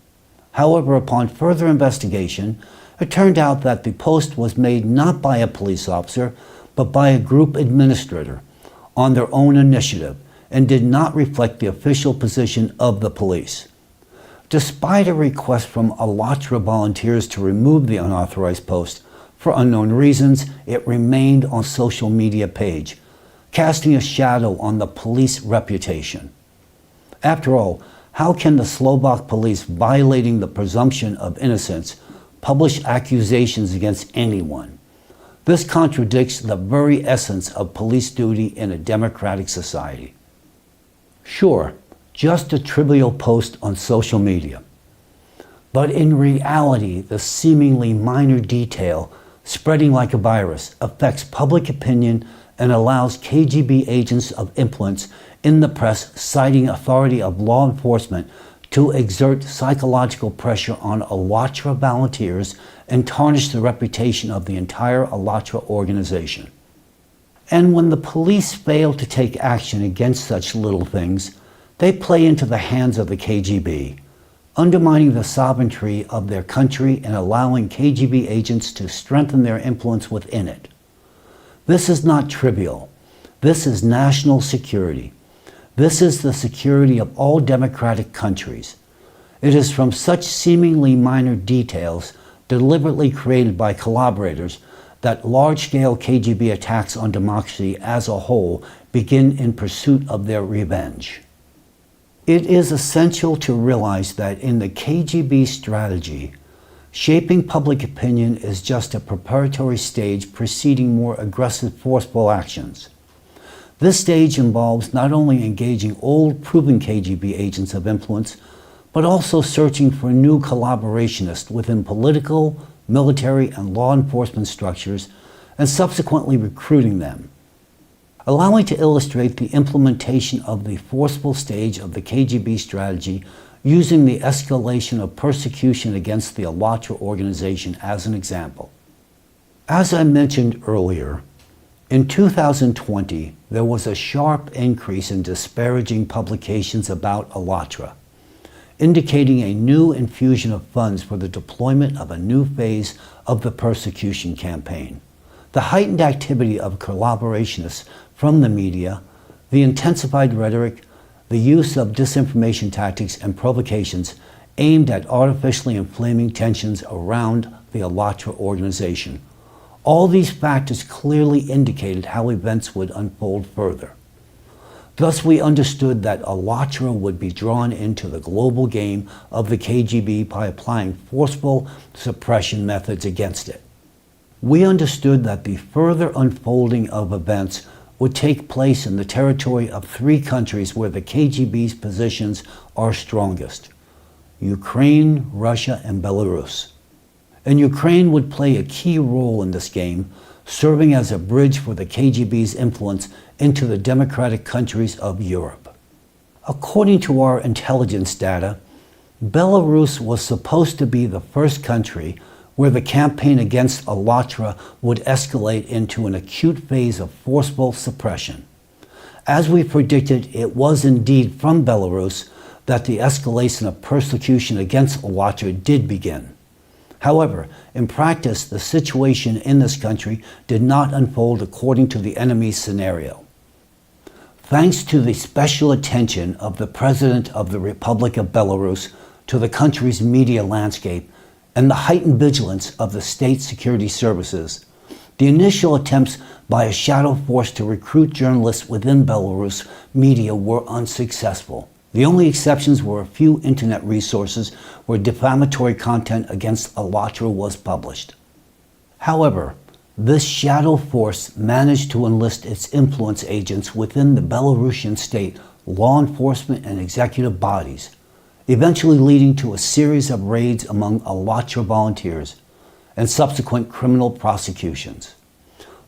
However, upon further investigation, it turned out that the post was made not by a police officer, but by a group administrator on their own initiative and did not reflect the official position of the police. Despite a request from Alatra volunteers to remove the unauthorized post, for unknown reasons, it remained on social media page, casting a shadow on the police reputation. After all, how can the Slovak police, violating the presumption of innocence, publish accusations against anyone? This contradicts the very essence of police duty in a democratic society. Sure, just a trivial post on social media. But in reality, the seemingly minor detail, spreading like a virus, affects public opinion and allows KGB agents of influence in the press citing authority of law enforcement to exert psychological pressure on Alatra volunteers and tarnish the reputation of the entire Alatra organization. And when the police fail to take action against such little things, they play into the hands of the KGB, undermining the sovereignty of their country and allowing KGB agents to strengthen their influence within it. This is not trivial. This is national security. This is the security of all democratic countries. It is from such seemingly minor details deliberately created by collaborators that large-scale KGB attacks on democracy as a whole begin in pursuit of their revenge. It is essential to realize that in the KGB strategy, shaping public opinion is just a preparatory stage preceding more aggressive, forceful actions. This stage involves not only engaging old, proven KGB agents of influence, but also searching for new collaborationists within political, military, and law enforcement structures, and subsequently recruiting them. Allow me to illustrate the implementation of the forceful stage of the KGB strategy using the escalation of persecution against the Alatra organization as an example. As I mentioned earlier, in 2020, there was a sharp increase in disparaging publications about Alatra, indicating a new infusion of funds for the deployment of a new phase of the persecution campaign. The heightened activity of collaborationists from the media, the intensified rhetoric, the use of disinformation tactics and provocations aimed at artificially inflaming tensions around the Alatra organization. All these factors clearly indicated how events would unfold further. Thus, we understood that Alatra would be drawn into the global game of the KGB by applying forceful suppression methods against it. We understood that the further unfolding of events would take place in the territory of three countries where the KGB's positions are strongest: Ukraine, Russia, and Belarus. And Ukraine would play a key role in this game serving as a bridge for the KGB's influence into the democratic countries of Europe. According to our intelligence data, Belarus was supposed to be the first country where the campaign against Alatra would escalate into an acute phase of forceful suppression. As we predicted, it was indeed from Belarus that the escalation of persecution against Alatra did begin. However, in practice, the situation in this country did not unfold according to the enemy's scenario. Thanks to the special attention of the President of the Republic of Belarus to the country's media landscape and the heightened vigilance of the state security services, the initial attempts by a shadow force to recruit journalists within Belarus media were unsuccessful. The only exceptions were a few internet resources where defamatory content against Alatra was published. However, this shadow force managed to enlist its influence agents within the Belarusian state, law enforcement, and executive bodies, eventually leading to a series of raids among Alatra volunteers and subsequent criminal prosecutions.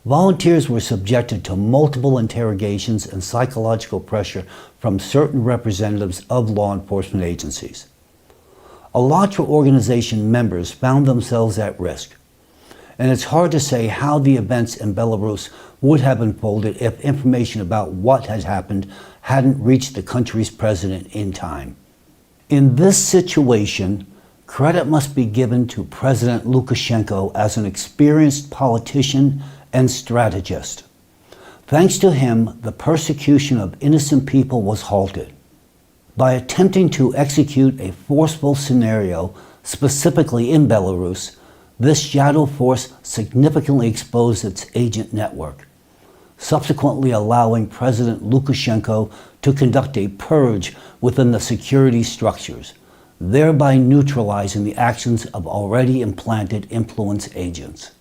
Volunteers were subjected to multiple interrogations and psychological pressure from certain representatives of law enforcement agencies. Alatra organization members found themselves at risk, and it's hard to say how the events in Belarus would have unfolded if information about what had happened hadn't reached the country's president in time. In this situation, credit must be given to President Lukashenko as an experienced politician and strategist. Thanks to him, the persecution of innocent people was halted. By attempting to execute a forceful scenario, specifically in Belarus, this shadow force significantly exposed its agent network, subsequently allowing President Lukashenko to conduct a purge within the security structures, thereby neutralizing the actions of already implanted influence agents.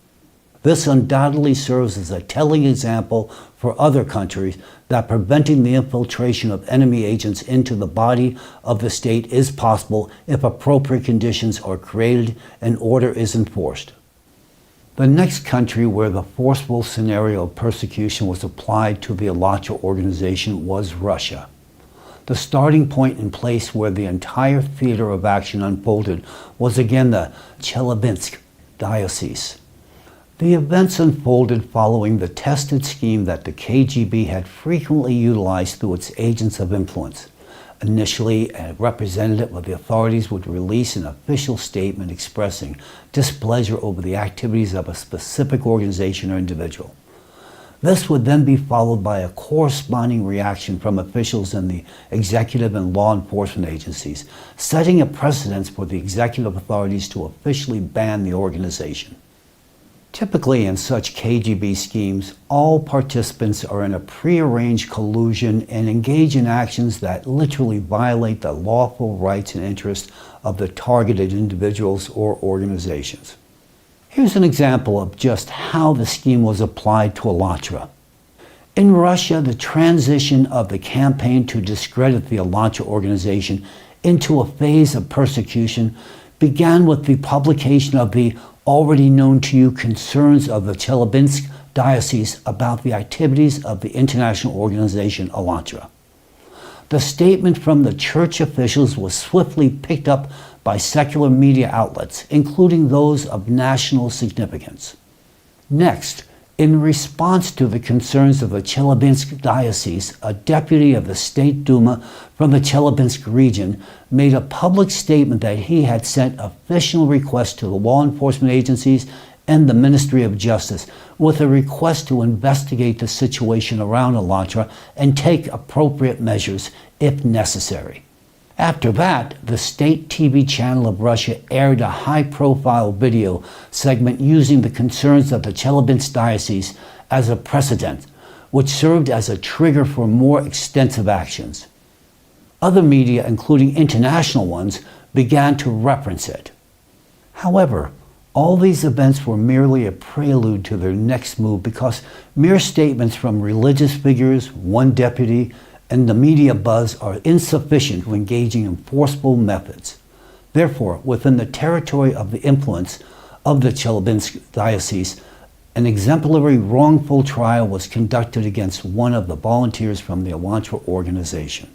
This undoubtedly serves as a telling example for other countries that preventing the infiltration of enemy agents into the body of the state is possible if appropriate conditions are created and order is enforced. The next country where the forceful scenario of persecution was applied to the Alatra organization was Russia. The starting point and place where the entire theater of action unfolded was again the Chelyabinsk diocese. The events unfolded following the tested scheme that the KGB had frequently utilized through its agents of influence. Initially, a representative of the authorities would release an official statement expressing displeasure over the activities of a specific organization or individual. This would then be followed by a corresponding reaction from officials in the executive and law enforcement agencies, setting a precedent for the executive authorities to officially ban the organization. Typically, in such KGB schemes, all participants are in a prearranged collusion and engage in actions that literally violate the lawful rights and interests of the targeted individuals or organizations. Here's an example of just how the scheme was applied to Alatra. In Russia, the transition of the campaign to discredit the Alatra organization into a phase of persecution began with the publication of the already known to you concerns of the Chelyabinsk diocese about the activities of the international organization Alatra. The statement from the church officials was swiftly picked up by secular media outlets, including those of national significance. Next, in response to the concerns of the Chelyabinsk diocese, a deputy of the State Duma from the Chelyabinsk region made a public statement that he had sent official requests to the law enforcement agencies and the Ministry of Justice with a request to investigate the situation around Alatra and take appropriate measures if necessary. After that, the state TV channel of Russia aired a high-profile video segment using the concerns of the Chelyabinsk diocese as a precedent, which served as a trigger for more extensive actions. Other media, including international ones, began to reference it. However, all these events were merely a prelude to their next move because mere statements from religious figures, one deputy, and the media buzz are insufficient to engaging in forceful methods. Therefore, within the territory of the influence of the Chelyabinsk diocese, an exemplary wrongful trial was conducted against one of the volunteers from the Elantra organization.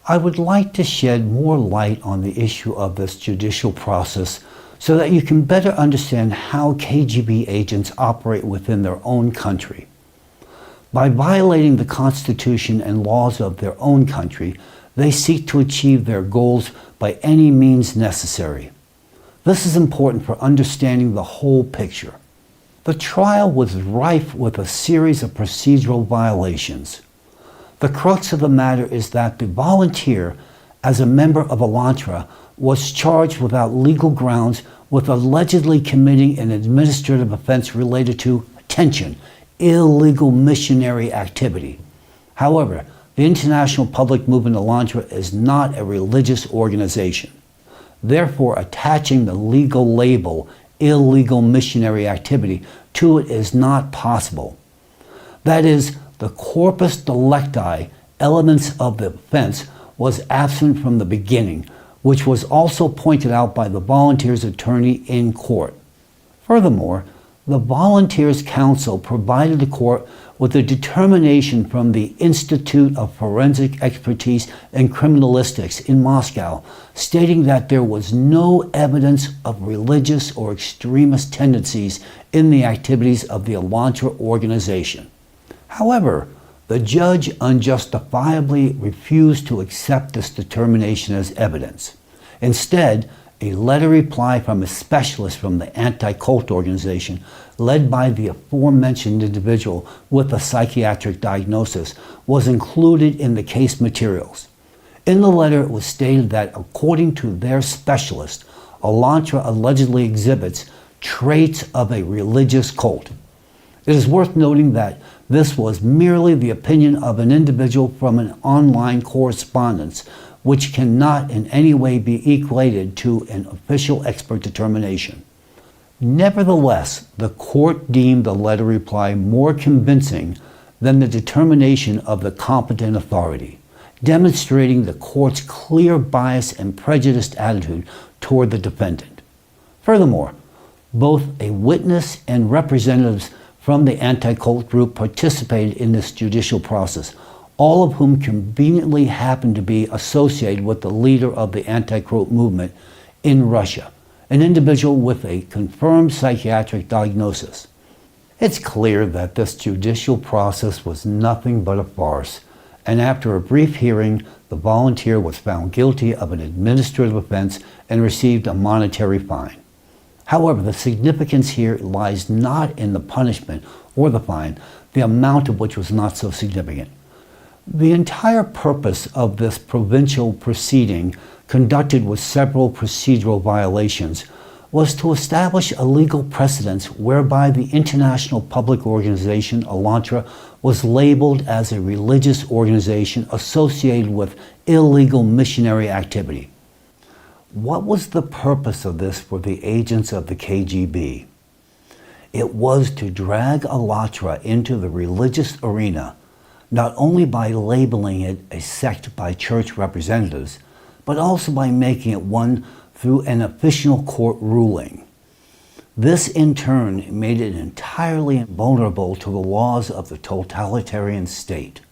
I would like to shed more light on the issue of this judicial process so that you can better understand how KGB agents operate within their own country. By violating the Constitution and laws of their own country, they seek to achieve their goals by any means necessary. This is important for understanding the whole picture. The trial was rife with a series of procedural violations. The crux of the matter is that the volunteer, as a member of Elantra, was charged without legal grounds with allegedly committing an administrative offense related to, attention, illegal missionary activity. However, the International Public Movement Elantra is not a religious organization. Therefore, attaching the legal label, illegal missionary activity, to it is not possible. That is, the corpus delicti, elements of the offense, was absent from the beginning, which was also pointed out by the volunteer's attorney in court. Furthermore, the volunteers' counsel provided the court with a determination from the Institute of Forensic Expertise and Criminalistics in Moscow, stating that there was no evidence of religious or extremist tendencies in the activities of the Elantra organization. However, the judge unjustifiably refused to accept this determination as evidence. Instead, a letter reply from a specialist from the anti-cult organization, led by the aforementioned individual with a psychiatric diagnosis, was included in the case materials. In the letter, it was stated that according to their specialist, Elantra allegedly exhibits traits of a religious cult. It is worth noting that this was merely the opinion of an individual from an online correspondence, which cannot in any way be equated to an official expert determination. Nevertheless, the court deemed the letter reply more convincing than the determination of the competent authority, demonstrating the court's clear bias and prejudiced attitude toward the defendant. Furthermore, both a witness and representatives from the anti-cult group participated in this judicial process, all of whom conveniently happened to be associated with the leader of the anti-cult movement in Russia, an individual with a confirmed psychiatric diagnosis. It's clear that this judicial process was nothing but a farce, and after a brief hearing, the volunteer was found guilty of an administrative offense and received a monetary fine. However, the significance here lies not in the punishment or the fine, the amount of which was not so significant. The entire purpose of this provincial proceeding, conducted with several procedural violations, was to establish a legal precedent whereby the international public organization Elantra was labeled as a religious organization associated with illegal missionary activity. What was the purpose of this for the agents of the KGB? It was to drag Elantra into the religious arena, not only by labeling it a sect by church representatives, but also by making it one through an official court ruling. This in turn made it entirely vulnerable to the laws of the totalitarian state.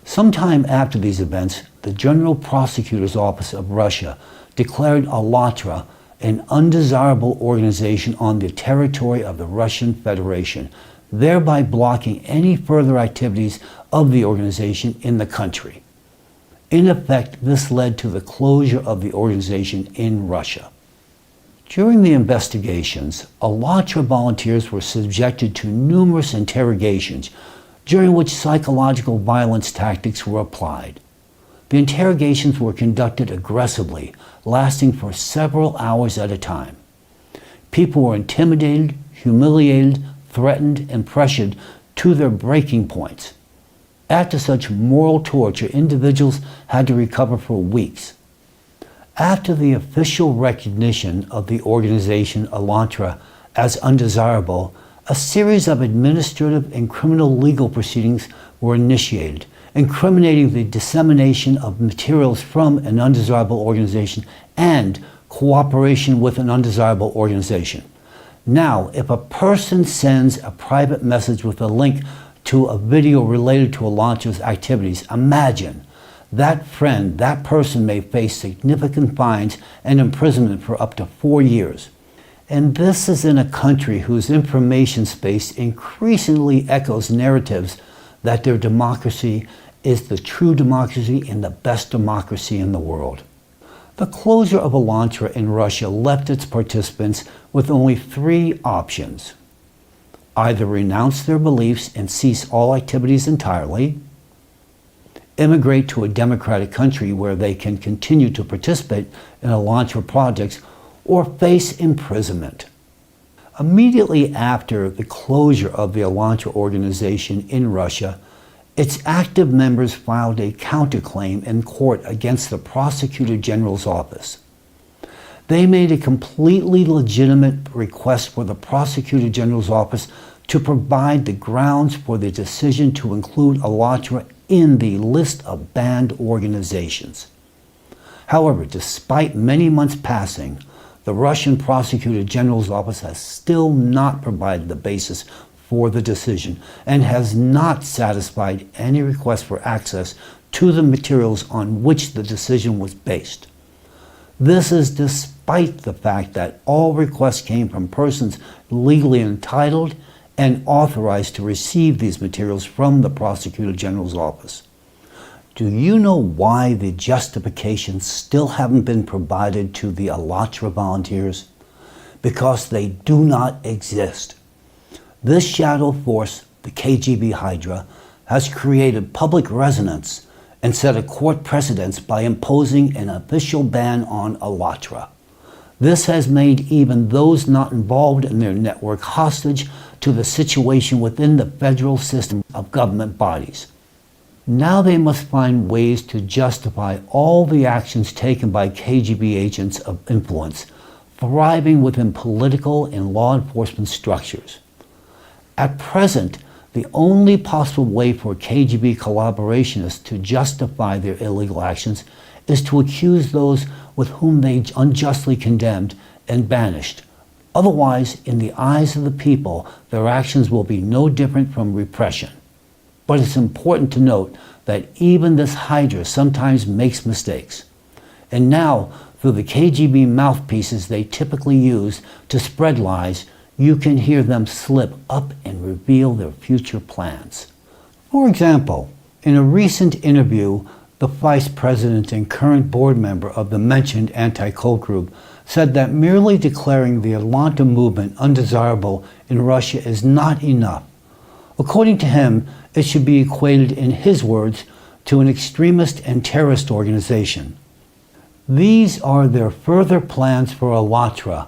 Sometime after these events, the General Prosecutor's Office of Russia declared Elantra an undesirable organization on the territory of the Russian Federation, thereby blocking any further activities of the organization in the country. In effect, this led to the closure of the organization in Russia. During the investigations, Elantra volunteers were subjected to numerous interrogations, during which psychological violence tactics were applied. The interrogations were conducted aggressively, lasting for several hours at a time. People were intimidated, humiliated, threatened, and pressured to their breaking points. After such moral torture, individuals had to recover for weeks. After the official recognition of the organization Elantra as undesirable, a series of administrative and criminal legal proceedings were initiated, incriminating the dissemination of materials from an undesirable organization and cooperation with an undesirable organization. Now, if a person sends a private message with a link to a video related to Alantra's activities, imagine that friend, that person may face significant fines and imprisonment for up to 4 years. And this is in a country whose information space increasingly echoes narratives that their democracy is the true democracy and the best democracy in the world. The closure of Alantra in Russia left its participants with only 3 options. Either renounce their beliefs and cease all activities entirely, immigrate to a democratic country where they can continue to participate in Alantra projects, or face imprisonment. Immediately after the closure of the Alantra organization in Russia, its active members filed a counterclaim in court against the Prosecutor General's office. They made a completely legitimate request for the Prosecutor General's office to provide the grounds for the decision to include Alantra in the list of banned organizations. However, despite many months passing, the Russian Prosecutor General's office has still not provided the basis for the decision and has not satisfied any request for access to the materials on which the decision was based. This is despite the fact that all requests came from persons legally entitled and authorized to receive these materials from the Prosecutor General's office. Do you know why the justifications still haven't been provided to the Alantra volunteers? Because they do not exist. This shadow force, the KGB Hydra, has created public resonance and set a court precedent by imposing an official ban on Alantra. This has made even those not involved in their network hostage to the situation within the federal system of government bodies. Now they must find ways to justify all the actions taken by KGB agents of influence, thriving within political and law enforcement structures. At present, the only possible way for KGB collaborationists to justify their illegal actions is to accuse those with whom they unjustly condemned and banished. Otherwise, in the eyes of the people, their actions will be no different from repression. But it's important to note that even this Hydra sometimes makes mistakes. And now, through the KGB mouthpieces they typically use to spread lies, you can hear them slip up and reveal their future plans. For example, in a recent interview, the vice president and current board member of the mentioned anti-cult group said that merely declaring the Alantra movement undesirable in Russia is not enough. According to him, it should be equated, in his words, to an extremist and terrorist organization. These are their further plans for Alantra,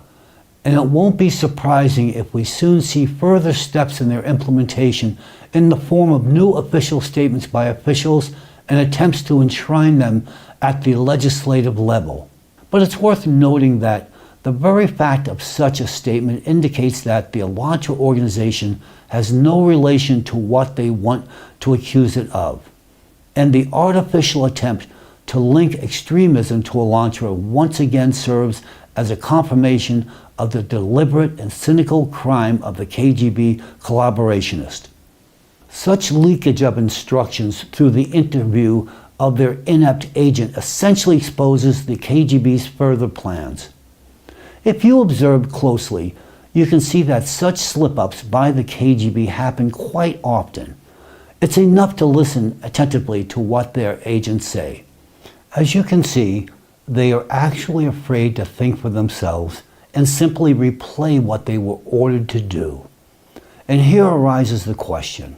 and it won't be surprising if we soon see further steps in their implementation in the form of new official statements by officials and attempts to enshrine them at the legislative level. But it's worth noting that the very fact of such a statement indicates that the Alantra organization has no relation to what they want to accuse it of. And the artificial attempt to link extremism to Alantra once again serves as a confirmation of the deliberate and cynical crime of the KGB collaborationist. Such leakage of instructions through the interview of their inept agent essentially exposes the KGB's further plans. If you observe closely, you can see that such slip-ups by the KGB happen quite often. It's enough to listen attentively to what their agents say. As you can see, they are actually afraid to think for themselves and simply replay what they were ordered to do. And here arises the question: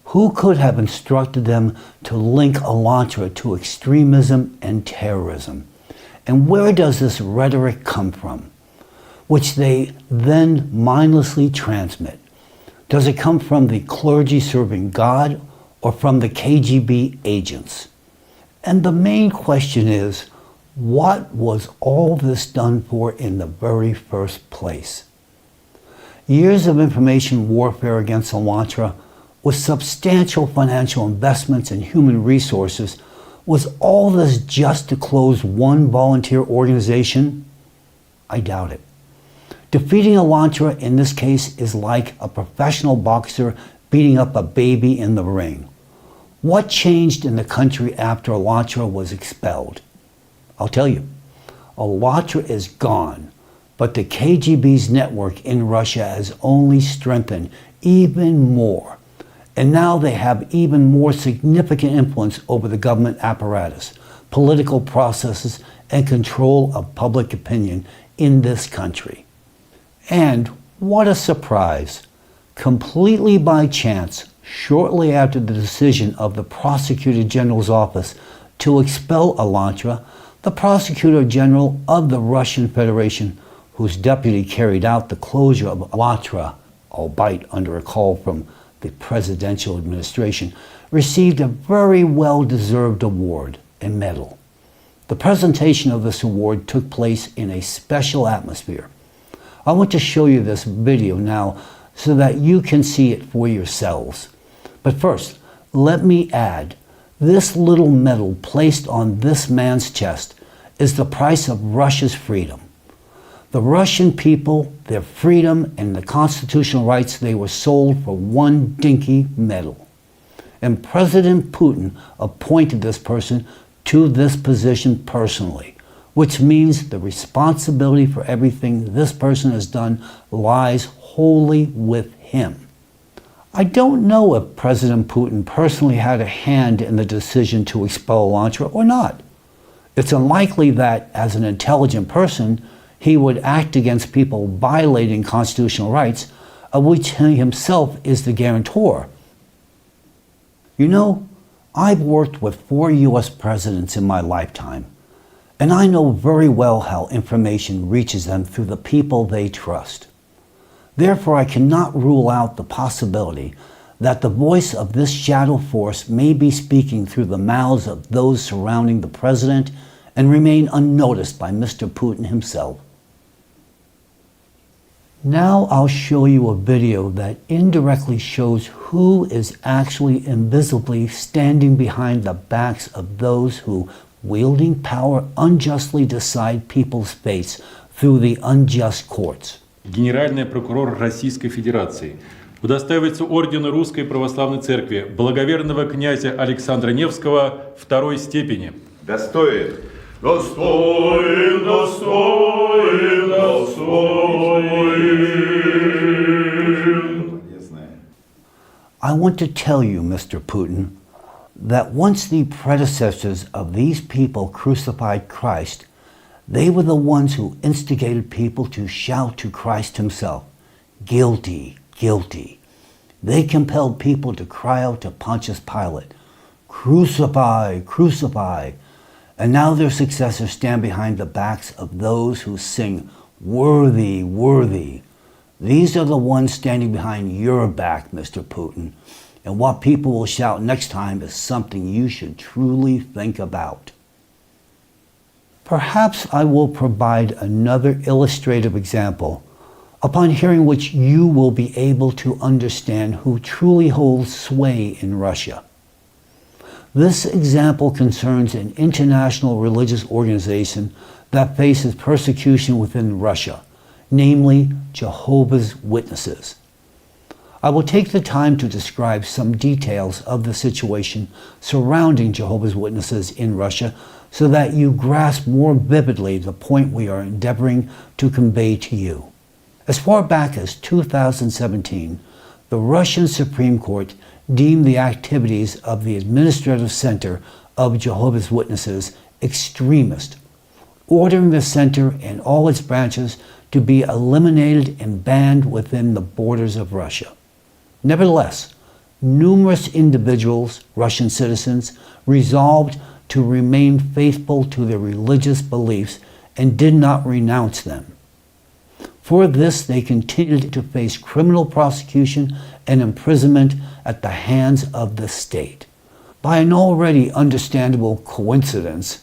who could have instructed them to link Alantra to extremism and terrorism? And where does this rhetoric come from, which they then mindlessly transmit? Does it come from the clergy serving God or from the KGB agents? And the main question is, what was all this done for in the very first place? Years of information warfare against Alantra, with substantial financial investments and human resources, was all this just to close one volunteer organization? I doubt it. Defeating Elantra in this case is like a professional boxer beating up a baby in the ring. What changed in the country after Elantra was expelled? I'll tell you. Elantra is gone, but the KGB's network in Russia has only strengthened even more. And now they have even more significant influence over the government apparatus, political processes, and control of public opinion in this country. And what a surprise! Completely by chance, shortly after the decision of the Prosecutor General's office to expel Elantra, the Prosecutor General of the Russian Federation, whose deputy carried out the closure of Elantra, albeit under a call from the presidential administration, received a very well-deserved award, a medal. The presentation of this award took place in a special atmosphere. I want to show you this video now so that you can see it for yourselves. But first, let me add, this little medal placed on this man's chest is the price of Russia's freedom. The Russian people, their freedom, and the constitutional rights, they were sold for one dinky medal. And President Putin appointed this person to this position personally, which means the responsibility for everything this person has done lies wholly with him. I don't know if President Putin personally had a hand in the decision to expel Elantra or not. It's unlikely that, as an intelligent person, he would act against people violating constitutional rights, of which he himself is the guarantor. You know, I've worked with 4 U.S. presidents in my lifetime, and I know very well how information reaches them through the people they trust. Therefore, I cannot rule out the possibility that the voice of this shadow force may be speaking through the mouths of those surrounding the president and remain unnoticed by Mr. Putin himself. Now I'll show you a video that indirectly shows who is actually invisibly standing behind the backs of those who, wielding power, unjustly decide people's fates through the unjust courts. Генеральный прокурор Российской Федерации удостаивается ордена Русской Православной Церкви благоверного князя Александра Невского второй степени. Достоин. Достоин, достоин, достоин. Я знаю. I want to tell you, Mr. Putin, that once the predecessors of these people crucified Christ, they were the ones who instigated people to shout to Christ himself, "Guilty, guilty." They compelled people to cry out to Pontius Pilate, "Crucify, crucify." And now their successors stand behind the backs of those who sing, "Worthy, worthy." These are the ones standing behind your back, Mr. Putin. And what people will shout next time is something you should truly think about. Perhaps I will provide another illustrative example, upon hearing which you will be able to understand who truly holds sway in Russia. This example concerns an international religious organization that faces persecution within Russia, namely Jehovah's Witnesses. I will take the time to describe some details of the situation surrounding Jehovah's Witnesses in Russia so that you grasp more vividly the point we are endeavoring to convey to you. As far back as 2017, the Russian Supreme Court deemed the activities of the Administrative Center of Jehovah's Witnesses extremist, ordering the center and all its branches to be eliminated and banned within the borders of Russia. Nevertheless, numerous individuals, Russian citizens, resolved to remain faithful to their religious beliefs and did not renounce them. For this, they continued to face criminal prosecution and imprisonment at the hands of the state. By an already understandable coincidence,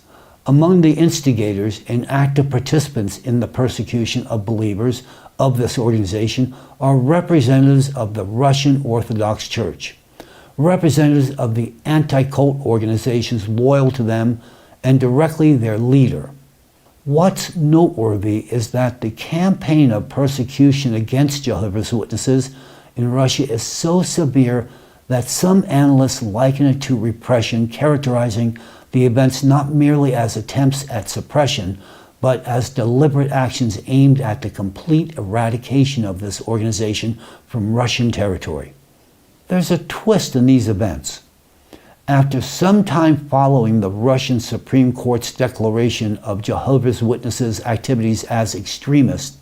among the instigators and active participants in the persecution of believers of this organization are representatives of the Russian Orthodox Church, representatives of the anti-cult organizations loyal to them, and directly their leader. What's noteworthy is that the campaign of persecution against Jehovah's Witnesses in Russia is so severe that some analysts liken it to repression, characterizing the events not merely as attempts at suppression, but as deliberate actions aimed at the complete eradication of this organization from Russian territory. There's a twist in these events. After some time following the Russian Supreme Court's declaration of Jehovah's Witnesses' activities as extremist,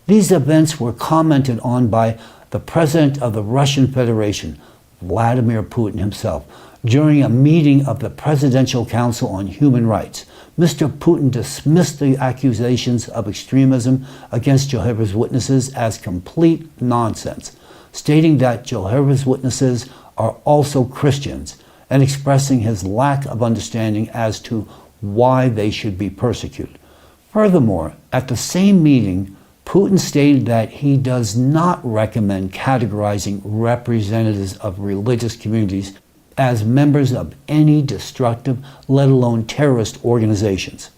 these events were commented on by the President of the Russian Federation, Vladimir Putin himself, during a meeting of the Presidential Council on Human Rights. Mr. Putin dismissed the accusations of extremism against Jehovah's Witnesses as complete nonsense, stating that Jehovah's Witnesses are also Christians, and expressing his lack of understanding as to why they should be persecuted. Furthermore, at the same meeting, Putin stated that he does not recommend categorizing representatives of religious communities as members of any destructive, let alone terrorist organizations.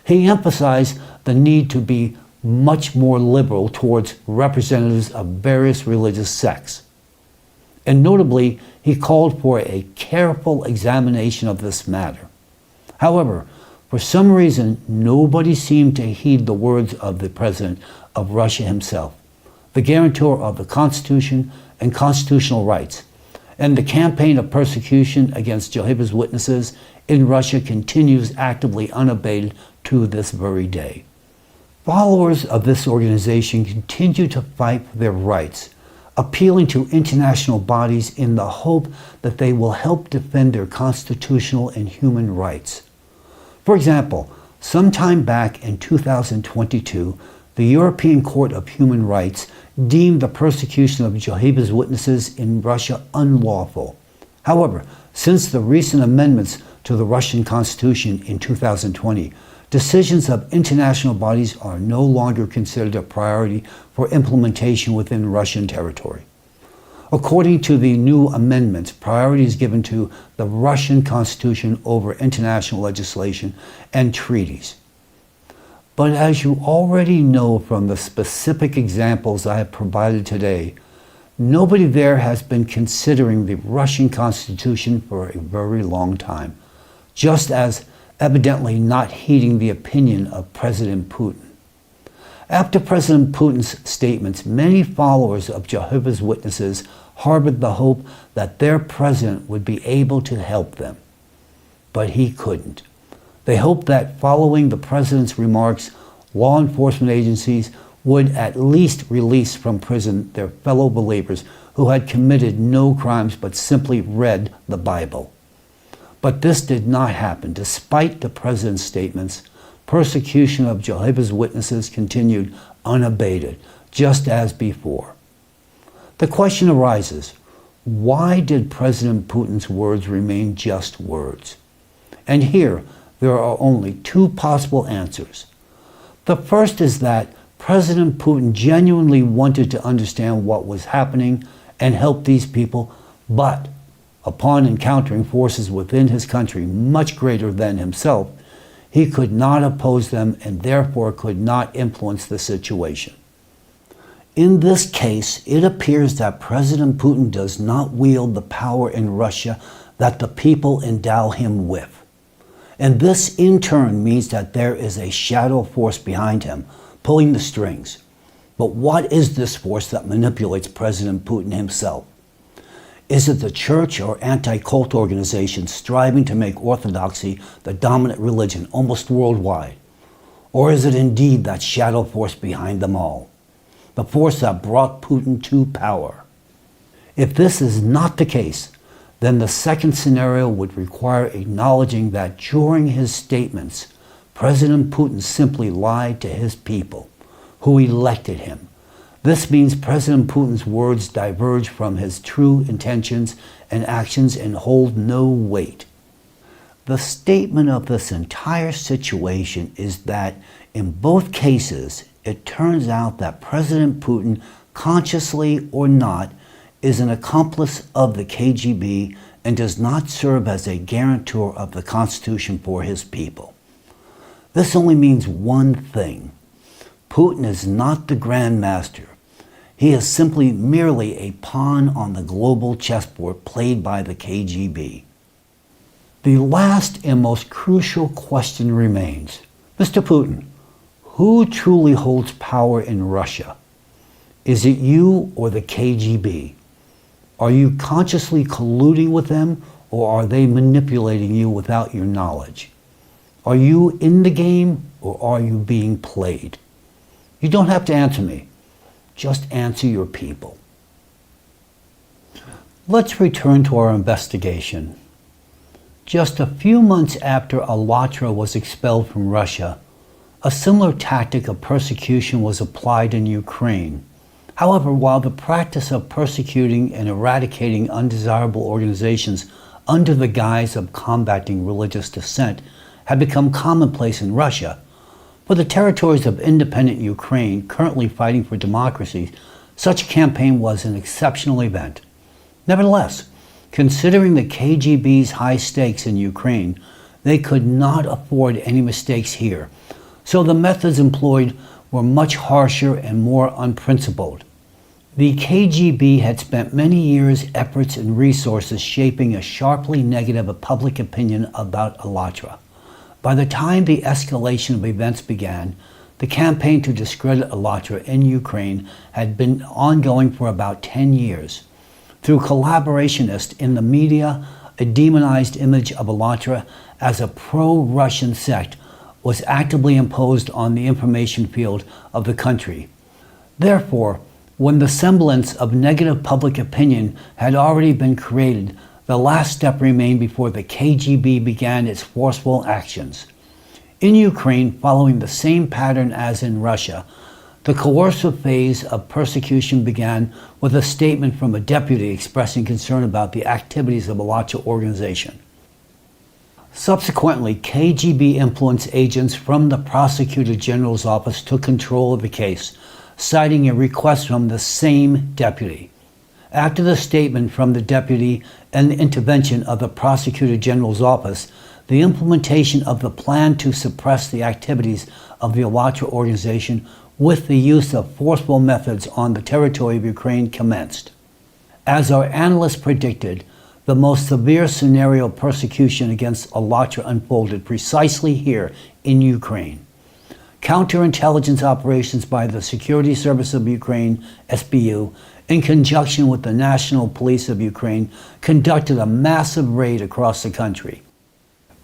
He emphasized the need to be much more liberal towards representatives of various religious sects. And notably, he called for a careful examination of this matter. However, for some reason, nobody seemed to heed the words of the President of Russia himself, the guarantor of the Constitution and constitutional rights. And the campaign of persecution against Jehovah's Witnesses in Russia continues actively unabated to this very day. Followers of this organization continue to fight for their rights, appealing to international bodies in the hope that they will help defend their constitutional and human rights. For example, sometime back in 2022, the European Court of Human Rights deemed the persecution of Jehovah's Witnesses in Russia unlawful. However, since the recent amendments to the Russian Constitution in 2020, decisions of international bodies are no longer considered a priority for implementation within Russian territory. According to the new amendments, priority is given to the Russian Constitution over international legislation and treaties. But as you already know from the specific examples I have provided today, nobody there has been considering the Russian Constitution for a very long time, just as evidently not heeding the opinion of President Putin. After President Putin's statements, many followers of Jehovah's Witnesses harbored the hope that their president would be able to help them. But he couldn't. They hoped that following the president's remarks, law enforcement agencies would at least release from prison their fellow believers who had committed no crimes but simply read the Bible. But this did not happen. Despite the president's statements, persecution of Jehovah's Witnesses continued unabated, just as before. The question arises, why did President Putin's words remain just words? And here, there are only two possible answers. The first is that President Putin genuinely wanted to understand what was happening and help these people, but upon encountering forces within his country much greater than himself, he could not oppose them and therefore could not influence the situation. In this case, it appears that President Putin does not wield the power in Russia that the people endow him with. And this in turn means that there is a shadow force behind him, pulling the strings. But what is this force that manipulates President Putin himself? Is it the church or anti-cult organizations striving to make orthodoxy the dominant religion almost worldwide? Or is it indeed that shadow force behind them all? The force that brought Putin to power? If this is not the case, then the second scenario would require acknowledging that during his statements, President Putin simply lied to his people, who elected him. This means President Putin's words diverge from his true intentions and actions and hold no weight. The statement of this entire situation is that in both cases, it turns out that President Putin, consciously or not, is an accomplice of the KGB and does not serve as a guarantor of the Constitution for his people. This only means one thing. Putin is not the Grand Master. He is simply merely a pawn on the global chessboard played by the KGB. The last and most crucial question remains. Mr. Putin, who truly holds power in Russia? Is it you or the KGB? Are you consciously colluding with them, or are they manipulating you without your knowledge? Are you in the game, or are you being played? You don't have to answer me. Just answer your people. Let's return to our investigation. Just a few months after Alatra was expelled from Russia, a similar tactic of persecution was applied in Ukraine. However, while the practice of persecuting and eradicating undesirable organizations under the guise of combating religious dissent had become commonplace in Russia, for the territories of independent Ukraine currently fighting for democracy, such a campaign was an exceptional event. Nevertheless, considering the KGB's high stakes in Ukraine, they could not afford any mistakes here, so the methods employed were much harsher and more unprincipled. The KGB had spent many years, efforts, and resources shaping a sharply negative public opinion about Alatra. By the time the escalation of events began, the campaign to discredit Alatra in Ukraine had been ongoing for about 10 years. Through collaborationists in the media, a demonized image of Alatra as a pro-Russian sect was actively imposed on the information field of the country. Therefore, when the semblance of negative public opinion had already been created, the last step remained before the KGB began its forceful actions. In Ukraine, following the same pattern as in Russia, the coercive phase of persecution began with a statement from a deputy expressing concern about the activities of the Alatra organization. Subsequently, KGB influence agents from the Prosecutor General's office took control of the case, citing a request from the same deputy. After the statement from the deputy and the intervention of the Prosecutor General's office, the implementation of the plan to suppress the activities of the Alatra organization with the use of forceful methods on the territory of Ukraine commenced. As our analysts predicted, the most severe scenario of persecution against Alatra unfolded precisely here in Ukraine. Counterintelligence operations by the Security Service of Ukraine, SBU, in conjunction with the National Police of Ukraine, conducted a massive raid across the country.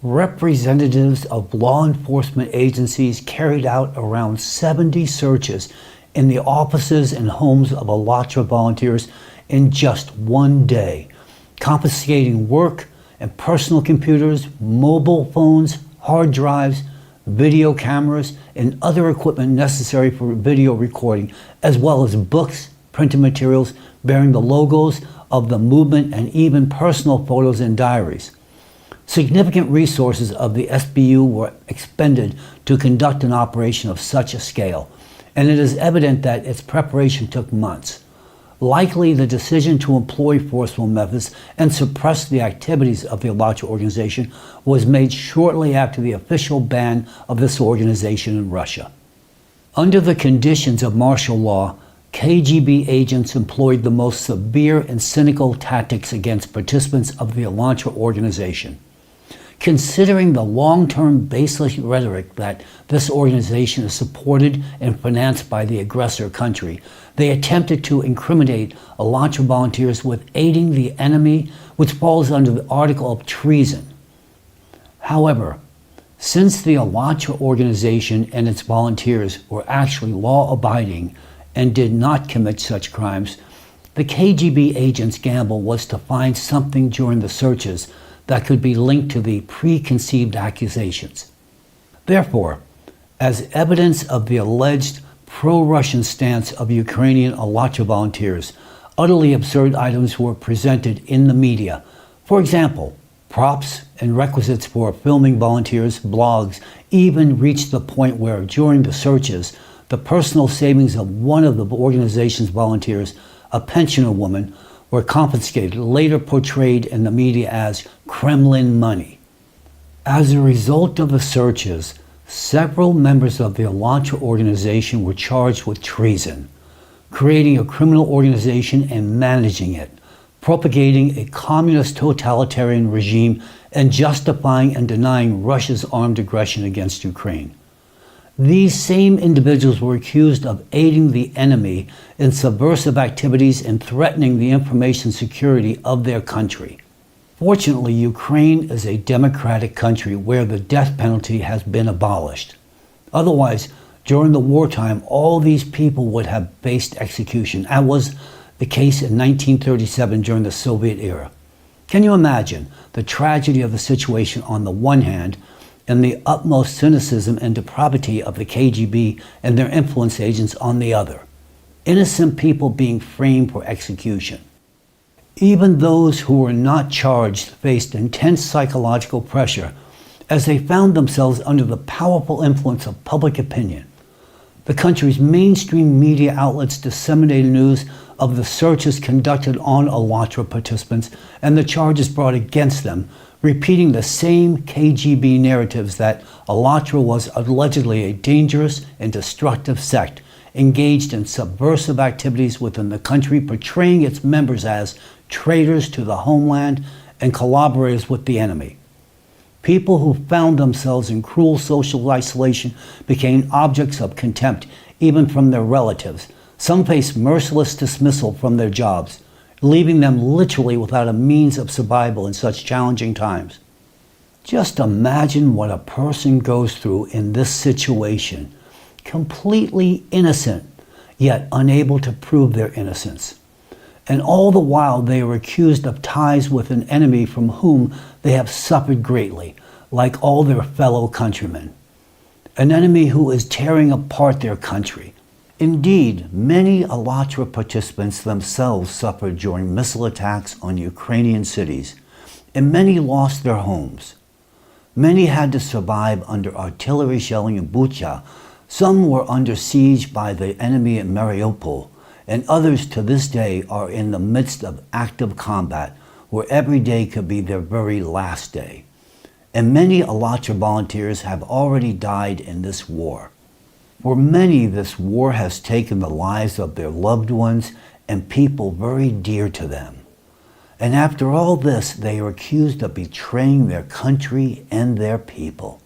Representatives of law enforcement agencies carried out around 70 searches in the offices and homes of Alatra volunteers in just one day, confiscating work and personal computers, mobile phones, hard drives, video cameras, and other equipment necessary for video recording, as well as books, printed materials bearing the logos of the movement, and even personal photos and diaries. Significant resources of the SBU were expended to conduct an operation of such a scale, and it is evident that its preparation took months. Likely, the decision to employ forceful methods and suppress the activities of the Alatra organization was made shortly after the official ban of this organization in Russia. Under the conditions of martial law, KGB agents employed the most severe and cynical tactics against participants of the Alatra organization. Considering the long-term baseless rhetoric that this organization is supported and financed by the aggressor country, they attempted to incriminate Alatra volunteers with aiding the enemy, which falls under the article of treason. However, since the Alatra organization and its volunteers were actually law-abiding and did not commit such crimes, the KGB agents' gamble was to find something during the searches that could be linked to the preconceived accusations. Therefore, as evidence of the alleged pro-Russian stance of Ukrainian Alatra volunteers, utterly absurd items were presented in the media. For example, props and requisites for filming volunteers' blogs even reached the point where, during the searches, the personal savings of one of the organization's volunteers, a pensioner woman, were confiscated, later portrayed in the media as Kremlin money. As a result of the searches, Several members of the Alatra organization were charged with treason, creating a criminal organization and managing it, propagating a communist totalitarian regime, and justifying and denying Russia's armed aggression against Ukraine. These same individuals were accused of aiding the enemy in subversive activities and threatening the information security of their country. Fortunately, Ukraine is a democratic country where the death penalty has been abolished. Otherwise, during the wartime, all these people would have faced execution, as was the case in 1937 during the Soviet era. Can you imagine the tragedy of the situation on the one hand, and the utmost cynicism and depravity of the KGB and their influence agents on the other? Innocent people being framed for execution. Even those who were not charged faced intense psychological pressure as they found themselves under the powerful influence of public opinion. The country's mainstream media outlets disseminated news of the searches conducted on Alatra participants and the charges brought against them, repeating the same KGB narratives that Alatra was allegedly a dangerous and destructive sect, engaged in subversive activities within the country, portraying its members as traitors to the homeland and collaborators with the enemy. People who found themselves in cruel social isolation became objects of contempt, even from their relatives. Some faced merciless dismissal from their jobs, leaving them literally without a means of survival in such challenging times. Just imagine what a person goes through in this situation, completely innocent, yet unable to prove their innocence. And all the while they are accused of ties with an enemy from whom they have suffered greatly, like all their fellow countrymen. An enemy who is tearing apart their country. Indeed, many Alatra participants themselves suffered during missile attacks on Ukrainian cities, and many lost their homes. Many had to survive under artillery shelling in Bucha. Some were under siege by the enemy in Mariupol, and others to this day are in the midst of active combat, where every day could be their very last day. And many Alatra volunteers have already died in this war. For many, this war has taken the lives of their loved ones and people very dear to them. And after all this, they are accused of betraying their country and their people.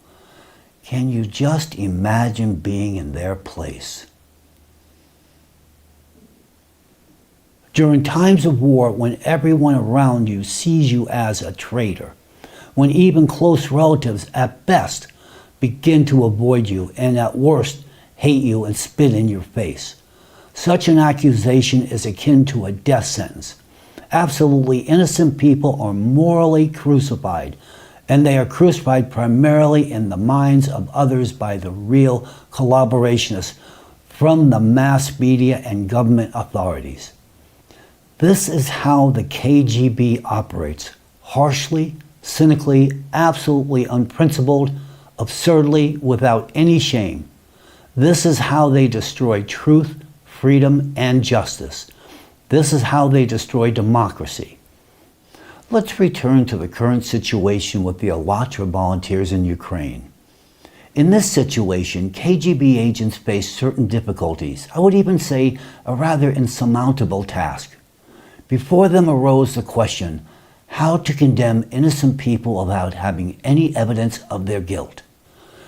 Can you just imagine being in their place? During times of war, when everyone around you sees you as a traitor, when even close relatives at best begin to avoid you and at worst hate you and spit in your face, such an accusation is akin to a death sentence. Absolutely innocent people are morally crucified, and they are crucified primarily in the minds of others by the real collaborationists from the mass media and government authorities. This is how the KGB operates, harshly, cynically, absolutely unprincipled, absurdly, without any shame. This is how they destroy truth, freedom, and justice. This is how they destroy democracy. Let's return to the current situation with the Alatra volunteers in Ukraine. In this situation, KGB agents face certain difficulties, I would even say a rather insurmountable task. Before them arose the question, how to condemn innocent people without having any evidence of their guilt.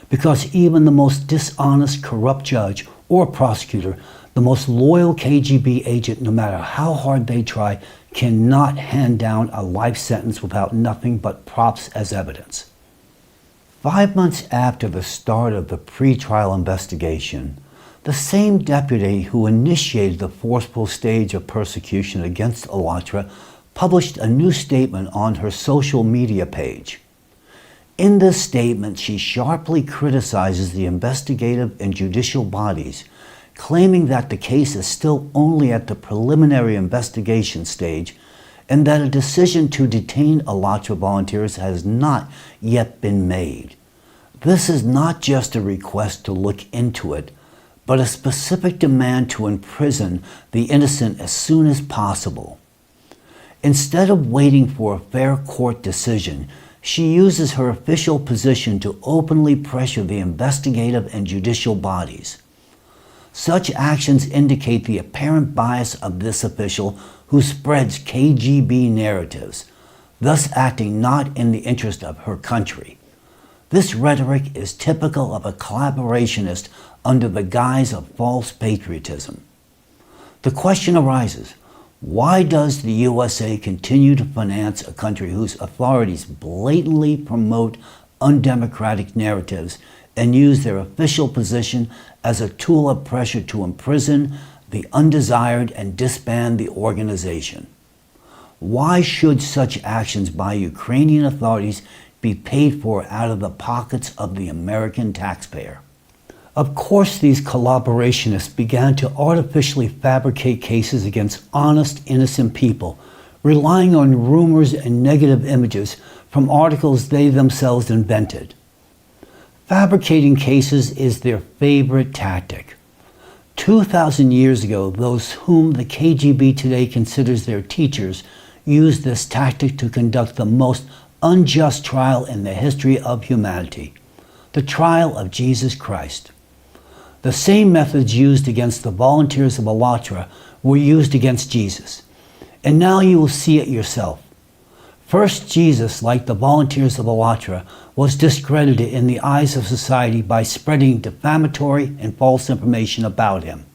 Because even the most dishonest, corrupt judge or prosecutor, the most loyal KGB agent, no matter how hard they try, cannot hand down a life sentence without nothing but props as evidence. 5 months after the start of the pre-trial investigation, the same deputy who initiated the forceful stage of persecution against Alatra published a new statement on her social media page. In this statement, she sharply criticizes the investigative and judicial bodies, claiming that the case is still only at the preliminary investigation stage and that a decision to detain Alatra volunteers has not yet been made. This is not just a request to look into it, but a specific demand to imprison the innocent as soon as possible. Instead of waiting for a fair court decision, She uses her official position to openly pressure the investigative and judicial bodies. Such actions indicate the apparent bias of this official who spreads KGB narratives, thus acting not in the interest of her country. This rhetoric is typical of a collaborationist under the guise of false patriotism. The question arises, why does the USA continue to finance a country whose authorities blatantly promote undemocratic narratives and use their official position as a tool of pressure to imprison the undesired and disband the organization? Why should such actions by Ukrainian authorities be paid for out of the pockets of the American taxpayer? Of course, these collaborationists began to artificially fabricate cases against honest, innocent people, relying on rumors and negative images from articles they themselves invented. Fabricating cases is their favorite tactic. 2,000 years ago, those whom the KGB today considers their teachers used this tactic to conduct the most unjust trial in the history of humanity, the trial of Jesus Christ. The same methods used against the volunteers of Alatra were used against Jesus. And now you will see it yourself. First, Jesus, like the volunteers of Alatra, was discredited in the eyes of society by spreading defamatory and false information about him.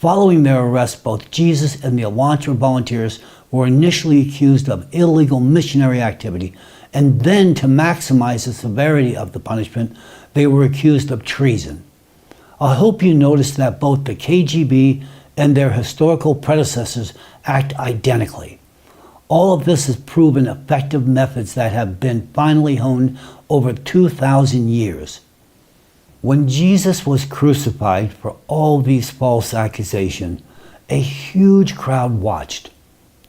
Following their arrest, both Jesus and the Alatra volunteers were initially accused of illegal missionary activity, and then, to maximize the severity of the punishment, they were accused of treason. I hope you noticed that both the KGB and their historical predecessors act identically. All of this has proven effective methods that have been finely honed over 2,000 years. When Jesus was crucified for all these false accusations, a huge crowd watched.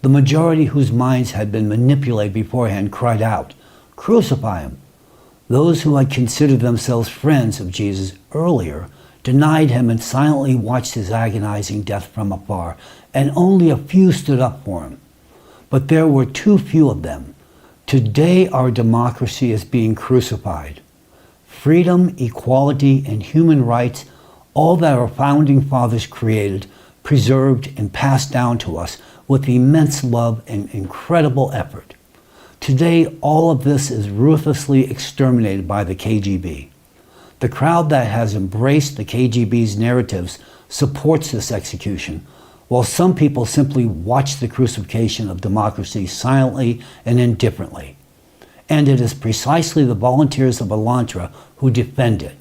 The majority whose minds had been manipulated beforehand cried out, "Crucify him!" Those who had considered themselves friends of Jesus earlier denied him and silently watched his agonizing death from afar, and only a few stood up for him. But there were too few of them. Today our democracy is being crucified. Freedom, equality, and human rights, all that our founding fathers created, preserved, and passed down to us with immense love and incredible effort. Today, all of this is ruthlessly exterminated by the KGB. The crowd that has embraced the KGB's narratives supports this execution, while some people simply watch the crucifixion of democracy silently and indifferently. And it is precisely the volunteers of Alatra who defend it.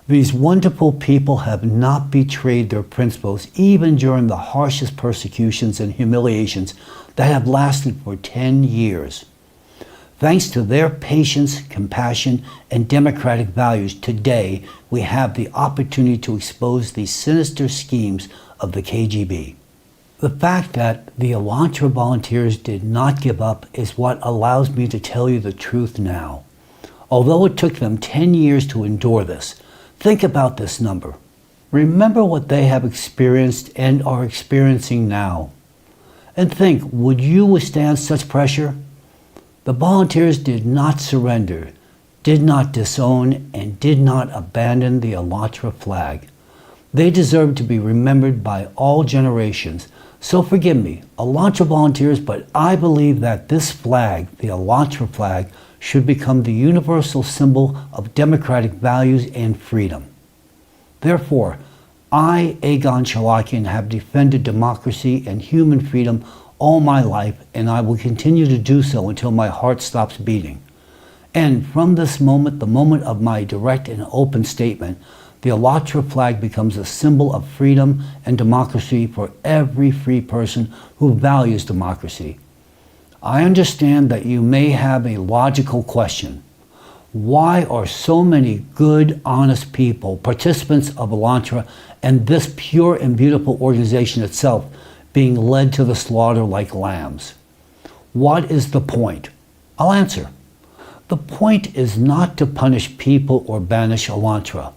These wonderful people have not betrayed their principles even during the harshest persecutions and humiliations that have lasted for 10 years. Thanks to their patience, compassion, and democratic values, today we have the opportunity to expose the sinister schemes of the KGB. The fact that the Alatra volunteers did not give up is what allows me to tell you the truth now. Although it took them 10 years to endure this, think about this number. Remember what they have experienced and are experiencing now. And think, would you withstand such pressure? The volunteers did not surrender, did not disown, and did not abandon the Alatra flag. They deserve to be remembered by all generations. So forgive me, Alatra volunteers, but I believe that this flag, the Alatra flag, should become the universal symbol of democratic values and freedom. Therefore, I, Egon Chalakian, have defended democracy and human freedom all my life, and I will continue to do so until my heart stops beating. And from this moment, the moment of my direct and open statement, the Alatra flag becomes a symbol of freedom and democracy for every free person who values democracy. I understand that you may have a logical question. Why are so many good, honest people, participants of Alatra and this pure and beautiful organization itself, being led to the slaughter like lambs? What is the point? I'll answer. The point is not to punish people or banish Alatra.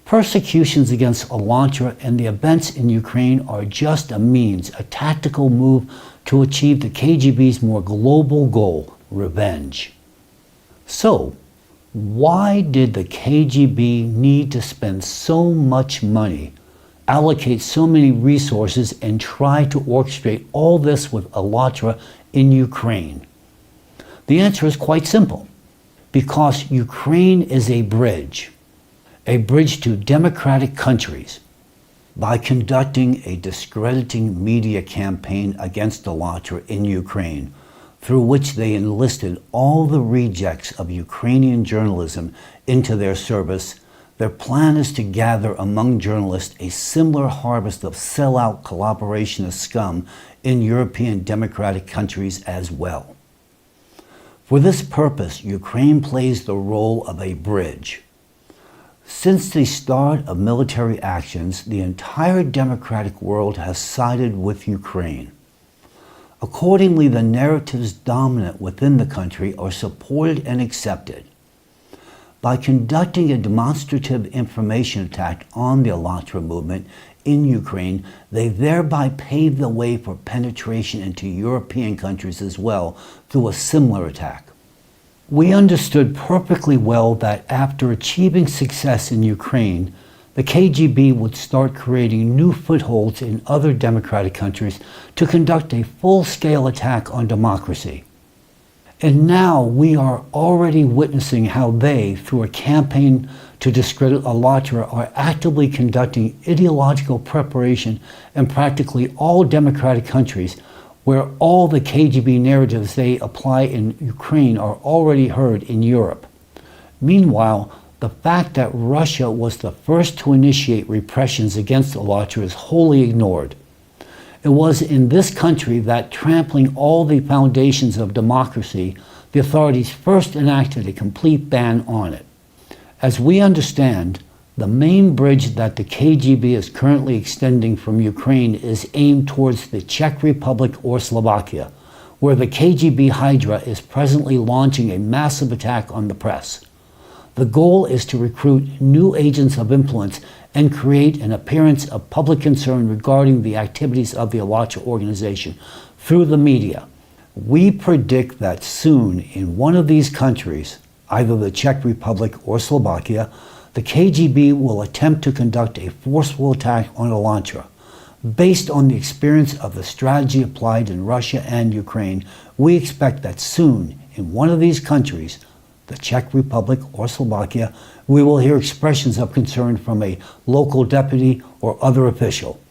Persecutions against Alatra and the events in Ukraine are just a means, a tactical move to achieve the KGB's more global goal, revenge. So, why did the KGB need to spend so much money, allocate so many resources, and try to orchestrate all this with Alatra in Ukraine? The answer is quite simple. Because Ukraine is a bridge to democratic countries. By conducting a discrediting media campaign against Alatra in Ukraine, through which they enlisted all the rejects of Ukrainian journalism into their service, their plan is to gather among journalists a similar harvest of sellout collaborationist scum in European democratic countries as well. For this purpose, Ukraine plays the role of a bridge. Since the start of military actions, the entire democratic world has sided with Ukraine. Accordingly, the narratives dominant within the country are supported and accepted. By conducting a demonstrative information attack on the Alatra movement in Ukraine, they thereby paved the way for penetration into European countries as well through a similar attack. We understood perfectly well that after achieving success in Ukraine, the KGB would start creating new footholds in other democratic countries to conduct a full-scale attack on democracy. And now we are already witnessing how they, through a campaign to discredit Alatra, are actively conducting ideological preparation in practically all democratic countries where all the KGB narratives they apply in Ukraine are already heard in Europe. Meanwhile, the fact that Russia was the first to initiate repressions against Alatra is wholly ignored. It was in this country that, trampling all the foundations of democracy, the authorities first enacted a complete ban on it. As we understand, the main bridge that the KGB is currently extending from Ukraine is aimed towards the Czech Republic or Slovakia, where the KGB Hydra is presently launching a massive attack on the press. The goal is to recruit new agents of influence and create an appearance of public concern regarding the activities of the Alatra organization through the media. We predict that soon in one of these countries, either the Czech Republic or Slovakia, the KGB will attempt to conduct a forceful attack on Alatra. Based on the experience of the strategy applied in Russia and Ukraine, we expect that soon in one of these countries, the Czech Republic or Slovakia, we will hear expressions of concern from a local deputy or other official.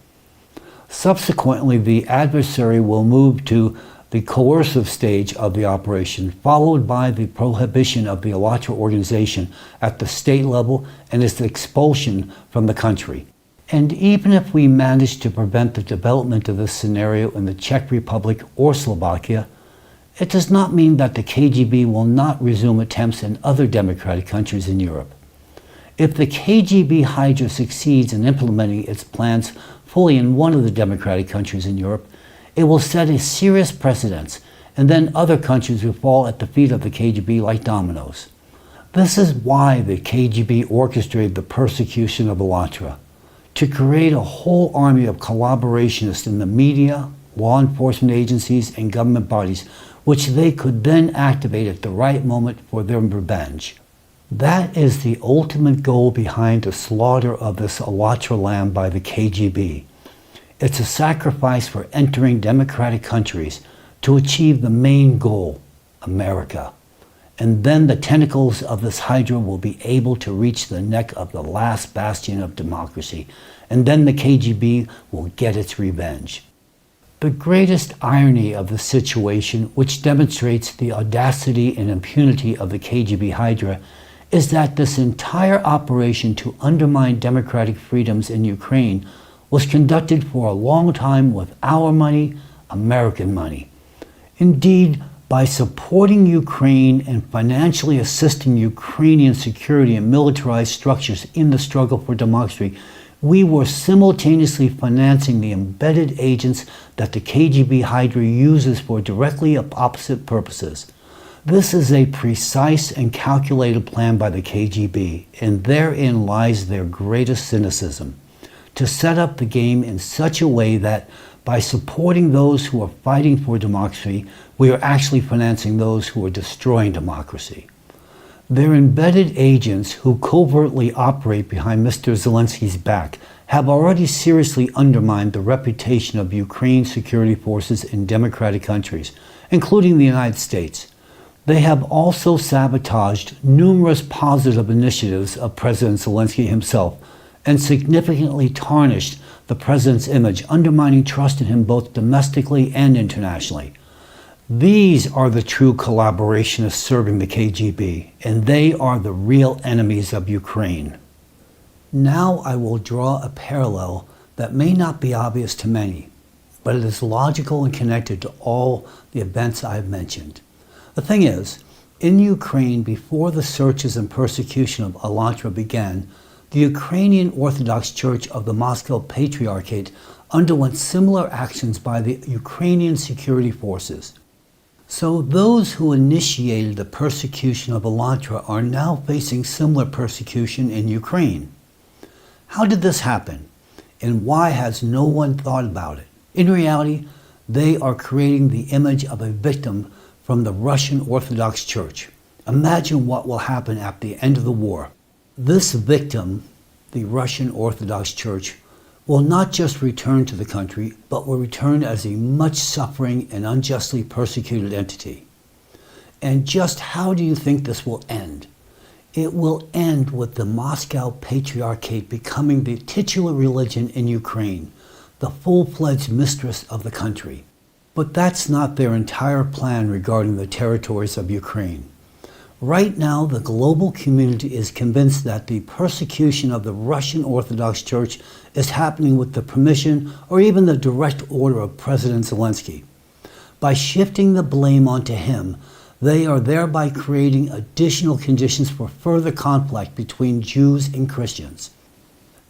Subsequently, the adversary will move to the coercive stage of the operation, followed by the prohibition of the Alatra organization at the state level and its expulsion from the country. And even if we manage to prevent the development of this scenario in the Czech Republic or Slovakia, it does not mean that the KGB will not resume attempts in other democratic countries in Europe. If the KGB Hydra succeeds in implementing its plans fully in one of the democratic countries in Europe, it will set a serious precedent, and then other countries will fall at the feet of the KGB like dominoes. This is why the KGB orchestrated the persecution of Alatra, to create a whole army of collaborationists in the media, law enforcement agencies, and government bodies, which they could then activate at the right moment for their revenge. That is the ultimate goal behind the slaughter of this Alatra lamb by the KGB. It's a sacrifice for entering democratic countries to achieve the main goal, America. And then the tentacles of this Hydra will be able to reach the neck of the last bastion of democracy, and then the KGB will get its revenge. The greatest irony of the situation, which demonstrates the audacity and impunity of the KGB Hydra, is that this entire operation to undermine democratic freedoms in Ukraine was conducted for a long time with our money, American money. Indeed, by supporting Ukraine and financially assisting Ukrainian security and militarized structures in the struggle for democracy, we were simultaneously financing the embedded agents that the KGB Hydra uses for directly opposite purposes. This is a precise and calculated plan by the KGB, and therein lies their greatest cynicism. To set up the game in such a way that by supporting those who are fighting for democracy, we are actually financing those who are destroying democracy. Their embedded agents who covertly operate behind Mr. Zelensky's back have already seriously undermined the reputation of Ukraine's security forces in democratic countries, including the United States. They have also sabotaged numerous positive initiatives of President Zelensky himself and significantly tarnished the president's image, undermining trust in him both domestically and internationally. These are the true collaborationists serving the KGB, and they are the real enemies of Ukraine. Now I will draw a parallel that may not be obvious to many, but it is logical and connected to all the events I have mentioned. The thing is, in Ukraine, before the searches and persecution of Alantра began, the Ukrainian Orthodox Church of the Moscow Patriarchate underwent similar actions by the Ukrainian security forces. So those who initiated the persecution of Alantra are now facing similar persecution in Ukraine. How did this happen? And why has no one thought about it? In reality, they are creating the image of a victim from the Russian Orthodox Church. Imagine what will happen at the end of the war. This victim, the Russian Orthodox Church, will not just return to the country, but will return as a much suffering and unjustly persecuted entity. And just how do you think this will end? It will end with the Moscow Patriarchate becoming the titular religion in Ukraine, the full-fledged mistress of the country. But that's not their entire plan regarding the territories of Ukraine. Right now, the global community is convinced that the persecution of the Russian Orthodox Church is happening with the permission or even the direct order of President Zelensky. By shifting the blame onto him, they are thereby creating additional conditions for further conflict between Jews and Christians.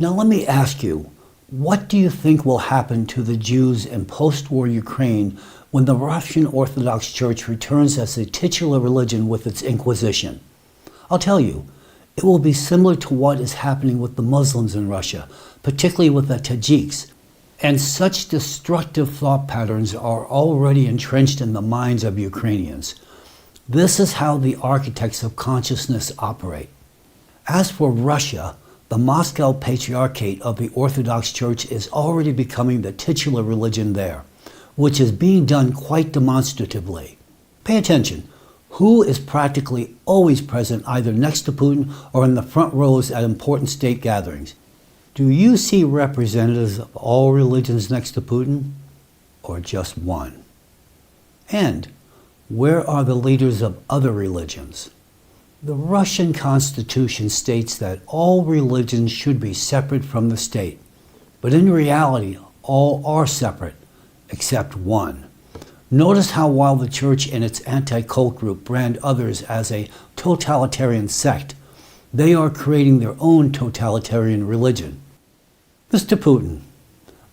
Now let me ask you, what do you think will happen to the Jews in post-war Ukraine when the Russian Orthodox Church returns as the titular religion with its Inquisition? I'll tell you, it will be similar to what is happening with the Muslims in Russia, particularly with the Tajiks. And such destructive thought patterns are already entrenched in the minds of Ukrainians. This is how the architects of consciousness operate. As for Russia, the Moscow Patriarchate of the Orthodox Church is already becoming the titular religion there, which is being done quite demonstratively. Pay attention. Who is practically always present either next to Putin or in the front rows at important state gatherings? Do you see representatives of all religions next to Putin, or just one? And where are the leaders of other religions? The Russian Constitution states that all religions should be separate from the state, but in reality, all are separate, except one. Notice how while the church and its anti-cult group brand others as a totalitarian sect, they are creating their own totalitarian religion. Mr. Putin,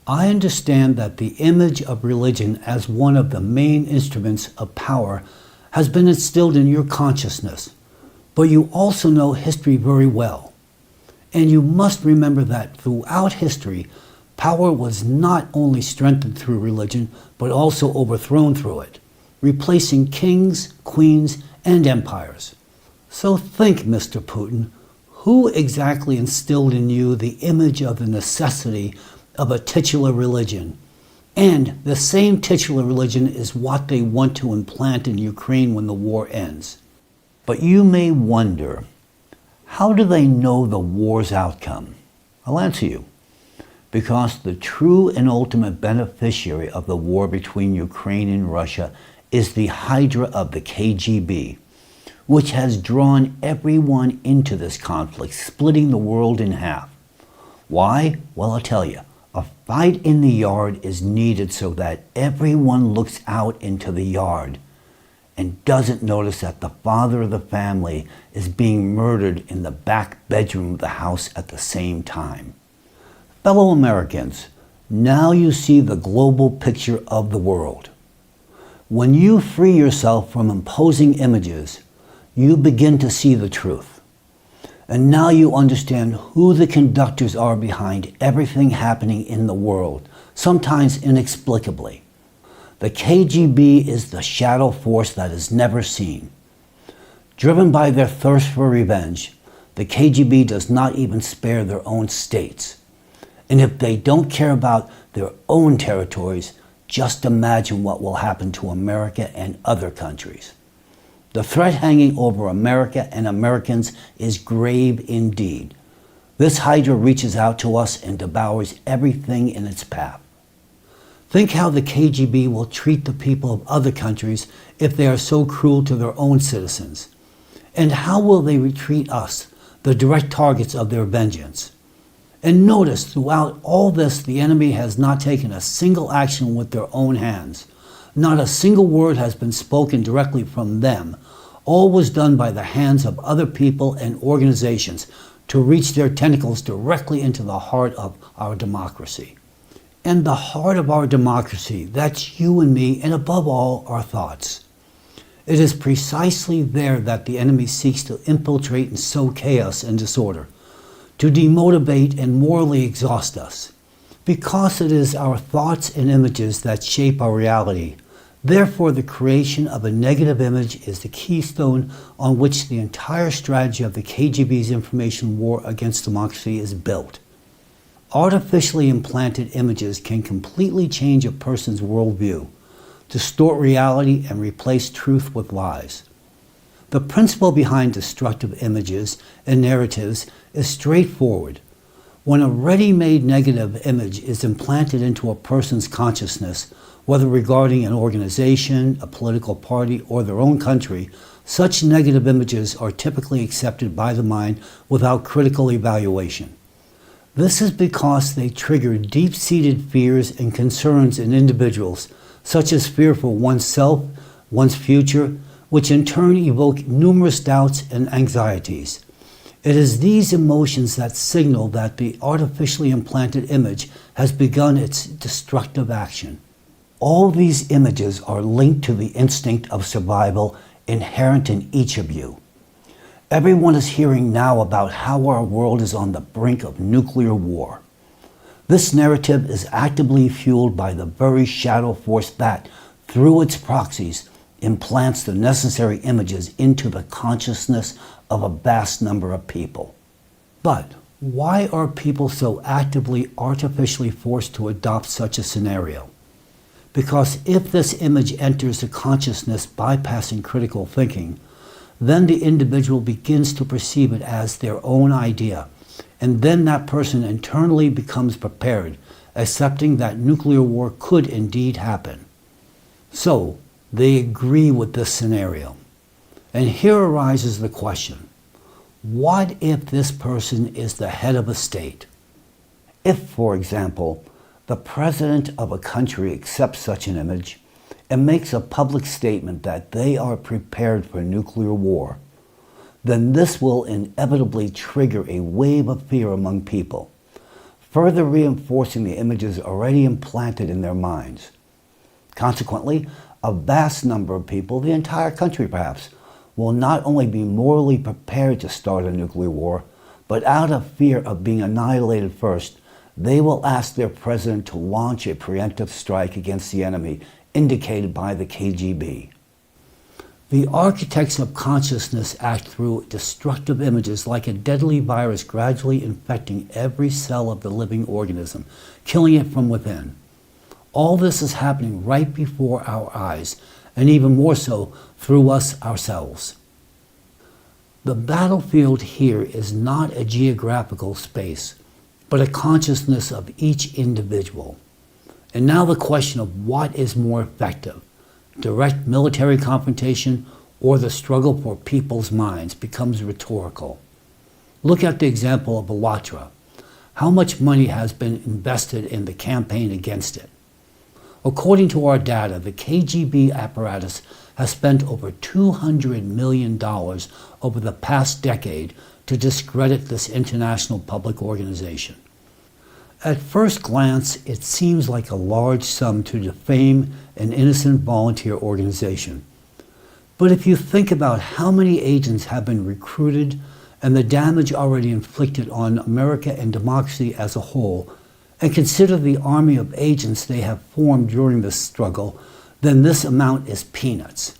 I understand that the image of religion as one of the main instruments of power has been instilled in your consciousness, but you also know history very well. And you must remember that throughout history, power was not only strengthened through religion, but also overthrown through it, replacing kings, queens, and empires. So think, Mr. Putin, who exactly instilled in you the image of the necessity of a titular religion? And the same titular religion is what they want to implant in Ukraine when the war ends. But you may wonder, how do they know the war's outcome? I'll answer you. Because the true and ultimate beneficiary of the war between Ukraine and Russia is the Hydra of the KGB, which has drawn everyone into this conflict, splitting the world in half. Why? Well, I'll tell you. A fight in the yard is needed so that everyone looks out into the yard and doesn't notice that the father of the family is being murdered in the back bedroom of the house at the same time. Fellow Americans, now you see the global picture of the world. When you free yourself from imposing images, you begin to see the truth. And now you understand who the conductors are behind everything happening in the world, sometimes inexplicably. The KGB is the shadow force that is never seen. Driven by their thirst for revenge, the KGB does not even spare their own states. And if they don't care about their own territories, just imagine what will happen to America and other countries. The threat hanging over America and Americans is grave indeed. This hydra reaches out to us and devours everything in its path. Think how the KGB will treat the people of other countries if they are so cruel to their own citizens. And how will they treat us, the direct targets of their vengeance? And notice, throughout all this, the enemy has not taken a single action with their own hands. Not a single word has been spoken directly from them. All was done by the hands of other people and organizations to reach their tentacles directly into the heart of our democracy. And the heart of our democracy, that's you and me, and above all, our thoughts. It is precisely there that the enemy seeks to infiltrate and sow chaos and disorder, to demotivate and morally exhaust us. Because it is our thoughts and images that shape our reality, therefore the creation of a negative image is the keystone on which the entire strategy of the KGB's information war against democracy is built. Artificially implanted images can completely change a person's worldview, distort reality, and replace truth with lies. The principle behind destructive images and narratives is straightforward. When a ready-made negative image is implanted into a person's consciousness, whether regarding an organization, a political party, or their own country, such negative images are typically accepted by the mind without critical evaluation. This is because they trigger deep-seated fears and concerns in individuals, such as fear for oneself, one's future, which in turn evoke numerous doubts and anxieties. It is these emotions that signal that the artificially implanted image has begun its destructive action. All these images are linked to the instinct of survival inherent in each of you. Everyone is hearing now about how our world is on the brink of nuclear war. This narrative is actively fueled by the very shadow force that, through its proxies, implants the necessary images into the consciousness of a vast number of people. But why are people so actively, artificially forced to adopt such a scenario? Because if this image enters the consciousness bypassing critical thinking, then the individual begins to perceive it as their own idea, and then that person internally becomes prepared, accepting that nuclear war could indeed happen. So, they agree with this scenario. And here arises the question, what if this person is the head of a state? If, for example, the president of a country accepts such an image and makes a public statement that they are prepared for nuclear war, then this will inevitably trigger a wave of fear among people, further reinforcing the images already implanted in their minds. Consequently, a vast number of people, the entire country perhaps, will not only be morally prepared to start a nuclear war, but out of fear of being annihilated first, they will ask their president to launch a preemptive strike against the enemy indicated by the KGB. The architects of consciousness act through destructive images like a deadly virus gradually infecting every cell of the living organism, killing it from within. All this is happening right before our eyes, and even more so through us ourselves. The battlefield here is not a geographical space, but a consciousness of each individual. And now the question of what is more effective, direct military confrontation or the struggle for people's minds, becomes rhetorical. Look at the example of Alatra. How much money has been invested in the campaign against it? According to our data, the KGB apparatus has spent over $200 million over the past decade to discredit this international public organization. At first glance, it seems like a large sum to defame an innocent volunteer organization. But if you think about how many agents have been recruited and the damage already inflicted on America and democracy as a whole, and consider the army of agents they have formed during this struggle, then this amount is peanuts.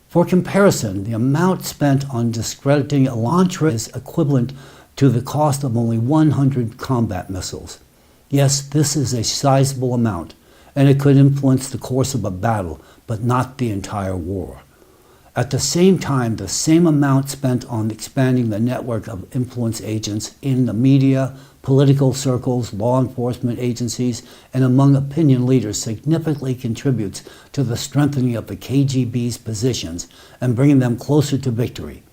For comparison, the amount spent on discrediting Elantra is equivalent to the cost of only 100 combat missiles. Yes, this is a sizable amount, and it could influence the course of a battle, but not the entire war. At the same time, the same amount spent on expanding the network of influence agents in the media, political circles, law enforcement agencies, and among opinion leaders significantly contributes to the strengthening of the KGB's positions and bringing them closer to victory.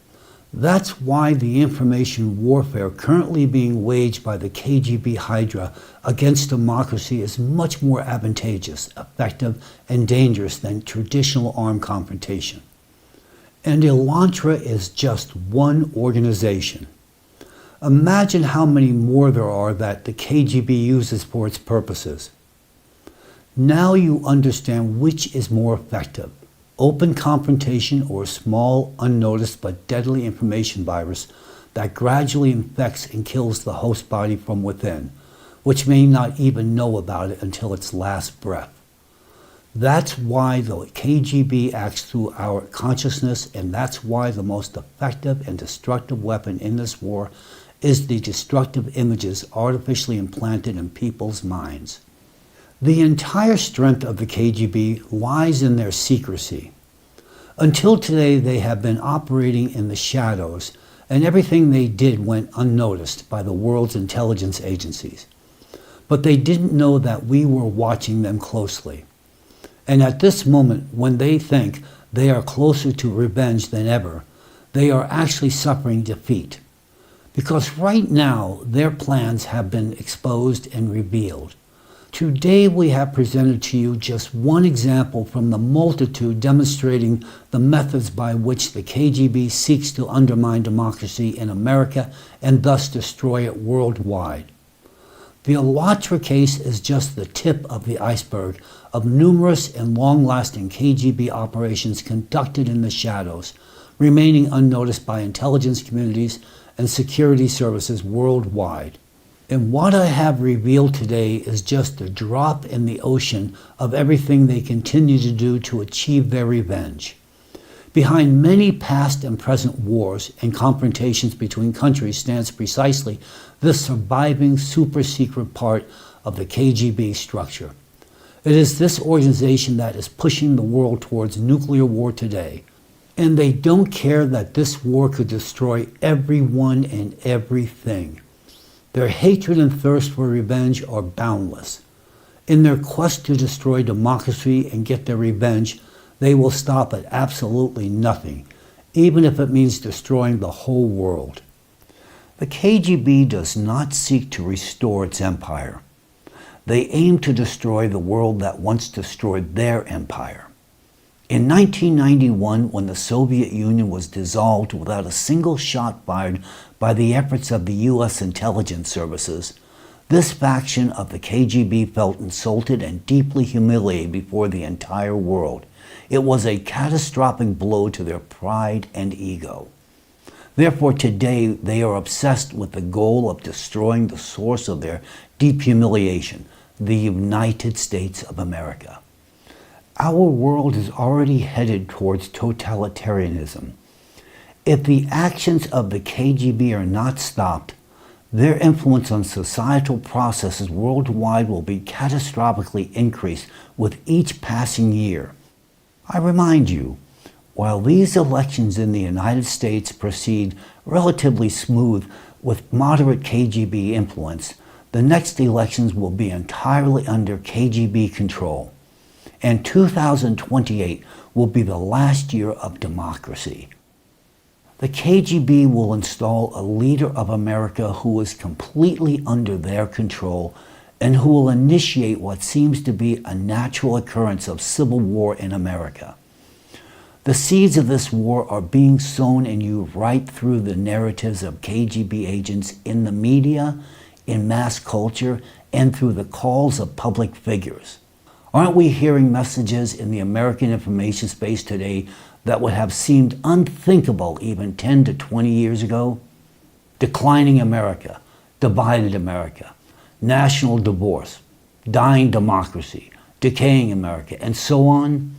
That's why the information warfare currently being waged by the KGB Hydra against democracy is much more advantageous, effective, and dangerous than traditional armed confrontation. And Elantra is just one organization. Imagine how many more there are that the KGB uses for its purposes. Now you understand which is more effective, open confrontation or a small, unnoticed but deadly information virus that gradually infects and kills the host body from within, which may not even know about it until its last breath. That's why the KGB acts through our consciousness, and that's why the most effective and destructive weapon in this war is the destructive images artificially implanted in people's minds. The entire strength of the KGB lies in their secrecy. Until today, they have been operating in the shadows, and everything they did went unnoticed by the world's intelligence agencies. But they didn't know that we were watching them closely. And at this moment, when they think they are closer to revenge than ever, they are actually suffering defeat. Because right now, their plans have been exposed and revealed. Today, we have presented to you just one example from the multitude demonstrating the methods by which the KGB seeks to undermine democracy in America and thus destroy it worldwide. The Elantra case is just the tip of the iceberg of numerous and long-lasting KGB operations conducted in the shadows, remaining unnoticed by intelligence communities and security services worldwide. And what I have revealed today is just a drop in the ocean of everything they continue to do to achieve their revenge. Behind many past and present wars and confrontations between countries stands precisely this surviving super-secret part of the KGB structure. It is this organization that is pushing the world towards nuclear war today. And they don't care that this war could destroy everyone and everything. Their hatred and thirst for revenge are boundless. In their quest to destroy democracy and get their revenge, they will stop at absolutely nothing, even if it means destroying the whole world. The KGB does not seek to restore its empire. They aim to destroy the world that once destroyed their empire. In 1991, when the Soviet Union was dissolved without a single shot fired by the efforts of the U.S. intelligence services, this faction of the KGB felt insulted and deeply humiliated before the entire world. It was a catastrophic blow to their pride and ego. Therefore, today they are obsessed with the goal of destroying the source of their deep humiliation, the United States of America. Our world is already headed towards totalitarianism. If the actions of the KGB are not stopped, their influence on societal processes worldwide will be catastrophically increased with each passing year. I remind you, while these elections in the United States proceed relatively smooth with moderate KGB influence, the next elections will be entirely under KGB control. And 2028 will be the last year of democracy. The KGB will install a leader of America who is completely under their control and who will initiate what seems to be a natural occurrence of civil war in America. The seeds of this war are being sown in you right through the narratives of KGB agents in the media, in mass culture, and through the calls of public figures. Aren't we hearing messages in the American information space today that would have seemed unthinkable even 10 to 20 years ago? Declining America, divided America, national divorce, dying democracy, decaying America, and so on.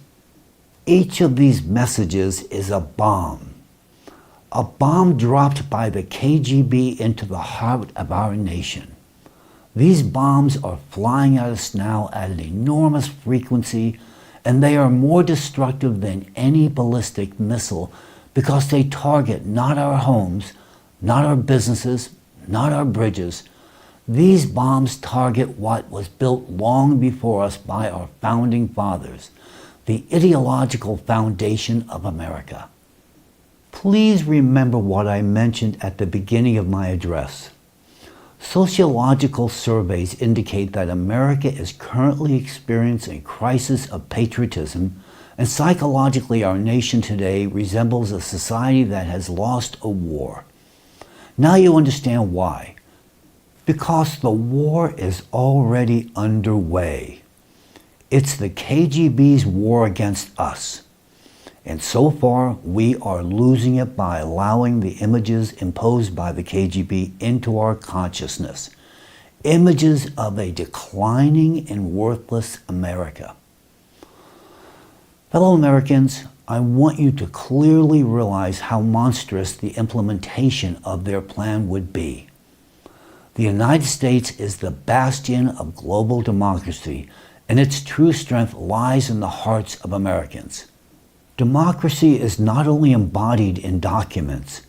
Each of these messages is a bomb dropped by the KGB into the heart of our nation. These bombs are flying at us now at an enormous frequency, and they are more destructive than any ballistic missile because they target not our homes, not our businesses, not our bridges. These bombs target what was built long before us by our founding fathers, the ideological foundation of America. Please remember what I mentioned at the beginning of my address. Sociological surveys indicate that America is currently experiencing a crisis of patriotism, and psychologically our nation today resembles a society that has lost a war. Now you understand why. Because the war is already underway. It's the KGB's war against us. And so far, we are losing it by allowing the images imposed by the KGB into our consciousness. Images of a declining and worthless America. Fellow Americans, I want you to clearly realize how monstrous the implementation of their plan would be. The United States is the bastion of global democracy, and its true strength lies in the hearts of Americans. Democracy is not only embodied in documents,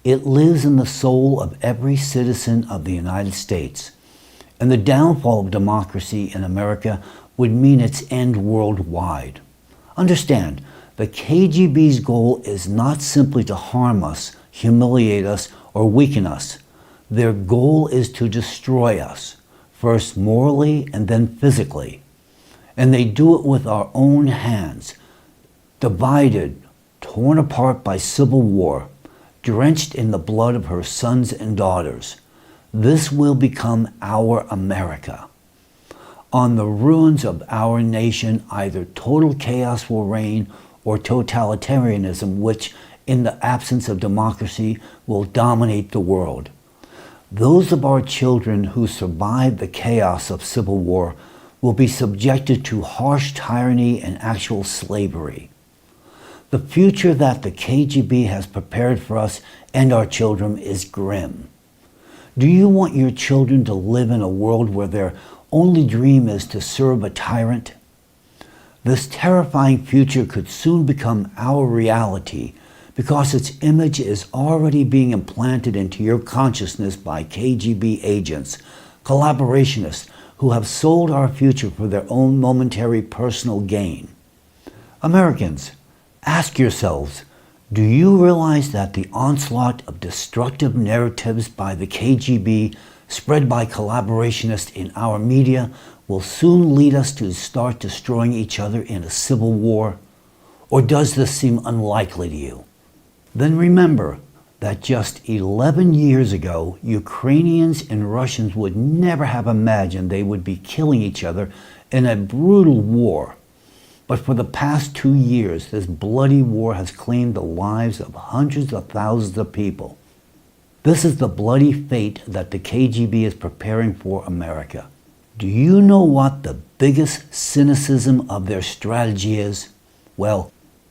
it lives in the soul of every citizen of the United States. And the downfall of democracy in America would mean its end worldwide. Understand, the KGB's goal is not simply to harm us, humiliate us, or weaken us. Their goal is to destroy us, first morally and then physically. And they do it with our own hands. Divided, torn apart by civil war, drenched in the blood of her sons and daughters. This will become our America. On the ruins of our nation, either total chaos will reign or totalitarianism, which, in the absence of democracy, will dominate the world. Those of our children who survived the chaos of civil war will be subjected to harsh tyranny and actual slavery. The future that the KGB has prepared for us and our children is grim. Do you want your children to live in a world where their only dream is to serve a tyrant? This terrifying future could soon become our reality because its image is already being implanted into your consciousness by KGB agents, collaborationists who have sold our future for their own momentary personal gain. Americans, ask yourselves, do you realize that the onslaught of destructive narratives by the KGB spread by collaborationists in our media will soon lead us to start destroying each other in a civil war? Or does this seem unlikely to you? Then remember that just 11 years ago, Ukrainians and Russians would never have imagined they would be killing each other in a brutal war. But for the past 2 years, this bloody war has claimed the lives of hundreds of thousands of people. This is the bloody fate that the KGB is preparing for America. Do you know what the biggest cynicism of their strategy is? Well,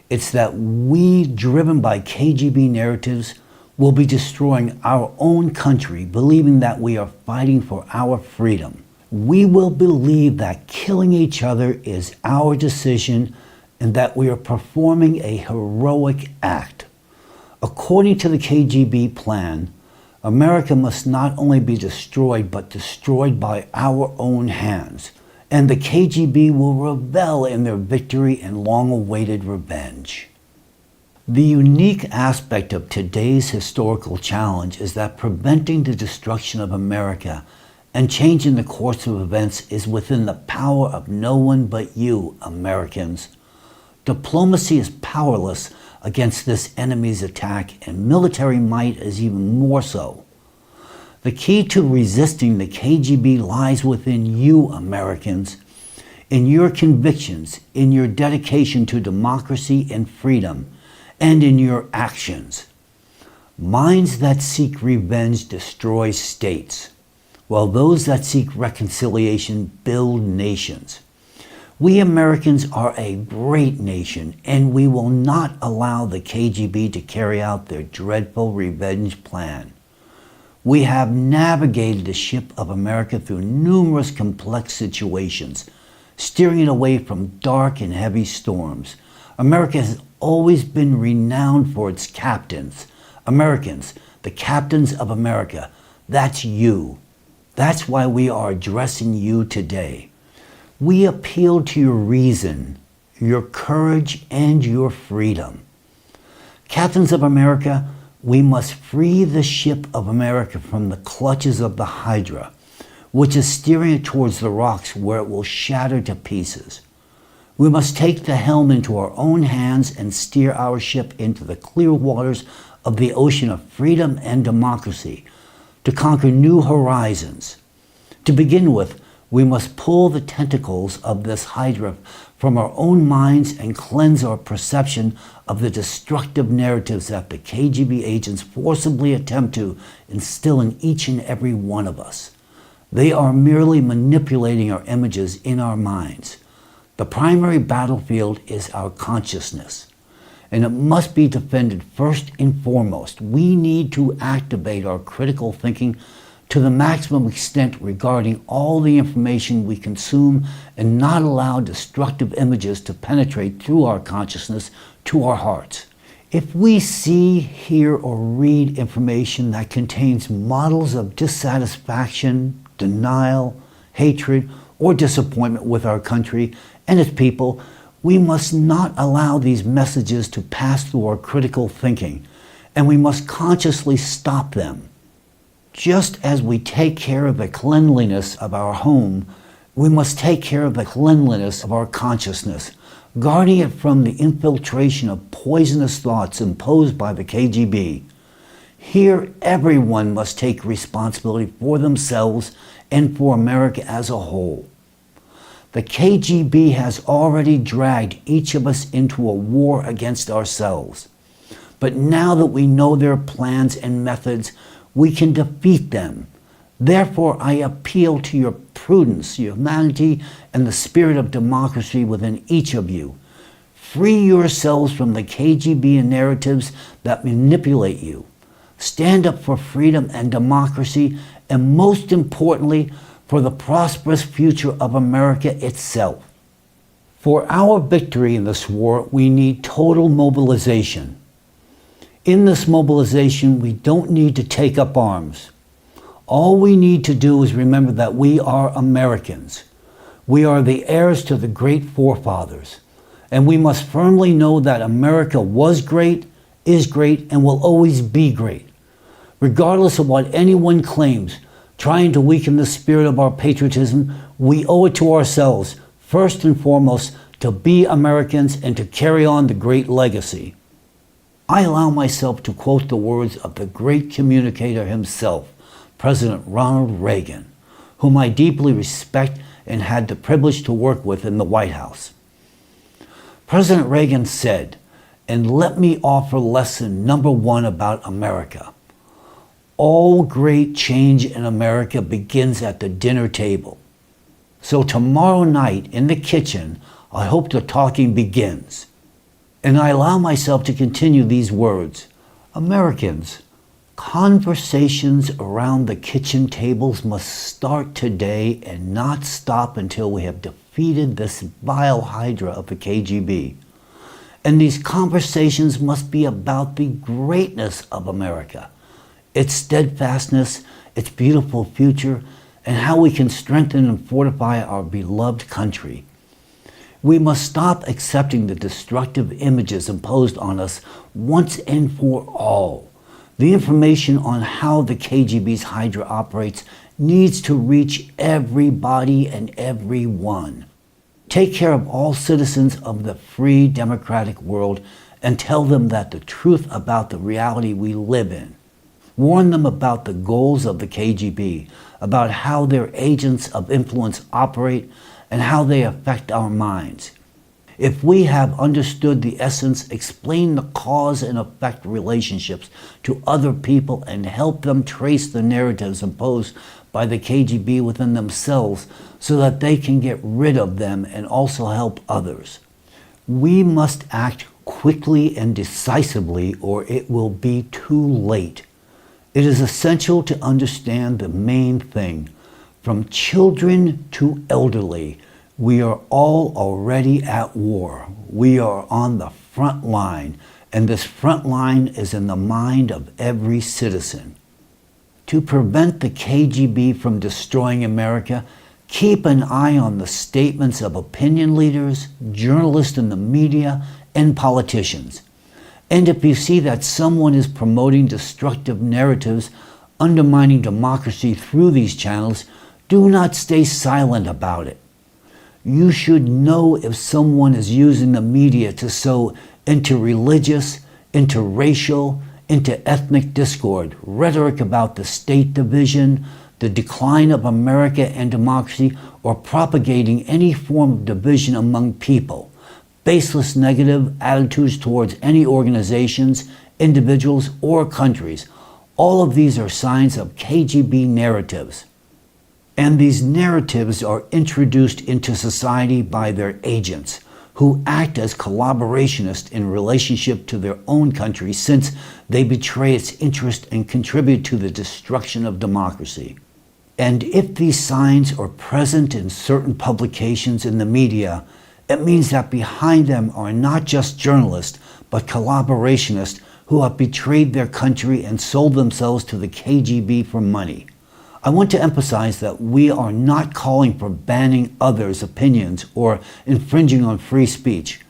it's that we, driven by KGB narratives, will be destroying our own country, believing that we are fighting for our freedom. We will believe that killing each other is our decision and that we are performing a heroic act. According to the KGB plan, America must not only be destroyed, but destroyed by our own hands. And the KGB will revel in their victory and long-awaited revenge. The unique aspect of today's historical challenge is that preventing the destruction of America and changing the course of events is within the power of no one but you, Americans. Diplomacy is powerless against this enemy's attack, and military might is even more so. The key to resisting the KGB lies within you, Americans, in your convictions, in your dedication to democracy and freedom, and in your actions. Minds that seek revenge destroy states, while those that seek reconciliation build nations. We Americans are a great nation, and we will not allow the KGB to carry out their dreadful revenge plan. We have navigated the ship of America through numerous complex situations, steering it away from dark and heavy storms. America has always been renowned for its captains. Americans, the captains of America, that's you. That's why we are addressing you today. We appeal to your reason, your courage, and your freedom. Captains of America, we must free the ship of America from the clutches of the Hydra, which is steering it towards the rocks where it will shatter to pieces. We must take the helm into our own hands and steer our ship into the clear waters of the ocean of freedom and democracy to conquer new horizons. To begin with, we must pull the tentacles of this Hydra from our own minds and cleanse our perception of the destructive narratives that the KGB agents forcibly attempt to instill in each and every one of us. They are merely manipulating our images in our minds. The primary battlefield is our consciousness, and it must be defended first and foremost. We need to activate our critical thinking to the maximum extent regarding all the information we consume and not allow destructive images to penetrate through our consciousness to our hearts. If we see, hear, or read information that contains models of dissatisfaction, denial, hatred, or disappointment with our country and its people, we must not allow these messages to pass through our critical thinking, and we must consciously stop them. Just as we take care of the cleanliness of our home, we must take care of the cleanliness of our consciousness, guarding it from the infiltration of poisonous thoughts imposed by the KGB. Here, everyone must take responsibility for themselves and for America as a whole. The KGB has already dragged each of us into a war against ourselves. But now that we know their plans and methods, we can defeat them. Therefore, I appeal to your prudence, humanity, and the spirit of democracy within each of you. Free yourselves from the KGB narratives that manipulate you. Stand up for freedom and democracy, and most importantly, for the prosperous future of America itself. For our victory in this war, we need total mobilization. In this mobilization, we don't need to take up arms. All we need to do is remember that we are Americans. We are the heirs to the great forefathers. And we must firmly know that America was great, is great, and will always be great. Regardless of what anyone claims, trying to weaken the spirit of our patriotism, we owe it to ourselves, first and foremost, to be Americans and to carry on the great legacy. I allow myself to quote the words of the great communicator himself, President Ronald Reagan, whom I deeply respect and had the privilege to work with in the White House. President Reagan said, and let me offer lesson number one about America. All great change in America begins at the dinner table. So tomorrow night in the kitchen, I hope the talking begins. And I allow myself to continue these words. Americans, conversations around the kitchen tables must start today and not stop until we have defeated this vile hydra of the KGB. And these conversations must be about the greatness of America, its steadfastness, its beautiful future, and how we can strengthen and fortify our beloved country. We must stop accepting the destructive images imposed on us once and for all. The information on how the KGB's Hydra operates needs to reach everybody and everyone. Take care of all citizens of the free democratic world and tell them that the truth about the reality we live in. Warn them about the goals of the KGB, about how their agents of influence operate, and how they affect our minds. If we have understood the essence, explain the cause and effect relationships to other people and help them trace the narratives imposed by the KGB within themselves, so that they can get rid of them and also help others. We must act quickly and decisively, or it will be too late. It is essential to understand the main thing. From children to elderly, we are all already at war. We are on the front line, and this front line is in the mind of every citizen. To prevent the KGB from destroying America, keep an eye on the statements of opinion leaders, journalists in the media, and politicians. And if you see that someone is promoting destructive narratives, undermining democracy through these channels, do not stay silent about it. You should know if someone is using the media to sow interreligious, interracial, interethnic discord, rhetoric about the state division, the decline of America and democracy, or propagating any form of division among people, baseless negative attitudes towards any organizations, individuals, or countries. All of these are signs of KGB narratives. And these narratives are introduced into society by their agents, who act as collaborationists in relationship to their own country, since they betray its interest and contribute to the destruction of democracy. And if these signs are present in certain publications in the media, it means that behind them are not just journalists, but collaborationists who have betrayed their country and sold themselves to the KGB for money. I want to emphasize that we are not calling for banning others' opinions or infringing on free speech.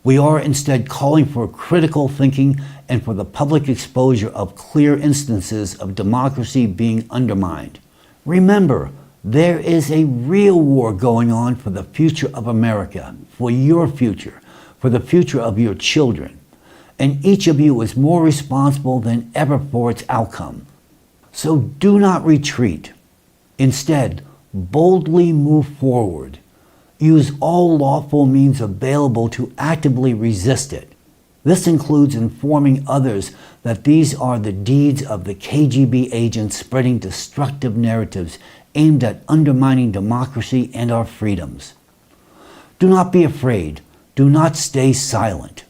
We are instead calling for critical thinking and for the public exposure of clear instances of democracy being undermined. Remember, there is a real war going on for the future of America, for your future, for the future of your children. And each of you is more responsible than ever for its outcome. So do not retreat. Instead, boldly move forward. Use all lawful means available to actively resist it. This includes informing others that these are the deeds of the KGB agents spreading destructive narratives aimed at undermining democracy and our freedoms. Do not be afraid. Do not stay silent.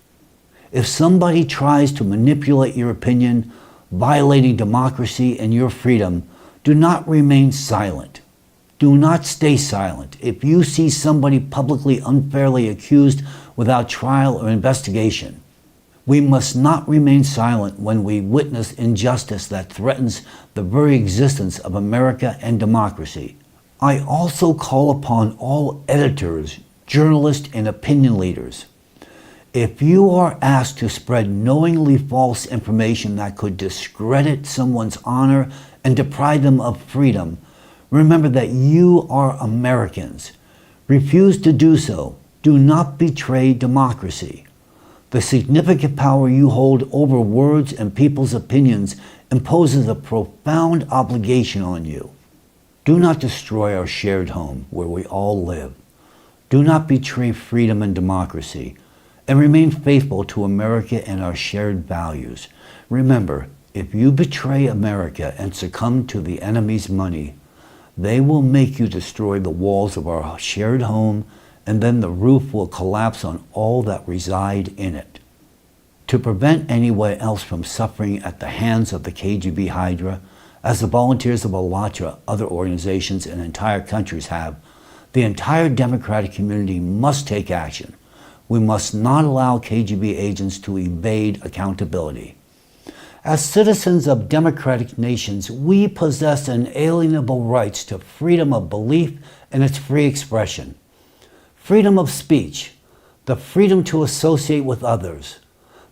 If somebody tries to manipulate your opinion, violating democracy and your freedom, do not remain silent. Do not stay silent. If you see somebody publicly unfairly accused without trial or investigation, we must not remain silent when we witness injustice that threatens the very existence of America and democracy. I also call upon all editors, journalists, and opinion leaders. If you are asked to spread knowingly false information that could discredit someone's honor and deprive them of freedom, remember that you are Americans. Refuse to do so. Do not betray democracy. The significant power you hold over words and people's opinions imposes a profound obligation on you. Do not destroy our shared home where we all live. Do not betray freedom and democracy. And remain faithful to America and our shared values. Remember, if you betray America and succumb to the enemy's money, they will make you destroy the walls of our shared home, and then the roof will collapse on all that reside in it. To prevent anyone else from suffering at the hands of the KGB Hydra, as the volunteers of Alatra, other organizations, and entire countries have, the entire democratic community must take action. We must not allow KGB agents to evade accountability. As citizens of democratic nations, we possess inalienable rights to freedom of belief and its free expression, freedom of speech, the freedom to associate with others,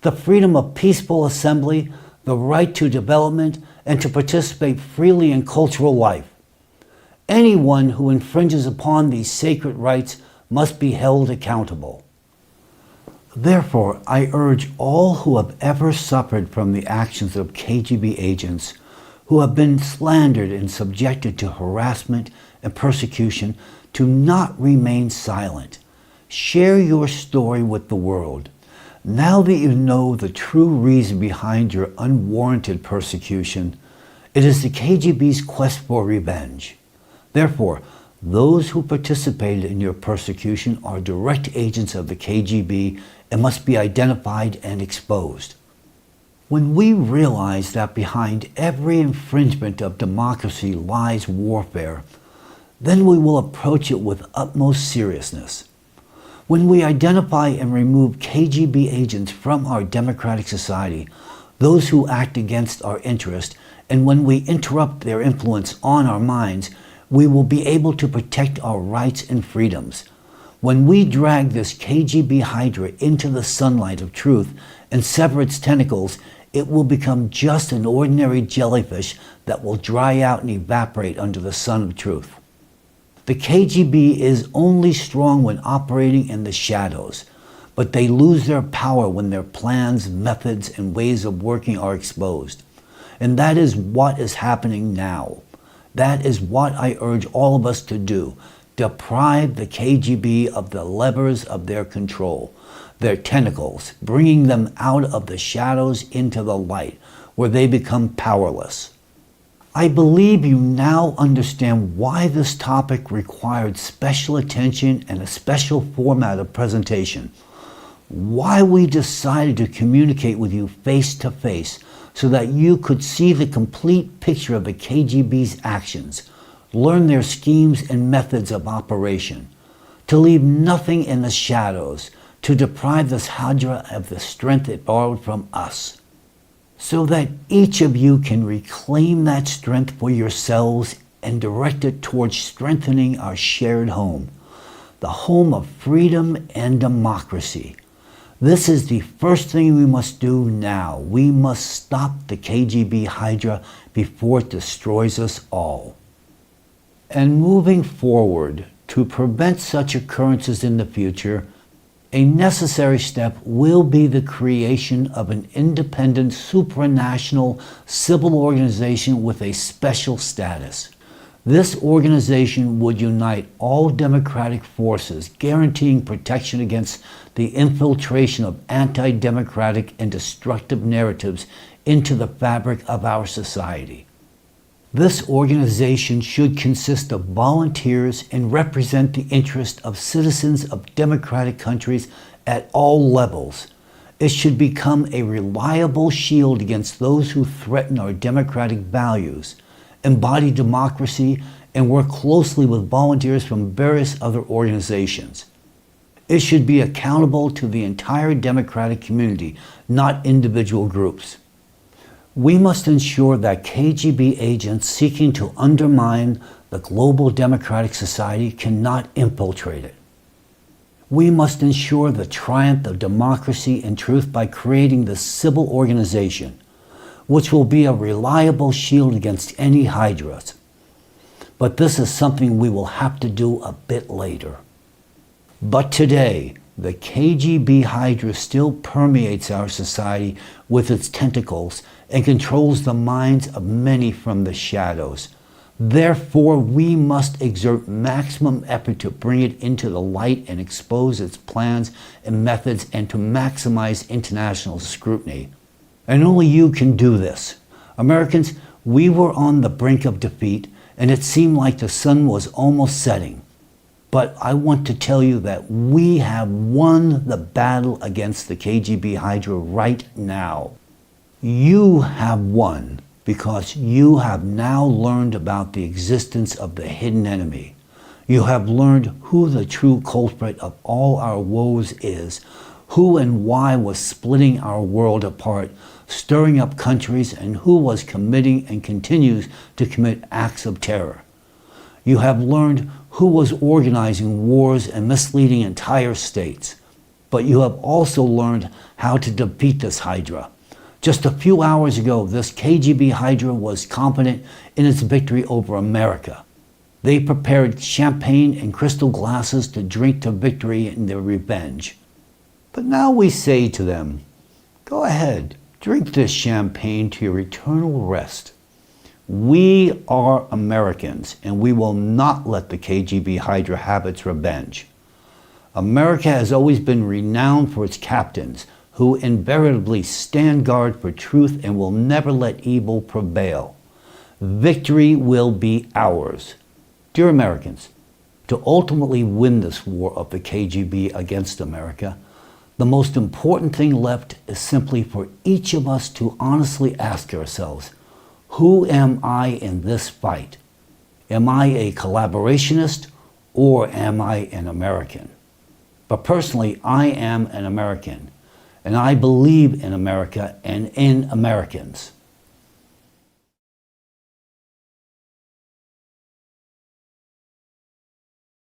the freedom of peaceful assembly, the right to development, and to participate freely in cultural life. Anyone who infringes upon these sacred rights must be held accountable. Therefore, I urge all who have ever suffered from the actions of KGB agents, who have been slandered and subjected to harassment and persecution, to not remain silent. Share your story with the world. Now that you know the true reason behind your unwarranted persecution, it is the KGB's quest for revenge. Therefore, Those who participated in your persecution are direct agents of the KGB and must be identified and exposed. When we realize that behind every infringement of democracy lies warfare, then we will approach it with utmost seriousness. When we identify and remove KGB agents from our democratic society, those who act against our interest, and when we interrupt their influence on our minds, we will be able to protect our rights and freedoms. When we drag this KGB Hydra into the sunlight of truth and sever its tentacles, it will become just an ordinary jellyfish that will dry out and evaporate under the sun of truth. The KGB is only strong when operating in the shadows, but they lose their power when their plans, methods, and ways of working are exposed. And that is what is happening now. That is what I urge all of us to do. Deprive the KGB of the levers of their control, their tentacles, bringing them out of the shadows into the light, where they become powerless. I believe you now understand why this topic required special attention and a special format of presentation. Why we decided to communicate with you face to face so that you could see the complete picture of the KGB's actions, learn their schemes and methods of operation, to leave nothing in the shadows, to deprive this Hydra of the strength it borrowed from us, so that each of you can reclaim that strength for yourselves and direct it towards strengthening our shared home, the home of freedom and democracy. This is the first thing we must do now. We must stop the KGB Hydra before it destroys us all. And moving forward, to prevent such occurrences in the future, a necessary step will be the creation of an independent supranational civil organization with a special status. This organization would unite all democratic forces, guaranteeing protection against the infiltration of anti-democratic and destructive narratives into the fabric of our society. This organization should consist of volunteers and represent the interest of citizens of democratic countries at all levels. It should become a reliable shield against those who threaten our democratic values, embody democracy, and work closely with volunteers from various other organizations. It should be accountable to the entire democratic community, not individual groups. We must ensure that KGB agents seeking to undermine the global democratic society cannot infiltrate it. We must ensure the triumph of democracy and truth by creating the civil organization, which will be a reliable shield against any hydras. But this is something we will have to do a bit later. But today, the KGB Hydra still permeates our society with its tentacles and controls the minds of many from the shadows. Therefore, we must exert maximum effort to bring it into the light and expose its plans and methods and to maximize international scrutiny. And only you can do this. Americans, we were on the brink of defeat, and it seemed like the sun was almost setting. But I want to tell you that we have won the battle against the KGB Hydra right now. You have won because you have now learned about the existence of the hidden enemy. You have learned who the true culprit of all our woes is, who and why was splitting our world apart, stirring up countries, and who was committing and continues to commit acts of terror. You have learned who was organizing wars and misleading entire states. But you have also learned how to defeat this Hydra. Just a few hours ago, this KGB Hydra was confident in its victory over America. They prepared champagne and crystal glasses to drink to victory in their revenge. But now we say to them, go ahead, drink this champagne to your eternal rest. We are Americans, and we will not let the KGB Hydra have its revenge. America has always been renowned for its captains, who invariably stand guard for truth and will never let evil prevail. Victory will be ours. Dear Americans, to ultimately win this war of the KGB against America, the most important thing left is simply for each of us to honestly ask ourselves, who am I in this fight? Am I a collaborationist or am I an American? But personally, I am an American, and I believe in America and in Americans.